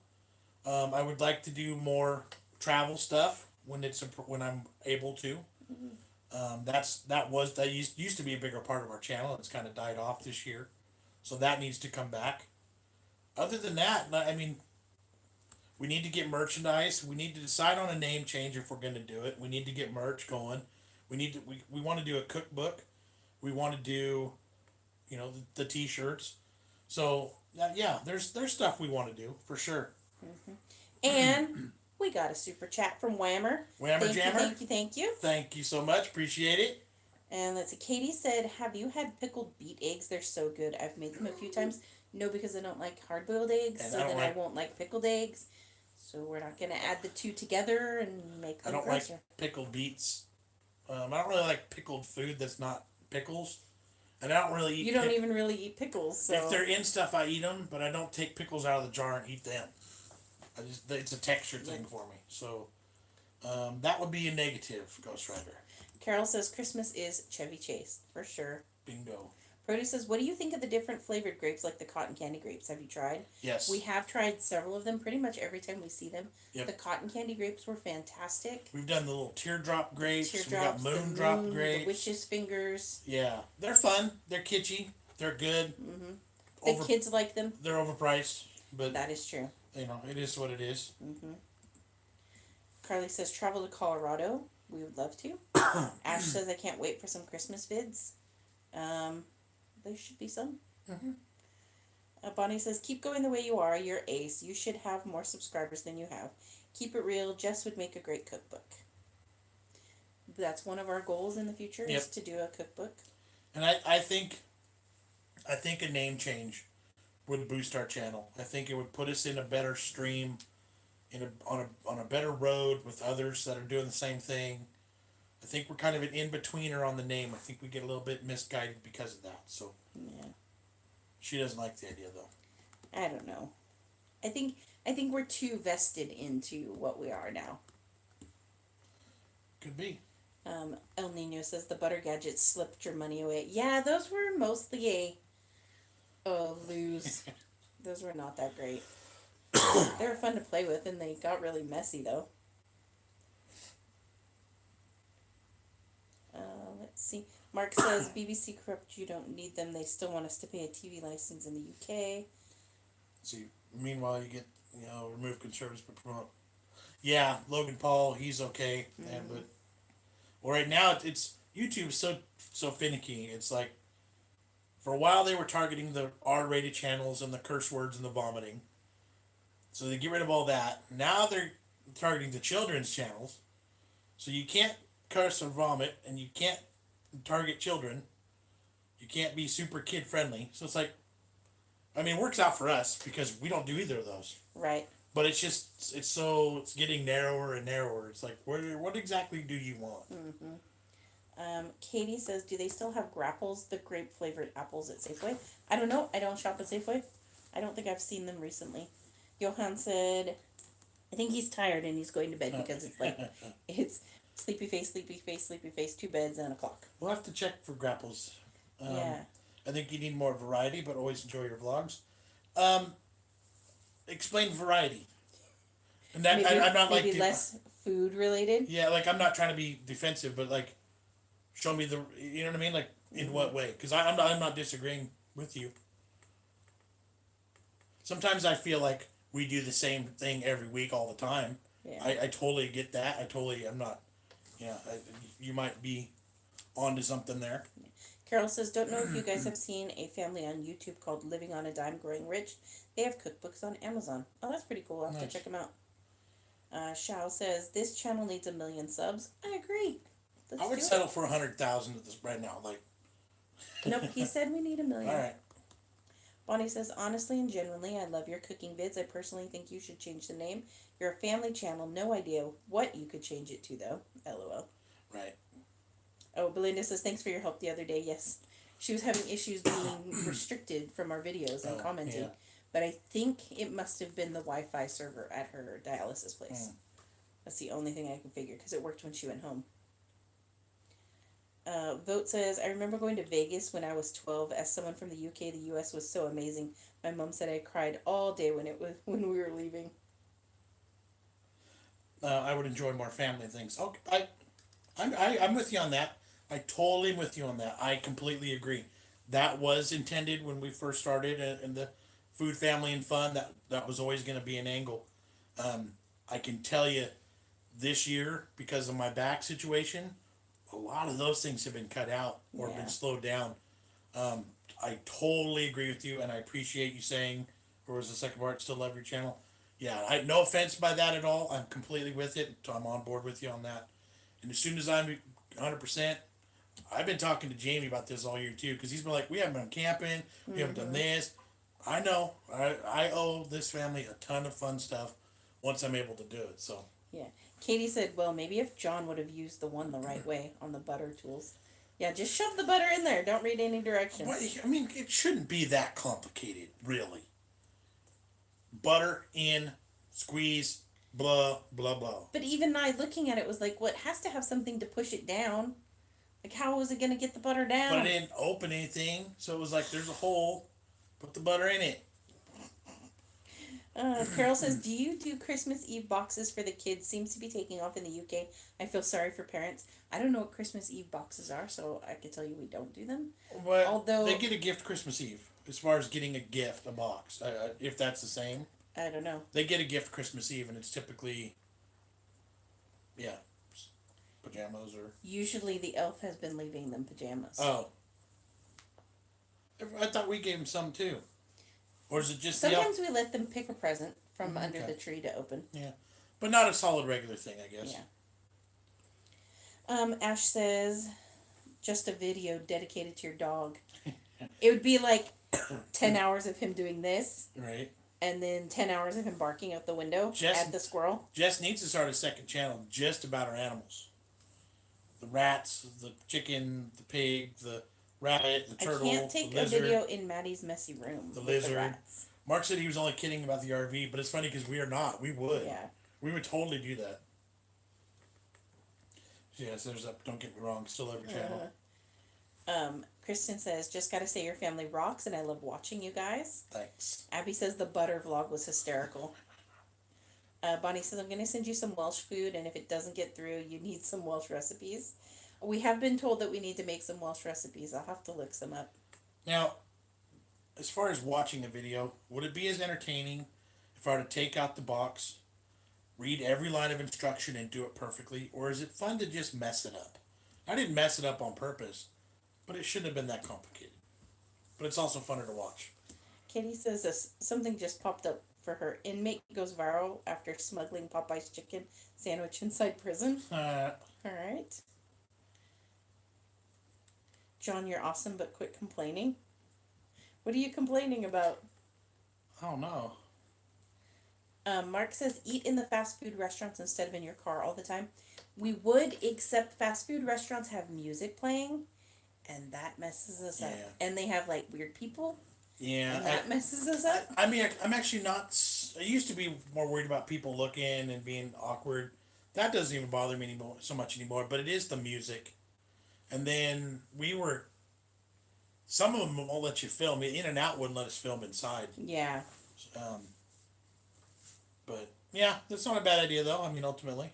I would like to do more travel stuff when I'm able to. That used to be a bigger part of our channel. It's kind of died off this year, so that needs to come back. Other than that, I mean, we need to get merchandise. We need to decide on a name change if we're going to do it. We need to get merch going. We want to do a cookbook. We want to do, the t-shirts. So yeah, there's stuff we want to do for sure. And we got a super chat from Whammer. Whammer Jammer. Thank you. Thank you so much. Appreciate it. And let's see. Katie said, "Have you had pickled beet eggs? They're so good. I've made them a few times. No, because I don't like hard-boiled eggs, And so then I won't like pickled eggs. So we're not gonna add the two together and make them I don't grosser. like pickled beets. I don't really like pickled food that's not pickles, and I don't really eat. You don't even really eat pickles. So. If they're in stuff, I eat them, but I don't take pickles out of the jar and eat them. It's a texture thing for me. So that would be a negative, Ghost Rider. Carol says Christmas is Chevy Chase for sure. Bingo. Produce says, "What do you think of the different flavored grapes, like the cotton candy grapes? Have you tried?" Yes. We have tried several of them. Pretty much every time we see them. Yep. The cotton candy grapes were fantastic. We've done the little teardrop grapes. Teardrops, we got moondrop the grapes. the witch's fingers. Yeah, they're fun. They're kitschy. They're good. Mm-hmm. The kids like them. They're overpriced, but that is true. It is what it is. Mm-hmm. Carly says, "Travel to Colorado. We would love to." Ash says, "I can't wait for some Christmas vids." There should be some. Mm-hmm. Bonnie says, "Keep going the way you are. You're ace. You should have more subscribers than you have. Keep it real. Jess would make a great cookbook." That's one of our goals in the future is to do a cookbook. And I think a name change would boost our channel. I think it would put us in a better stream, on a better road with others that are doing the same thing. I think we're kind of an in-betweener on the name. I think we get a little bit misguided because of that. So yeah, she doesn't like the idea though. I don't know. I think we're too vested into what we are now. Could be. El Nino says the butter gadgets slipped your money away. Yeah, those were mostly lose. Those were not that great. They were fun to play with, and they got really messy though. Let's see. Mark says BBC corrupt. You don't need them. They still want us to pay a TV license in the UK. See, meanwhile you get remove conservatives but promote. Yeah, Logan Paul, he's okay, but right now it's YouTube's so finicky. It's like for a while they were targeting the R-rated channels and the curse words and the vomiting, so they get rid of all that. Now they're targeting the children's channels, so you can't curse or vomit, and you can't target children. You can't be super kid friendly. So it's like, I mean, it works out for us because we don't do either of those. Right. But it's getting narrower and narrower. It's like, what exactly do you want? Mm-hmm. Katie says, "Do they still have grapples, the grape flavored apples at Safeway?" I don't know. I don't shop at Safeway. I don't think I've seen them recently. Johan said, "I think he's tired and he's going to bed because it's like it's sleepy face, 2 beds and a clock." We'll have to check for grapples. Yeah. I think you need more variety, but always enjoy your vlogs. Explain variety. And that I'm not maybe like less food related. Yeah, like I'm not trying to be defensive, but like, show me you know what I mean? Like in what way? Because I'm not disagreeing with you. Sometimes I feel like we do the same thing every week all the time. Yeah. I totally get that. I'm not. Yeah, you might be onto something there. Carol says, "Don't know if you guys have seen a family on YouTube called Living on a Dime Growing Rich. They have cookbooks on Amazon." Oh, that's pretty cool. I'll have to check them out. Shao says, "This channel needs 1 million subs." I agree. I would settle for 100,000 at this right now. Like. Nope, he said we need 1 million. All right. Bonnie says, "Honestly and genuinely, I love your cooking vids. I personally think you should change the name. You're a family channel. No idea what you could change it to, though. LOL." Right. Oh, Belinda says, "Thanks for your help the other day." Yes. She was having issues being restricted from our videos and commenting. Yeah. But I think it must have been the Wi-Fi server at her dialysis place. That's the only thing I can figure, because it worked when she went home. Vote says, I remember going to Vegas when I was 12. As someone from the UK, the US was so amazing. My mom said I cried all day when we were leaving. I would enjoy more family things. Okay, I'm with you on that. I totally am with you on that. I completely agree. That was intended when we first started, and the food, family, and fun. That was always going to be an angle. I can tell you, this year because of my back situation, a lot of those things have been cut out or Yeah. been slowed down. Um, I totally agree with you, and I appreciate you saying, or was the second part, still love your channel. Yeah, I no offense by that at all. I'm completely with it. I'm on board with you on that. And as soon as I'm 100%, I've been talking to Jamie about this all year too, because he's been like, we haven't been camping, we haven't done this. I know. I owe this family a ton of fun stuff once I'm able to do it. So Yeah. Katie said, well, maybe if John would have used the one the right way on the butter tools. Yeah, just shove the butter in there. Don't read any directions. what, I mean, it shouldn't be that complicated, really. Butter in, squeeze, blah blah blah. But even I looking at it was like, well, it has to have something to push it down. Like, how was it going to get the butter down? But it didn't open anything, so it was like there's a hole. Put the butter in it. Carol says, do you do Christmas Eve boxes for the kids? Seems to be taking off in the UK. I feel sorry for parents. I don't know what Christmas Eve boxes are, so I could tell you we don't do them. Well, Although they get a gift Christmas Eve. As far as getting a gift, a box, if that's the same, I don't know. they get a gift Christmas Eve, and it's typically, yeah, pajamas or. Usually the elf has been leaving them pajamas. Oh. I thought we gave them some too. Or is it just Sometimes the elf? we let them pick a present from under Okay. the tree to open. Yeah, but not a solid regular thing, I guess. Yeah. Ash says, just a video dedicated to your dog. It would be like 10 hours of him doing this, Right. and then 10 hours of him barking out the window Just- at the squirrel. Jess needs to start a second channel just about our animals. The rats, the chicken, the pig, the rabbit, the turtle, I can't take the a lizard. video in Maddie's messy room. The with lizard. rats. Mark said he was only kidding about the RV, but it's funny because we are not. We would. Yeah. We would totally do that. Yes, there's that. Don't get me wrong. Still every channel. Kristen says, just gotta say your family rocks and I love watching you guys. Thanks. Abby says the butter vlog was hysterical. Bonnie says, I'm gonna send you some Welsh food, and if it doesn't get through, you need some Welsh recipes. We have been told that we need to make some Welsh recipes. I'll have to look some up. Now, as far as watching a video, would it be as entertaining if I were to take out the box, read every line of instruction, and do it perfectly? Or is it fun to just mess it up? I didn't mess it up on purpose, but it shouldn't have been that complicated. But it's also funner to watch. Katie says this, something just popped up for her. Inmate goes viral after smuggling Popeye's chicken sandwich inside prison. All right. John, you're awesome, but quit complaining. What are you complaining about? I don't know. Mark says, eat in the fast food restaurants instead of in your car all the time. We would, except fast food restaurants have music playing, and that messes us up. Yeah. And they have, like, weird people, Yeah. and that messes us up. I mean, I'm actually not. I used to be more worried about people looking and being awkward. That doesn't even bother me anymore so much anymore. But it is the music. And then some of them won't let you film. In-N-Out wouldn't let us film inside. Yeah. But yeah, that's not a bad idea though. I mean, ultimately.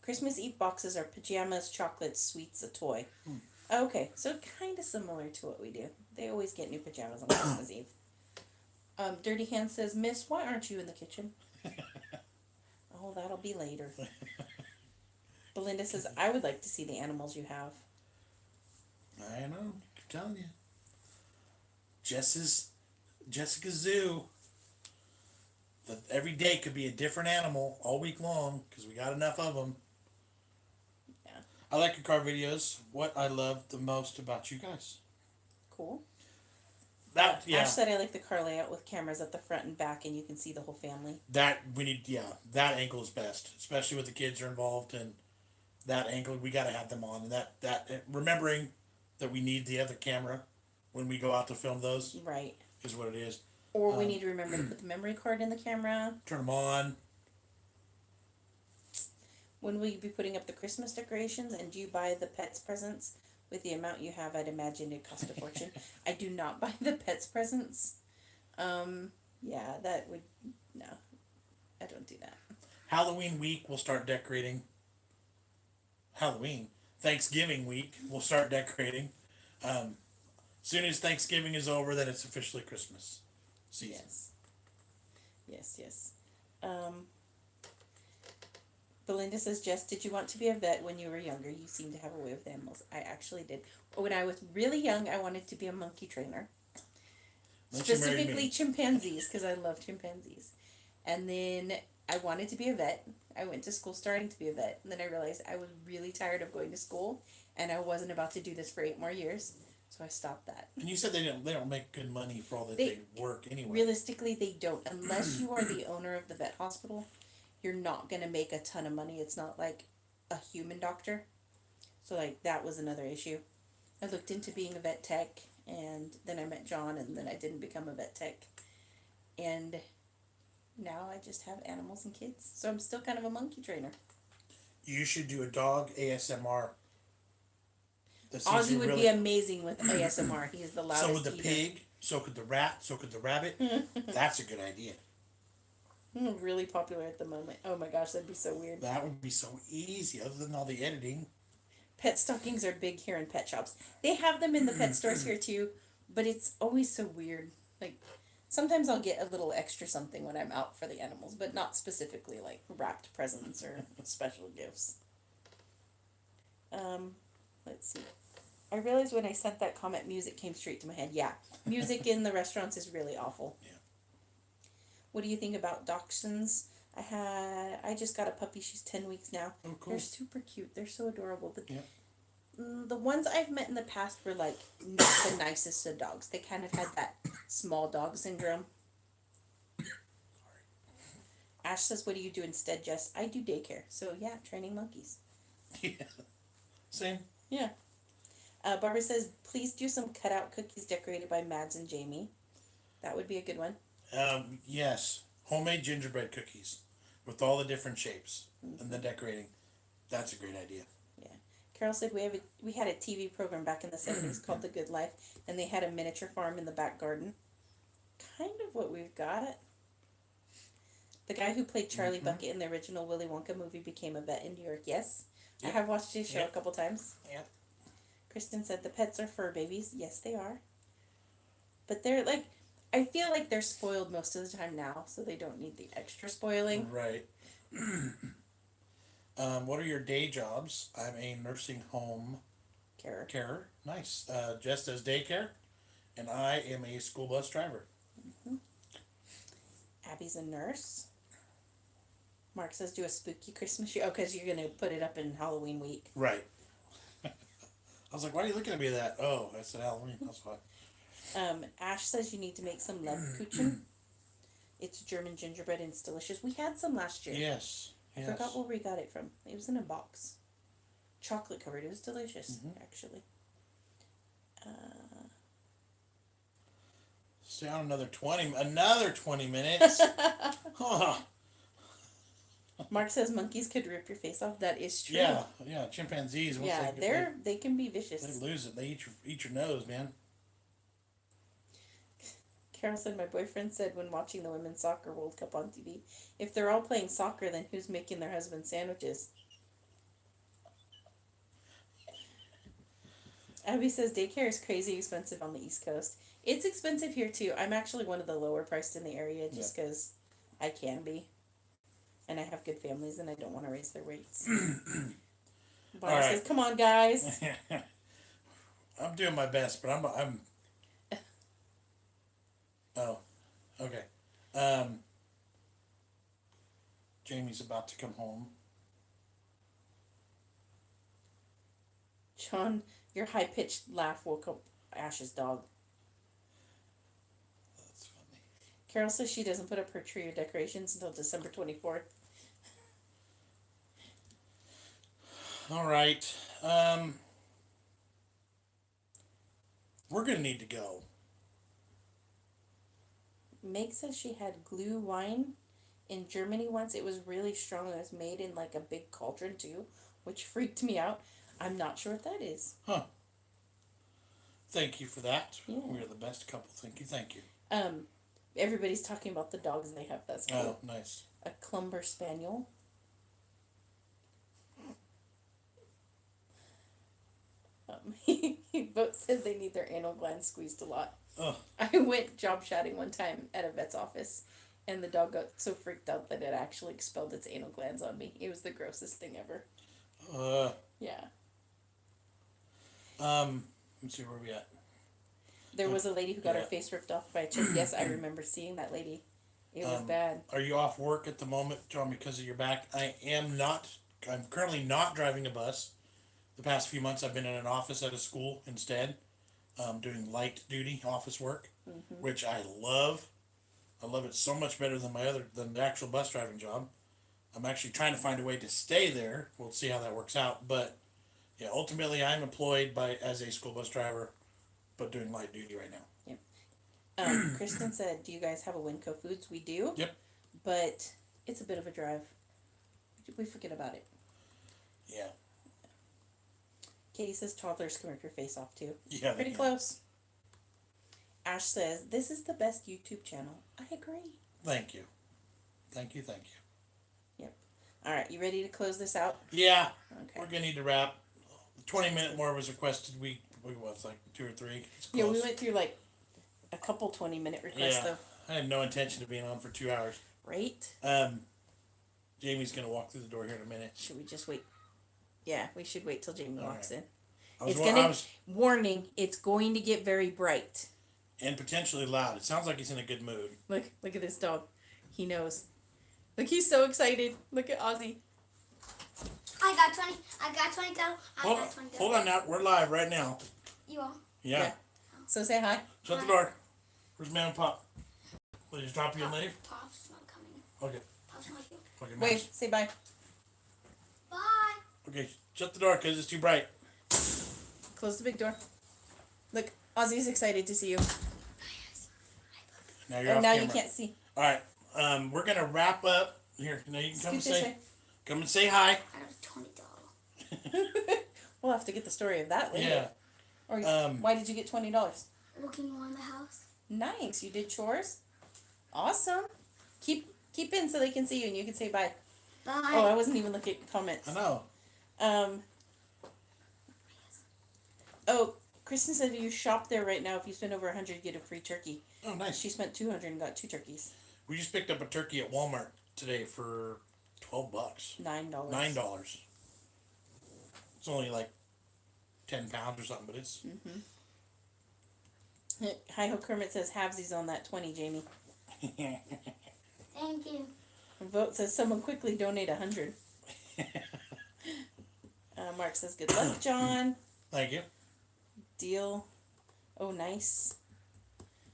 Christmas Eve boxes are pajamas, chocolates, sweets, a toy. Okay, so kind of similar to what we do. They always get new pajamas on Christmas Eve. Dirty Hand says, Miss, why aren't you in the kitchen? Oh, that'll be later. Belinda says, I would like to see the animals you have. I know. I'm telling you. Jessica Zoo. Every day could be a different animal all week long because we got enough of them. Yeah. I like your car videos. What I love the most about you guys. Cool. That Ash said I like the car layout with cameras at the front and back, and you can see the whole family. That angle is best, especially with the kids are involved, and that angle we got to have them on. And that remembering that we need the other camera when we go out to film those, right, is what it is. Or we need to remember to put the memory card in the camera. Turn them on. When will you be putting up the Christmas decorations? And do you buy the pets presents? With the amount you have, I'd imagine it cost a fortune. I do not buy the pets presents. Yeah, that would, no, I don't do that. Halloween week, we'll start decorating. Halloween. Thanksgiving week, we'll start decorating. Soon as Thanksgiving is over, then it's officially Christmas season. Yes. Belinda says, Jess, did you want to be a vet when you were younger? You seem to have a way with animals. I actually did. When I was really young, I wanted to be a monkey trainer. Specifically chimpanzees, because I love chimpanzees. And then I wanted to be a vet. I went to school starting to be a vet. And then I realized I was really tired of going to school. And I wasn't about to do this for 8 more years. So I stopped that. And you said they don't make good money for all that they work anyway. Realistically, they don't. Unless you are the owner of the vet hospital, you're not going to make a ton of money. It's not like a human doctor. So, like, that was another issue. I looked into being a vet tech, and then I met Jon, and then I didn't become a vet tech. And now I just have animals and kids. So I'm still kind of a monkey trainer. You should do a dog ASMR. Ozzy would be amazing with ASMR. He is the loudest. So would the pig, so could the rat, so could the rabbit. That's a good idea. Really popular at the moment. Oh my gosh, that'd be so weird. That would be so easy, other than all the editing. Pet stockings are big here in pet shops. They have them in the pet stores here too, but it's always so weird. Like, sometimes I'll get a little extra something when I'm out for the animals, but not specifically like wrapped presents or special gifts. Let's see. I realized when I sent that comment, music came straight to my head. Yeah, music in the restaurants is really awful. Yeah. What do you think about dachshunds? I just got a puppy. She's 10 weeks now. Oh, cool. They're super cute. They're so adorable. But yeah. The ones I've met in the past were like not the nicest of dogs. They kind of had that small dog syndrome. Ash says, "What do you do instead, Jess?" I do daycare. So yeah, training monkeys. Yeah. Same. Yeah. Barbara says, "Please do some cutout cookies decorated by Mads and Jamie." That would be a good one. Yes. Homemade gingerbread cookies with all the different shapes and the decorating. That's a great idea. Yeah. Carol said we had a TV program back in the 70s called The Good Life, and they had a miniature farm in the back garden. Kind of what we've got. The guy who played Charlie Bucket in the original Willy Wonka movie became a vet in New York. Yes. Yep. I have watched his show a couple times. Yeah. Kristen said the pets are fur babies. Yes, they are. But they're like, I feel like they're spoiled most of the time now, so they don't need the extra spoiling. Right. What are your day jobs? I'm a nursing home carer. Nice. Jess does daycare, and I am a school bus driver. Mm-hmm. Abby's a nurse. Mark says do a spooky Christmas tree. Oh, because you're going to put it up in Halloween week. Right. I was like, why are you looking at me that? Oh, I said Halloween. That's fine. Ash says you need to make some Lebkuchen. It's German gingerbread and it's delicious. We had some last year. Yes. I forgot where we got it from. It was in a box. Chocolate covered. It was delicious, actually. Stay on another 20 minutes. Huh. Mark says monkeys could rip your face off. That is true. Yeah, chimpanzees. Yeah, they can be vicious. They lose it. They eat your nose, man. Carol said, my boyfriend said when watching the Women's Soccer World Cup on TV, if they're all playing soccer, then who's making their husband sandwiches? Abby says, daycare is crazy expensive on the East Coast. It's expensive here, too. I'm actually one of the lower priced in the area just because I can be. And I have good families, and I don't want to raise their rates. Bonnie says, come on, guys. I'm doing my best, but I'm Oh, okay. Jamie's about to come home. John, your high-pitched laugh woke up Ash's dog. That's funny. Carol says she doesn't put up her tree or decorations until December 24th. All right. We're going to need to go. Meg says she had glue wine in Germany once. It was really strong. It was made in like a big cauldron too, which freaked me out. I'm not sure what that is. Huh. Thank you for that. Yeah. We're the best couple. Thank you. Thank you. Everybody's talking about the dogs they have. That's cool. Oh, nice. A Clumber Spaniel. He both said they need their anal glands squeezed a lot. Oh. I went job shadowing one time at a vet's office, and the dog got so freaked out that it actually expelled its anal glands on me. It was the grossest thing ever. Yeah. Let's see where we at. There was a lady who got her face ripped off by a chick. Yes, I remember seeing that lady. It was bad. Are you off work at the moment, John, because of your back? I am not. I'm currently not driving a bus. The past few months I've been in an office at a school instead, doing light duty office work, which I love. I love it so much better than than the actual bus driving job. I'm actually trying to find a way to stay there. We'll see how that works out. But yeah, ultimately I'm employed as a school bus driver, but doing light duty right now. Yep. Kristen said, "Do you guys have a Winco Foods?" We do. Yep. But it's a bit of a drive. We forget about it. Yeah. Katie says toddlers can rip your face off too. Yeah. Pretty close. Ash says, "This is the best YouTube channel." I agree. Thank you. Thank you. Thank you. Yep. All right, you ready to close this out? Yeah. Okay. We're gonna need to wrap. 20-minute more was requested. We was like 2 or 3. Yeah, we went through like a couple 20-minute requests though. I had no intention of being on for 2 hours. Right? Jamie's gonna walk through the door here in a minute. Should we just wait? Yeah, we should wait till Jamie walks in. Warning, it's going to get very bright. And potentially loud. It sounds like he's in a good mood. Look at this dog. He knows. Look, he's so excited. Look at Ozzy. I got 20. I got 20 down. Hold on now. We're live right now. You are? Yeah. So say hi. Shut the door. Where's Mom and Pop? Will you just drop you and leave? Pop's not coming. Okay. Pop's not here. Okay, Wait, nice. say bye. Bye. Okay, shut the door because it's too bright. Close the big door. Look, Ozzy's excited to see you. Now you're And off now camera. you can't see. All right. We're gonna wrap up here. Now you can come Scoot and this way. come and say hi. I got $20. We'll have to get the story of that later. Yeah. Or why did you get $20? Working around the house. Nice. You did chores. Awesome. Keep in so they can see you and you can say bye. Bye. Oh, I wasn't even looking at comments. I know. Oh, Kristen said if you shop there right now, if you spend over $100, you get a free turkey. Oh, nice. She spent $200 and got 2 turkeys. We just picked up a turkey at Walmart today for $12. $9. $9. It's only like 10 pounds or something, but it's. Hi Ho Kermit says halvesies on that 20, Jamie. Thank you. Vote says someone quickly donate 100. Mark says good luck, John. Thank you. Deal. Oh, nice.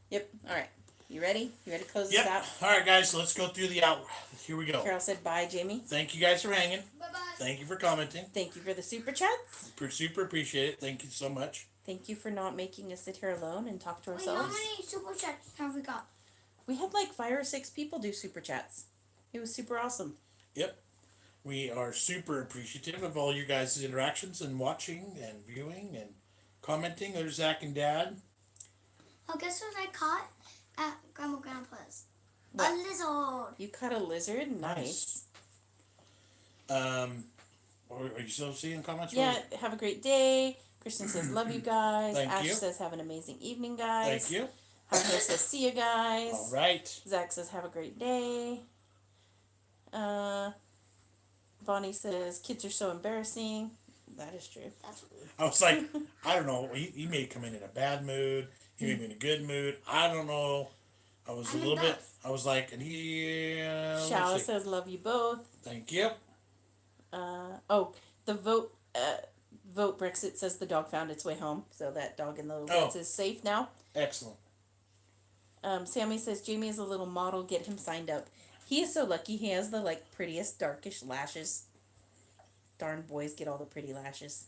Yep. All right. You ready? You ready to close this out? All right, guys. So let's go through the out. Here we go. Carol said bye, Jamie. Thank you guys for hanging. Bye-bye. Thank you for commenting. Thank you for the super chats. Super appreciate it. Thank you so much. Thank you for not making us sit here alone and talk to Wait, how ourselves. many super chats have we got? We had like 5 or 6 people do super chats. It was super awesome. Yep. We are super appreciative of all you guys' interactions and watching and viewing and commenting. There's Zach and Dad. Oh, guess what I caught at Grandpa's? What? A lizard. You caught a lizard? Nice. Are you still seeing comments? Yeah, have a great day. Kristen says, love you guys. Thank Ash you. says, have an amazing evening, guys. Thank you. Jaime says, see you guys. All right. Zach says, have a great day. Bonnie says, kids are so embarrassing. That is true. That's weird. I was like, I don't know. He may come in a bad mood. He may be in a good mood. I don't know. I was a little bit. I was like, and he. Shala says, love you both. Thank you. The vote Brexit says the dog found its way home, so that dog in the little beds is safe now. Excellent. Sammy says Jamie is a little model. Get him signed up. He is so lucky. He has the prettiest darkish lashes. Darn boys get all the pretty lashes.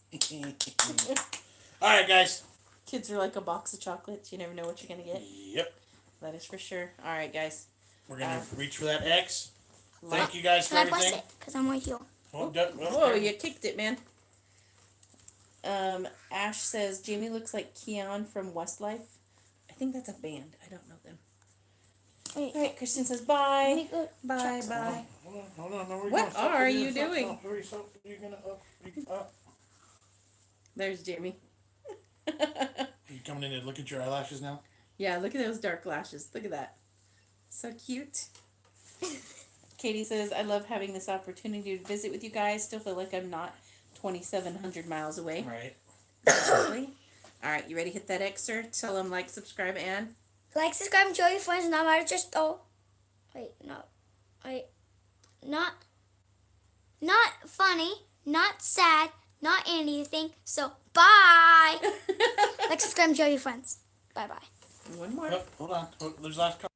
All right, guys. Kids are like a box of chocolates. You never know what you're gonna get. Yep. That is for sure. All right, guys. We're gonna reach for that X. Thank you guys for Can I bless everything. it? Because I'm with you. Oh, Whoa, you kicked it, man. Ash says Jamie looks like Keon from Westlife. I think that's a band. I don't know them. Wait. All right, Kristen says Let bye. me go Bye, check bye. Hold on. No, we're What going are you doing? Oh, hurry, so you're gonna up. There's Jamie. Are you coming in to look at your eyelashes now? Yeah, look at those dark lashes. Look at that. So cute. Katie says, I love having this opportunity to visit with you guys. Still feel like I'm not 2,700 miles away. Right. Exactly. All right, you ready to hit that X, sir? Tell them like, subscribe, and... Like, subscribe, enjoy your friends, not matter just not funny, not sad, not anything. So bye. Like, subscribe, enjoy your friends. Bye bye. One more. Oh, hold on. Oh, there's last call.